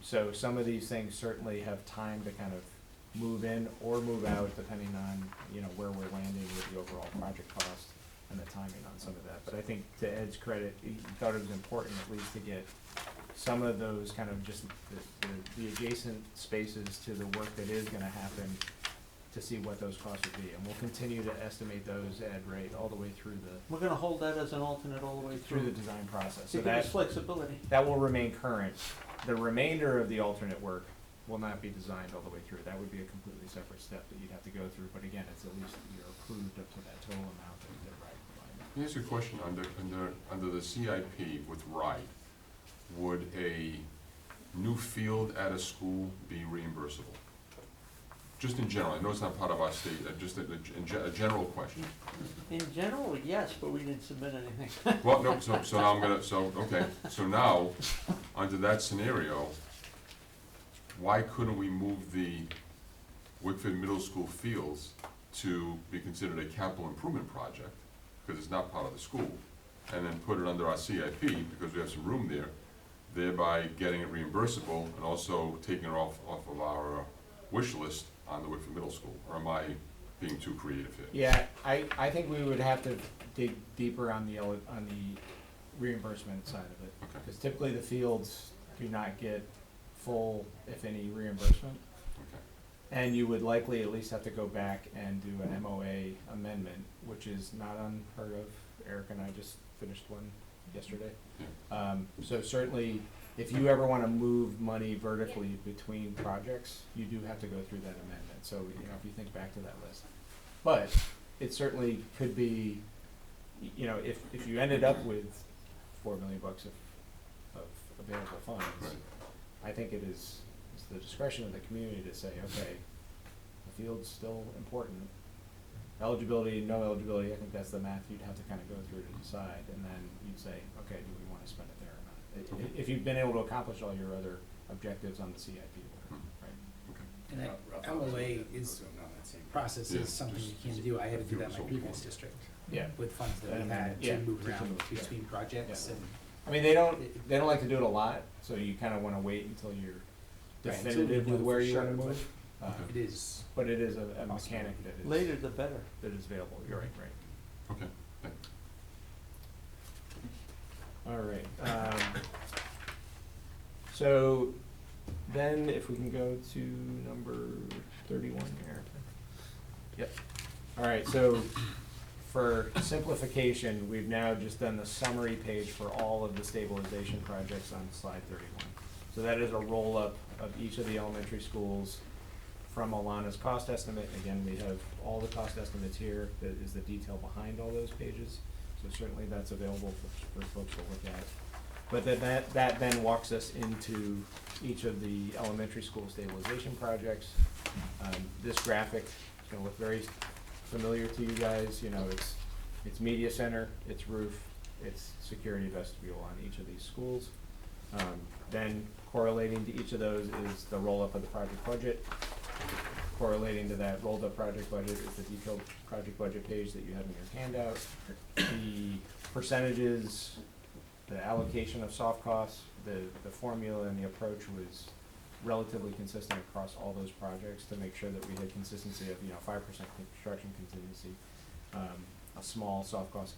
[SPEAKER 6] So some of these things certainly have time to kind of move in or move out depending on, where we're landing with the overall project cost and the timing on some of that. But I think to Ed's credit, he thought it was important at least to get some of those kind of just the adjacent spaces to the work that is gonna happen to see what those costs would be. And we'll continue to estimate those, Ed, right, all the way through
[SPEAKER 13] We're gonna hold that as an alternate all the way
[SPEAKER 6] through
[SPEAKER 13] through.
[SPEAKER 6] the design process.
[SPEAKER 13] To
[SPEAKER 6] So
[SPEAKER 13] give us
[SPEAKER 6] that,
[SPEAKER 13] flexibility.
[SPEAKER 6] that will remain current. The remainder of the alternate work will not be designed all the way through. That would be a completely separate step that you'd have to go through. But again, it's at least you're approved up to that total amount that RIDE provided.
[SPEAKER 8] Let me ask you a question, under the CIP with RIDE, would a new field at a school be reimbursable? Just in general, I know it's not part of our state, just a general question.
[SPEAKER 13] In general, yes, but we didn't submit anything.
[SPEAKER 8] Well, no, so now I'm gonna, okay, so now, under that scenario, why couldn't we move the Wickford Middle School fields to be considered a capital improvement project, because it's not part of the school, and then put it under our CIP, because we have some room there, thereby getting it reimbursable, and also taking it off of our wish list on the Whitford Middle School, or am I being too creative here?
[SPEAKER 6] Yeah, I think we would have to dig deeper on the reimbursement side of it.
[SPEAKER 8] Okay.
[SPEAKER 6] Because typically the fields do not get full, if any, reimbursement.
[SPEAKER 8] Okay.
[SPEAKER 6] And you would likely at least have to go back and do an MOA amendment, which is not unheard of. Eric and I just finished one yesterday.
[SPEAKER 8] Yeah.
[SPEAKER 6] So certainly, if you ever wanna move money vertically between projects, you do have to go through that amendment. So, you know, if you think back to that list. But it certainly could be, you know, if you ended up with $4 million of available funds,
[SPEAKER 8] Right.
[SPEAKER 6] I think it's the discretion of the community to say, okay, the field's still important. Eligibility, no eligibility, I think that's the math you'd have to kind of go through to decide, and then you'd say, okay, do we want to spend it there or not?
[SPEAKER 8] Okay.
[SPEAKER 6] If you've been able to accomplish all your other objectives on the CIP,
[SPEAKER 8] Hmm.
[SPEAKER 6] right?
[SPEAKER 8] Okay.
[SPEAKER 11] And that
[SPEAKER 4] Rough
[SPEAKER 11] MOA
[SPEAKER 4] numbers,
[SPEAKER 11] is,
[SPEAKER 4] we're going on that same
[SPEAKER 11] process
[SPEAKER 8] Yeah,
[SPEAKER 11] is something
[SPEAKER 8] just-
[SPEAKER 11] you can do. I had to do that in my
[SPEAKER 8] fuel
[SPEAKER 11] previous
[SPEAKER 8] sold.
[SPEAKER 11] district
[SPEAKER 6] Yeah.
[SPEAKER 11] with funds that we
[SPEAKER 6] And,
[SPEAKER 11] had
[SPEAKER 6] yeah,
[SPEAKER 11] to move
[SPEAKER 6] to
[SPEAKER 11] around
[SPEAKER 6] move, yeah.
[SPEAKER 11] between projects
[SPEAKER 6] Yeah.
[SPEAKER 11] and.
[SPEAKER 6] I mean, they don't like to do it a lot, so you kind of want to wait until you're
[SPEAKER 11] Right, until
[SPEAKER 6] definitive
[SPEAKER 11] you know
[SPEAKER 6] with where
[SPEAKER 11] for
[SPEAKER 6] you want to
[SPEAKER 11] sure,
[SPEAKER 6] move.
[SPEAKER 11] It is.
[SPEAKER 6] But it is a mechanic that is.
[SPEAKER 13] Later the better.
[SPEAKER 6] That is available, you're right.
[SPEAKER 8] Okay, thanks.
[SPEAKER 6] All right, so then if we can go to number 31 here. Yep. All right, so for simplification, we've now just done the summary page for all of the stabilization projects on slide 31. So that is a roll-up of each of the elementary schools from Alana's cost estimate. Again, we have all the cost estimates here. That is the detail behind all those pages. So certainly that's available for folks to look at. But then that then walks us into each of the elementary school stabilization projects. This graphic is gonna look very familiar to you guys. You know, it's media center, it's roof, it's security vestibule on each of these schools. Then correlating to each of those is the roll-up of the project budget. Correlating to that rolled up project budget is the detailed project budget page that you have in your handout. The percentages, the allocation of soft costs, the formula and the approach was relatively consistent across all those projects to make sure that we had consistency of, 5% construction contingency, a small soft cost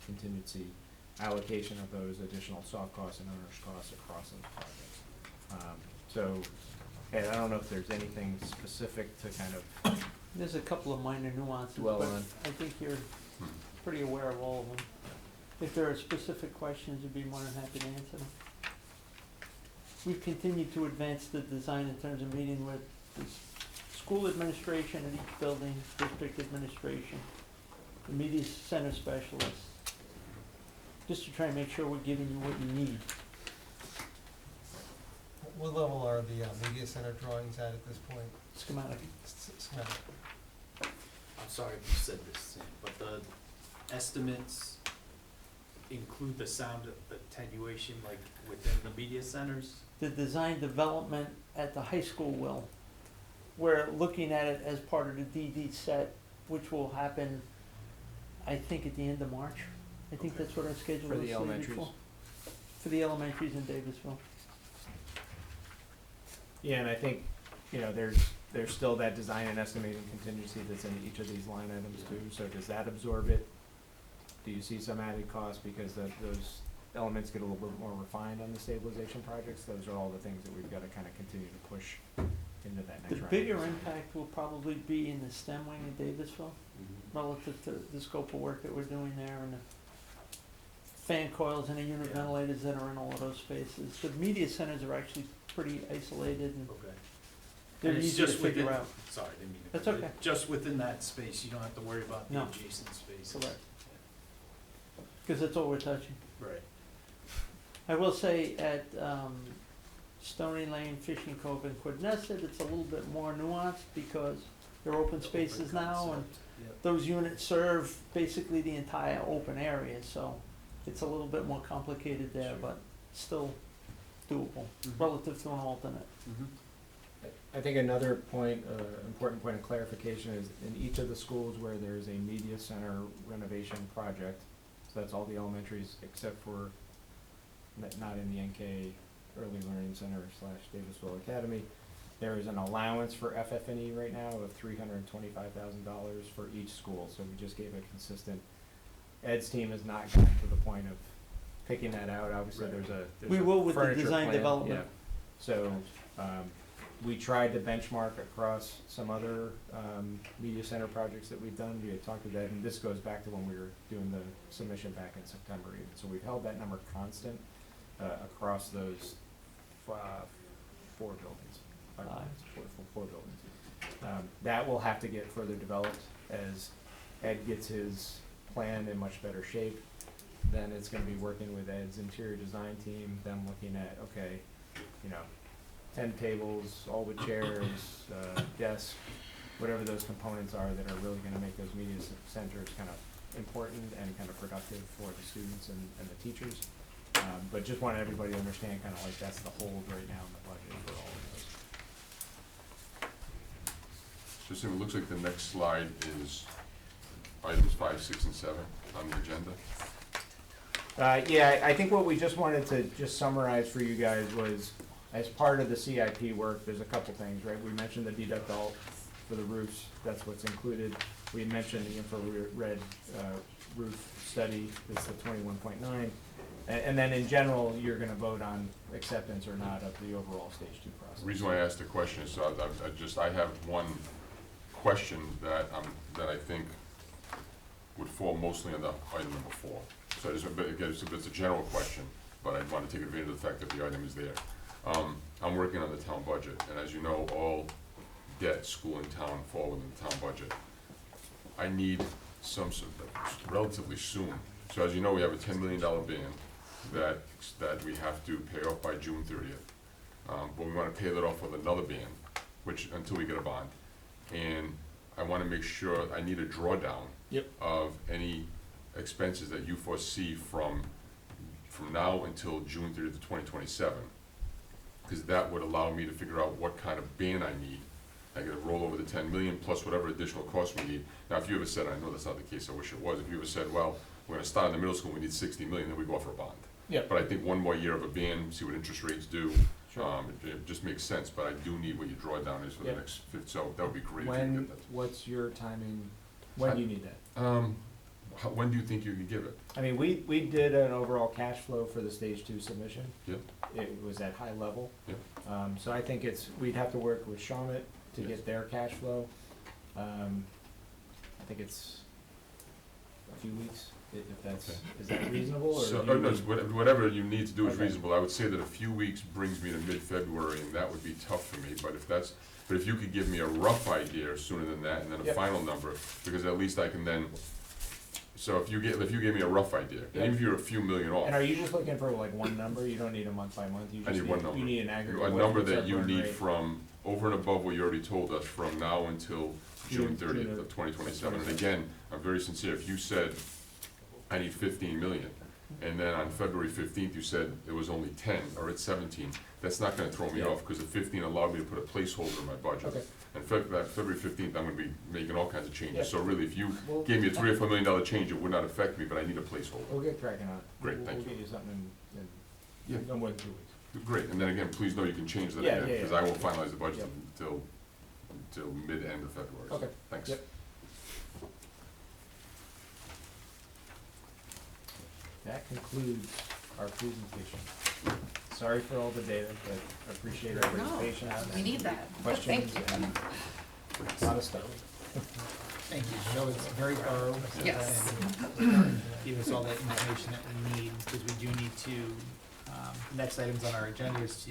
[SPEAKER 6] contingency, allocation of those additional soft costs and owner's costs across those projects. And I don't know if there's anything specific to kind of,
[SPEAKER 13] There's a couple of minor nuances,
[SPEAKER 6] Dwell
[SPEAKER 13] but
[SPEAKER 6] on.
[SPEAKER 13] I think you're pretty aware of all of them. If there are specific questions, you'd be more than happy to answer them. We've continued to advance the design in terms of meeting with the school administration at each building, district administration, the media center specialists, just to try and make sure we're giving you what you need.
[SPEAKER 9] What level are the media center drawings at this point?
[SPEAKER 13] Schematic.
[SPEAKER 9] Schematic.
[SPEAKER 10] I'm sorry if you said this, Sam, but the estimates include the sound attenuation like within the media centers?
[SPEAKER 13] The design development at the high school will. We're looking at it as part of the DD set, which will happen, I think, at the end of March. I think
[SPEAKER 10] Okay.
[SPEAKER 13] that's what our schedule
[SPEAKER 6] For
[SPEAKER 13] is
[SPEAKER 6] the
[SPEAKER 13] slated
[SPEAKER 6] elementaries?
[SPEAKER 13] for. For the elementaries in Davisville.
[SPEAKER 6] yeah, and I think, there's still that design and estimating contingency that's in each of these line items too. So does that absorb it? Do you see some added cost because those elements get a little bit more refined on the stabilization projects? Those are all the things that we've got to kind of continue to push into that next
[SPEAKER 13] The
[SPEAKER 6] round.
[SPEAKER 13] bigger impact will probably be in the STEM wing in Davisville, relative to the scope of work that we're doing there and the fan coils and the unit
[SPEAKER 10] Yeah.
[SPEAKER 13] ventilators that are in all of those spaces. The media centers are actually pretty isolated and
[SPEAKER 10] Okay.
[SPEAKER 13] they're
[SPEAKER 10] And it's
[SPEAKER 13] easy to
[SPEAKER 10] just
[SPEAKER 13] figure
[SPEAKER 10] within-
[SPEAKER 13] out.
[SPEAKER 10] Sorry, didn't mean to.
[SPEAKER 13] That's
[SPEAKER 10] cut
[SPEAKER 13] okay.
[SPEAKER 10] it. Just within that space, you don't have to worry about the
[SPEAKER 13] No.
[SPEAKER 10] adjacent spaces.
[SPEAKER 13] Correct. Because that's all we're touching.
[SPEAKER 10] Right.
[SPEAKER 13] I will say at Stony Lane, Fishing Cove, and Quidnesset, it's a little bit more nuanced because they're open
[SPEAKER 10] The
[SPEAKER 13] spaces
[SPEAKER 10] open
[SPEAKER 13] now, and
[SPEAKER 10] concept, yep.
[SPEAKER 13] those units serve basically the entire open area, so it's a little bit more complicated there,
[SPEAKER 10] Sure.
[SPEAKER 13] but still doable
[SPEAKER 10] Mhm.
[SPEAKER 13] relative to an alternate.
[SPEAKER 10] Mhm.
[SPEAKER 6] I think another point, important point of clarification is in each of the schools where there's a media center renovation project, so that's all the elementaries except for not in the NK Early Learning Center / Davisville Academy, There is an allowance for FF&E right now of $325,000 for each school, so we just gave a consistent, Ed's team has not gotten to the point of picking that out. Obviously, there's a
[SPEAKER 13] We will with the
[SPEAKER 6] furniture
[SPEAKER 13] design
[SPEAKER 6] plan,
[SPEAKER 13] development.
[SPEAKER 6] yeah. So, we tried to benchmark across some other, media center projects that we've done. We had talked to that, and this goes back to when we were doing the submission back in September even. So we've held that number constant, across those, 4 buildings. Five buildings, four buildings. That will have to get further developed as Ed gets his plan in much better shape. Then it's gonna be working with Ed's interior design team, them looking at, okay, 10 tables, all the chairs, desks, whatever those components are that are really gonna make those media centers kind of important and kind of productive for the students and the teachers. But just want everybody to understand kind of like that's the hold right now in the budget for all of those.
[SPEAKER 8] Just so it looks like the next slide is items 5, 6, and 7 on the agenda.
[SPEAKER 6] Yeah, I think what we just wanted to just summarize for you guys was, as part of the CIP work, there's a couple things, right? We mentioned the deduct alt for the roofs, that's what's included. We mentioned the infrared roof study, it's the 21.9. And then in general, you're gonna vote on acceptance or not of the overall stage 2 process.
[SPEAKER 8] The reason why I asked the question is so I have one question that I think would fall mostly on the item number 4. So it's a general question, but I want to take advantage of the fact that the item is there. I'm working on the town budget, and as you know, all debt, school and town fall within the town budget. I need some sort of relatively soon. So as you know, we have a $10 million ban that we have to pay off by June 30th. But we want to pay that off with another ban, which until we get a bond. And I want to make sure, I need a drawdown of any expenses that you foresee from now until June 30th of 2027. Because that would allow me to figure out what kind of ban I need. I gotta roll over the 10 million plus whatever additional costs we need. Now, if you ever said, I know that's not the case, I wish it was, if you ever said, well, we're gonna start in the middle school, we need 60 million, then we go out for a bond.
[SPEAKER 6] Yep.
[SPEAKER 8] But I think one more year of a ban, see what interest rates do,
[SPEAKER 6] Sure.
[SPEAKER 8] it just makes sense, but I do need what your drawdown is for the
[SPEAKER 6] Yep.
[SPEAKER 8] next so that would be great if you could get that.
[SPEAKER 6] What's your timing, when do you need that?
[SPEAKER 8] When do you think you could give it?
[SPEAKER 6] I mean, we did an overall cash flow for the stage 2 submission.
[SPEAKER 8] Yep.
[SPEAKER 6] It was at high level.
[SPEAKER 8] Yep.
[SPEAKER 6] So I think we'd have to work with Shawmut to
[SPEAKER 8] Yes.
[SPEAKER 6] get their cash flow. I think it's a few weeks, if that's,
[SPEAKER 8] Okay.
[SPEAKER 6] is that reasonable, or?
[SPEAKER 8] So,
[SPEAKER 6] do you
[SPEAKER 8] no,
[SPEAKER 6] need-
[SPEAKER 8] whatever you need to do is
[SPEAKER 6] Okay.
[SPEAKER 8] reasonable. I would say that a few weeks brings me to mid-February, and that would be tough for me, but if you could give me a rough idea sooner than that, and then a
[SPEAKER 6] Yep.
[SPEAKER 8] final number, because at least I can then, so if you gave me a rough idea, and
[SPEAKER 6] Yep.
[SPEAKER 8] even if you're a few million off,
[SPEAKER 6] And are you just looking for like one number? You don't need a month by month? You
[SPEAKER 8] I
[SPEAKER 6] just
[SPEAKER 8] need one number.
[SPEAKER 6] You need an aggregate.
[SPEAKER 8] a
[SPEAKER 6] What-
[SPEAKER 8] number
[SPEAKER 6] what's our
[SPEAKER 8] that you
[SPEAKER 6] burn
[SPEAKER 8] need
[SPEAKER 6] rate?
[SPEAKER 8] from over and above what you already told us from now until June
[SPEAKER 6] June
[SPEAKER 8] 30th of 2027. And again, I'm very sincere, if you said, I need 15 million, and then on February 15th, you said it was only 10, or it's 17, that's not gonna throw me
[SPEAKER 6] Yeah.
[SPEAKER 8] off, because the 15 allowed me to put a placeholder in my budget.
[SPEAKER 6] Okay.
[SPEAKER 8] And February 15th, I'm gonna be making all kinds of changes,
[SPEAKER 6] Yeah.
[SPEAKER 8] so really, if you
[SPEAKER 6] We'll-
[SPEAKER 8] gave me a $3 or $4 million change, it would not affect me, but I need a placeholder.
[SPEAKER 6] We'll get cracking on it.
[SPEAKER 8] Great,
[SPEAKER 6] We'll-
[SPEAKER 8] thank
[SPEAKER 6] We'll
[SPEAKER 8] you.
[SPEAKER 6] get you something
[SPEAKER 8] Yeah.
[SPEAKER 6] in no more than 2 weeks.
[SPEAKER 8] Great, and then again, please know you can change that
[SPEAKER 6] Yeah,
[SPEAKER 8] again,
[SPEAKER 6] yeah,
[SPEAKER 8] because
[SPEAKER 6] yeah.
[SPEAKER 8] I won't finalize the budget
[SPEAKER 6] Yep.
[SPEAKER 8] until mid-end of February.
[SPEAKER 6] Okay.
[SPEAKER 8] Thanks.
[SPEAKER 6] Yep. That concludes our presentation. Sorry for all the data, but I appreciate everybody's
[SPEAKER 5] No,
[SPEAKER 6] patience.
[SPEAKER 5] we need that.
[SPEAKER 6] Questions
[SPEAKER 5] Thank you.
[SPEAKER 6] and a lot of stuff.
[SPEAKER 11] Thank you. That was very thorough.
[SPEAKER 5] Yes.
[SPEAKER 11] And gave us all that information that we need, because we do need to, the next items on our agenda is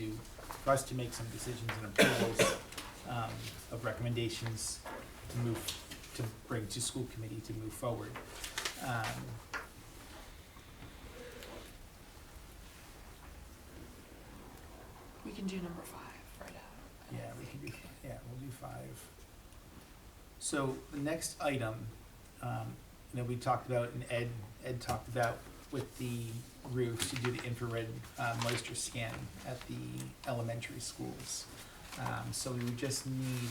[SPEAKER 11] for us to make some decisions and approvals, of recommendations to bring to school committee to move forward.
[SPEAKER 5] We can do number 5 right out.
[SPEAKER 11] Yeah, we can do, we'll do 5. So the next item, we talked about, and Ed talked about with the roofs, to do the infrared moisture scan at the elementary schools. So we would just need,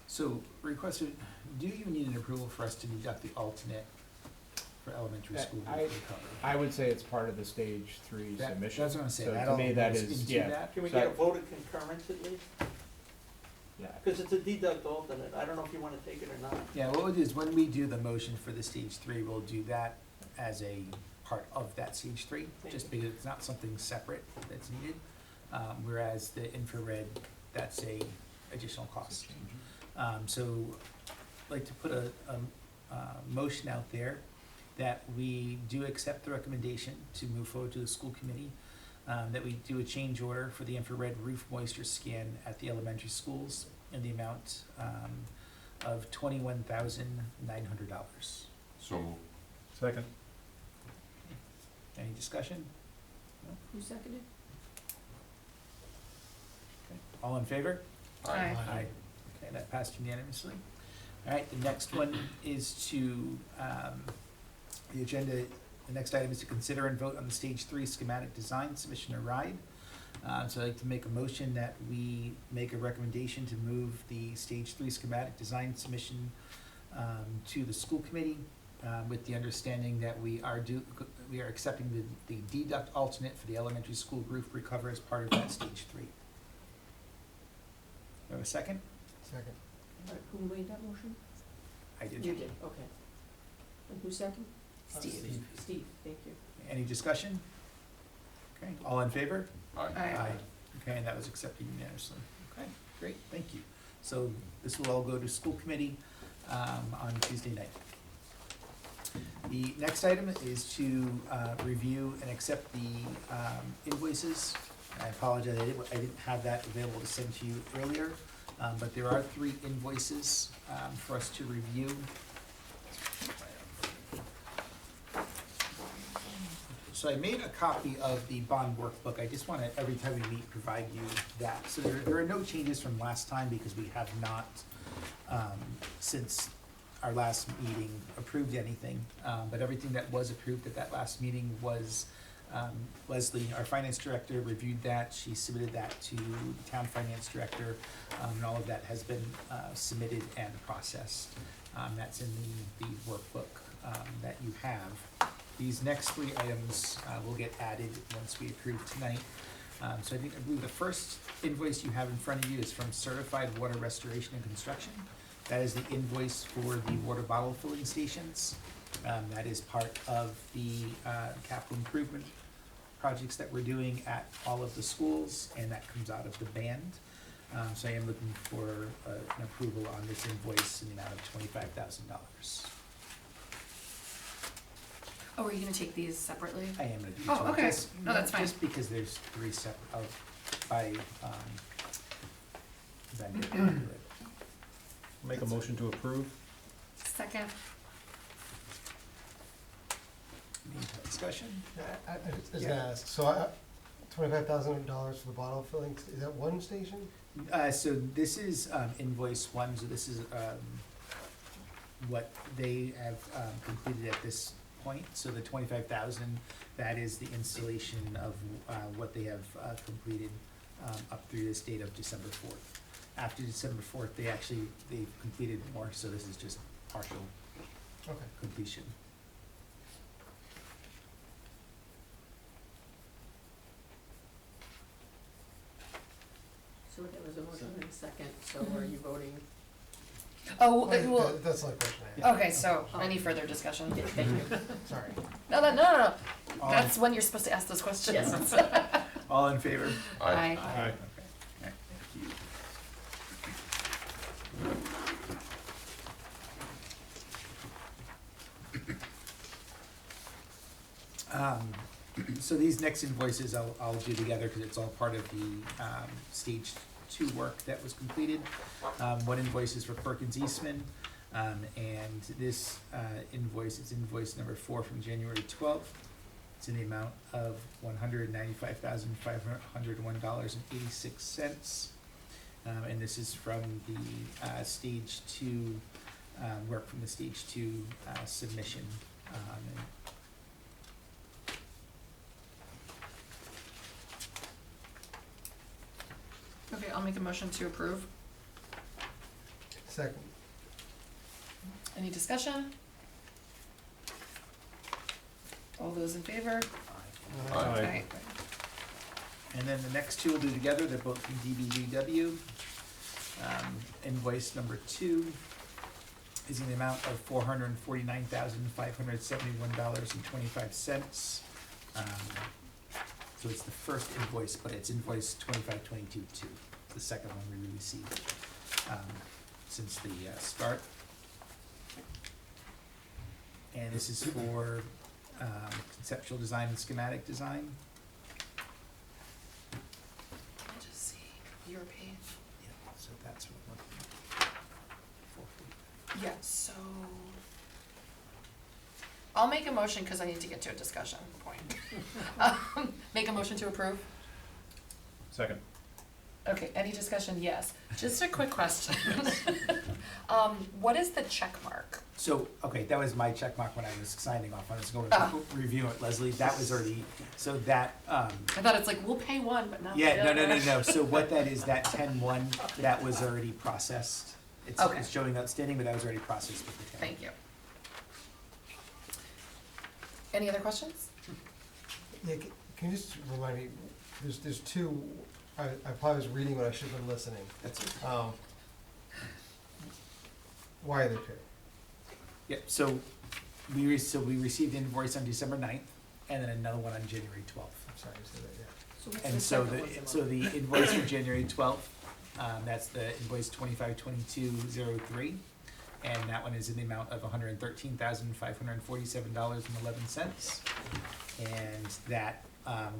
[SPEAKER 11] so
[SPEAKER 1] question, do you need an approval for us to deduct the alternate for elementary school group
[SPEAKER 6] I-
[SPEAKER 1] recovery?
[SPEAKER 6] I would say it's part of the stage 3
[SPEAKER 1] That-
[SPEAKER 6] submission.
[SPEAKER 1] That's what I'm saying,
[SPEAKER 6] So
[SPEAKER 1] that
[SPEAKER 6] to
[SPEAKER 1] all
[SPEAKER 6] me, that
[SPEAKER 1] goes
[SPEAKER 6] is,
[SPEAKER 1] into
[SPEAKER 6] yeah.
[SPEAKER 1] that?
[SPEAKER 13] Can we
[SPEAKER 6] So
[SPEAKER 13] get a
[SPEAKER 6] I-
[SPEAKER 13] vote of concurrence at least?
[SPEAKER 6] Yeah.
[SPEAKER 13] Cause it's a deduct alternate, I don't know if you wanna take it or not.
[SPEAKER 1] Yeah, what we'll do is when we do the motion for the stage 3, we'll do that as a part of that stage 3, just because it's not something separate that's needed. Whereas the infrared, that's a additional cost. So I'd like to put a motion out there that we do accept the recommendation to move forward to the school committee, that we do a change order for the infrared roof moisture scan at the elementary schools in the amount of $21,900.
[SPEAKER 8] So moved.
[SPEAKER 6] Second.
[SPEAKER 1] Any discussion?
[SPEAKER 2] Who seconded?
[SPEAKER 1] Okay. All in favor?
[SPEAKER 5] Aye.
[SPEAKER 1] Aye. Okay, that passed unanimously. All right, the next one is to, the agenda, the next item is to consider and vote on the stage 3 schematic design submission or RIDE. So I'd like to make a motion that we make a recommendation to move the stage 3 schematic design submission to the school committee, with the understanding that we are accepting the deduct alternate for the elementary school roof recover as part of that stage 3. Do you have a second?
[SPEAKER 9] Second.
[SPEAKER 2] Who made that motion?
[SPEAKER 1] I did.
[SPEAKER 2] You did, okay. And who seconded?
[SPEAKER 1] Steve.
[SPEAKER 2] Steve, thank you.
[SPEAKER 1] Any discussion? Okay, all in favor?
[SPEAKER 5] Aye.
[SPEAKER 1] Okay, and that was accepted unanimously. Okay, great, thank you. So this will all go to school committee on Tuesday night. The next item is to review and accept the invoices. I apologize, I didn't have that available to send to you earlier, but there are 3 invoices for us to review. So I made a copy of the bond workbook. I just want to, every time we meet, provide you that. So there are no changes from last time because we have not, since our last meeting, approved anything. But everything that was approved at that last meeting was, Leslie, our finance director, reviewed that. She submitted that to the town finance director, and all of that has been submitted and processed. That's in the workbook that you have. These next 3 items will get added once we approve tonight. So I believe the first invoice you have in front of you is from Certified Water Restoration and Construction. That is the invoice for the water bottle filling stations. That is part of the capital improvement projects that we're doing at all of the schools, and that comes out of the band. So I am looking for an approval on this invoice in the amount of $25,000.
[SPEAKER 5] Oh, are you gonna take these separately?
[SPEAKER 1] I am gonna do
[SPEAKER 5] Oh,
[SPEAKER 1] two.
[SPEAKER 5] okay.
[SPEAKER 1] Just-
[SPEAKER 5] No, that's fine.
[SPEAKER 1] Just because there's 3 separate, by vendor.
[SPEAKER 6] Make a motion to approve.
[SPEAKER 5] Second.
[SPEAKER 1] Any discussion?
[SPEAKER 9] I was gonna ask, so $25,000 for the bottle filling, is that one station?
[SPEAKER 1] So this is invoice 1, so this is what they have completed at this point. So the 25,000, that is the installation of what they have completed up through this date of December 4th. After December 4th, they've completed more, so this is just partial
[SPEAKER 9] Okay.
[SPEAKER 1] completion.
[SPEAKER 2] So there was a motion and a second, so are you voting?
[SPEAKER 5] Oh,
[SPEAKER 9] Well, that's not a question I had.
[SPEAKER 5] okay, so any further discussion?
[SPEAKER 2] Thank you.
[SPEAKER 9] Sorry.
[SPEAKER 5] No.
[SPEAKER 1] All
[SPEAKER 5] That's when you're supposed to ask those questions.
[SPEAKER 2] Yes.
[SPEAKER 1] All in favor?
[SPEAKER 5] Aye.
[SPEAKER 1] Aye. Okay. All right, thank you. So these next invoices I'll do together because it's all part of the stage 2 work that was completed. One invoice is for Perkins Eastman, and this invoice is invoice number 4 from January 12th. It's in the amount of $195,501.86. And this is from the stage 2, work from the stage 2 submission.
[SPEAKER 5] Okay, I'll make a motion to approve.
[SPEAKER 9] Second.
[SPEAKER 5] Any discussion? All those in favor? Aye.
[SPEAKER 1] And then the next two we'll do together, they're both from DBGW. Invoice number 2 is in the amount of $449,571.25. So it's the first invoice, but it's invoice 2522-2, the second one we received since the start. And this is for conceptual design and schematic design.
[SPEAKER 5] I'll just see your page.
[SPEAKER 1] Yeah, so that's what we're looking
[SPEAKER 5] Yeah, so. I'll make a motion, cause I need to get to a discussion point. Make a motion to approve?
[SPEAKER 6] Second.
[SPEAKER 5] Okay, any discussion? Yes. Just a quick question. What is the check mark?
[SPEAKER 1] So, okay, that was my check mark when I was signing off. I was going
[SPEAKER 5] Ah.
[SPEAKER 1] to review it, Leslie. That was already, so that,
[SPEAKER 5] I thought it's like, we'll pay one, but not the
[SPEAKER 1] yeah,
[SPEAKER 5] other.
[SPEAKER 1] no. So what that is, that 10-1, that was already processed.
[SPEAKER 5] Okay.
[SPEAKER 1] It's showing outstanding, but that was already processed with the 10.
[SPEAKER 5] Thank you. Any other questions?
[SPEAKER 9] Yeah, can you just remind me, there's two, I probably was reading what I should have been listening.
[SPEAKER 1] That's it.
[SPEAKER 9] Why are they paid?
[SPEAKER 1] Yep, so we received the invoice on December 9th, and then another one on January 12th.
[SPEAKER 9] I'm sorry, I said that, yeah.
[SPEAKER 1] And so the invoice for January 12th, that's the invoice 252203, and that one is in the amount of $113,547.11. And that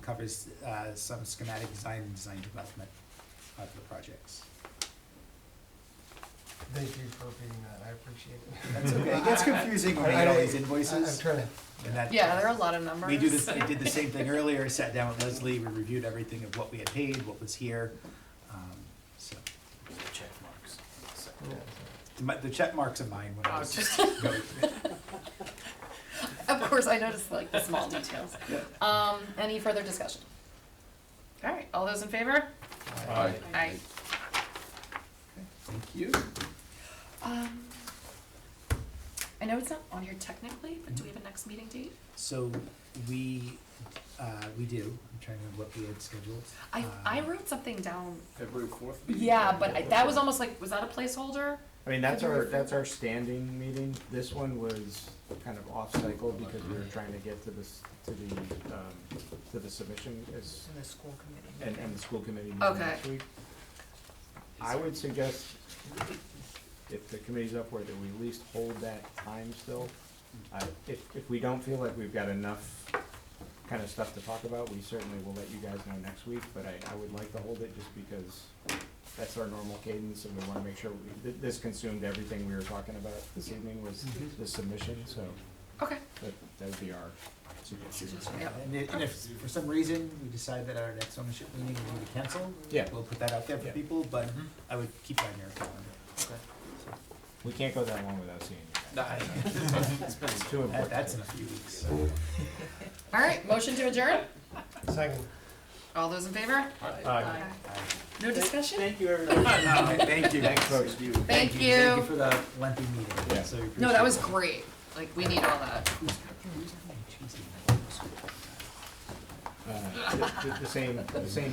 [SPEAKER 1] covers some schematic design and design development of the projects.
[SPEAKER 9] Thank you for repeating that, I appreciate it.
[SPEAKER 1] That's okay, it gets confusing when we get all these invoices.
[SPEAKER 9] I'm trying to,
[SPEAKER 1] And that-
[SPEAKER 5] Yeah, there are a lot of numbers.
[SPEAKER 1] We did the same thing earlier, sat down with Leslie, we reviewed everything of what we had paid, what was here, so.
[SPEAKER 10] Check marks.
[SPEAKER 1] The check marks are mine when I was
[SPEAKER 5] just-
[SPEAKER 1] going.
[SPEAKER 5] Of course, I noticed like the small details. Any further discussion? All right, all those in favor?
[SPEAKER 8] Aye.
[SPEAKER 5] Aye.
[SPEAKER 1] Thank you.
[SPEAKER 5] I know it's not on here technically, but do we have a next meeting date?
[SPEAKER 1] So we do, I'm trying to remember what we had scheduled.
[SPEAKER 5] I wrote something down.
[SPEAKER 4] February 4th?
[SPEAKER 5] Yeah, but that was almost like, was that a placeholder?
[SPEAKER 6] I mean, that's our standing meeting. This one was kind of off cycle because we were trying to get to the submission as,
[SPEAKER 12] In the school committee.
[SPEAKER 6] and the school committee meeting
[SPEAKER 5] Okay.
[SPEAKER 6] next week. I would suggest, if the committee's up for it, that we at least hold that time still. If we don't feel like we've got enough kind of stuff to talk about, we certainly will let you guys know next week, but I would like to hold it just because that's our normal cadence, and we wanna make sure this consumed everything we were talking about this evening was the submission, so
[SPEAKER 5] Okay.
[SPEAKER 6] that would be our suggestion.
[SPEAKER 5] Yep.
[SPEAKER 1] And if for some reason we decide that our next ownership meeting we need to cancel,
[SPEAKER 6] Yeah.
[SPEAKER 1] we'll put that out there for
[SPEAKER 6] Yeah.
[SPEAKER 1] people, but I would keep that on your calendar.
[SPEAKER 6] We can't go that long without seeing you guys. It's too
[SPEAKER 1] That-
[SPEAKER 6] important.
[SPEAKER 1] That's in a few weeks.
[SPEAKER 5] All right, motion to adjourn?
[SPEAKER 9] second.
[SPEAKER 5] All those in favor?
[SPEAKER 6] Aye.
[SPEAKER 5] No discussion?
[SPEAKER 13] Thank you, everybody.
[SPEAKER 1] Thank you.
[SPEAKER 6] Thanks, folks.
[SPEAKER 5] Thank
[SPEAKER 1] Thank you
[SPEAKER 5] you.
[SPEAKER 1] for the lengthy meeting.
[SPEAKER 6] Yeah.
[SPEAKER 1] So we
[SPEAKER 5] No, that was
[SPEAKER 1] appreciate
[SPEAKER 5] great. Like, we need all that.
[SPEAKER 1] it.
[SPEAKER 6] The same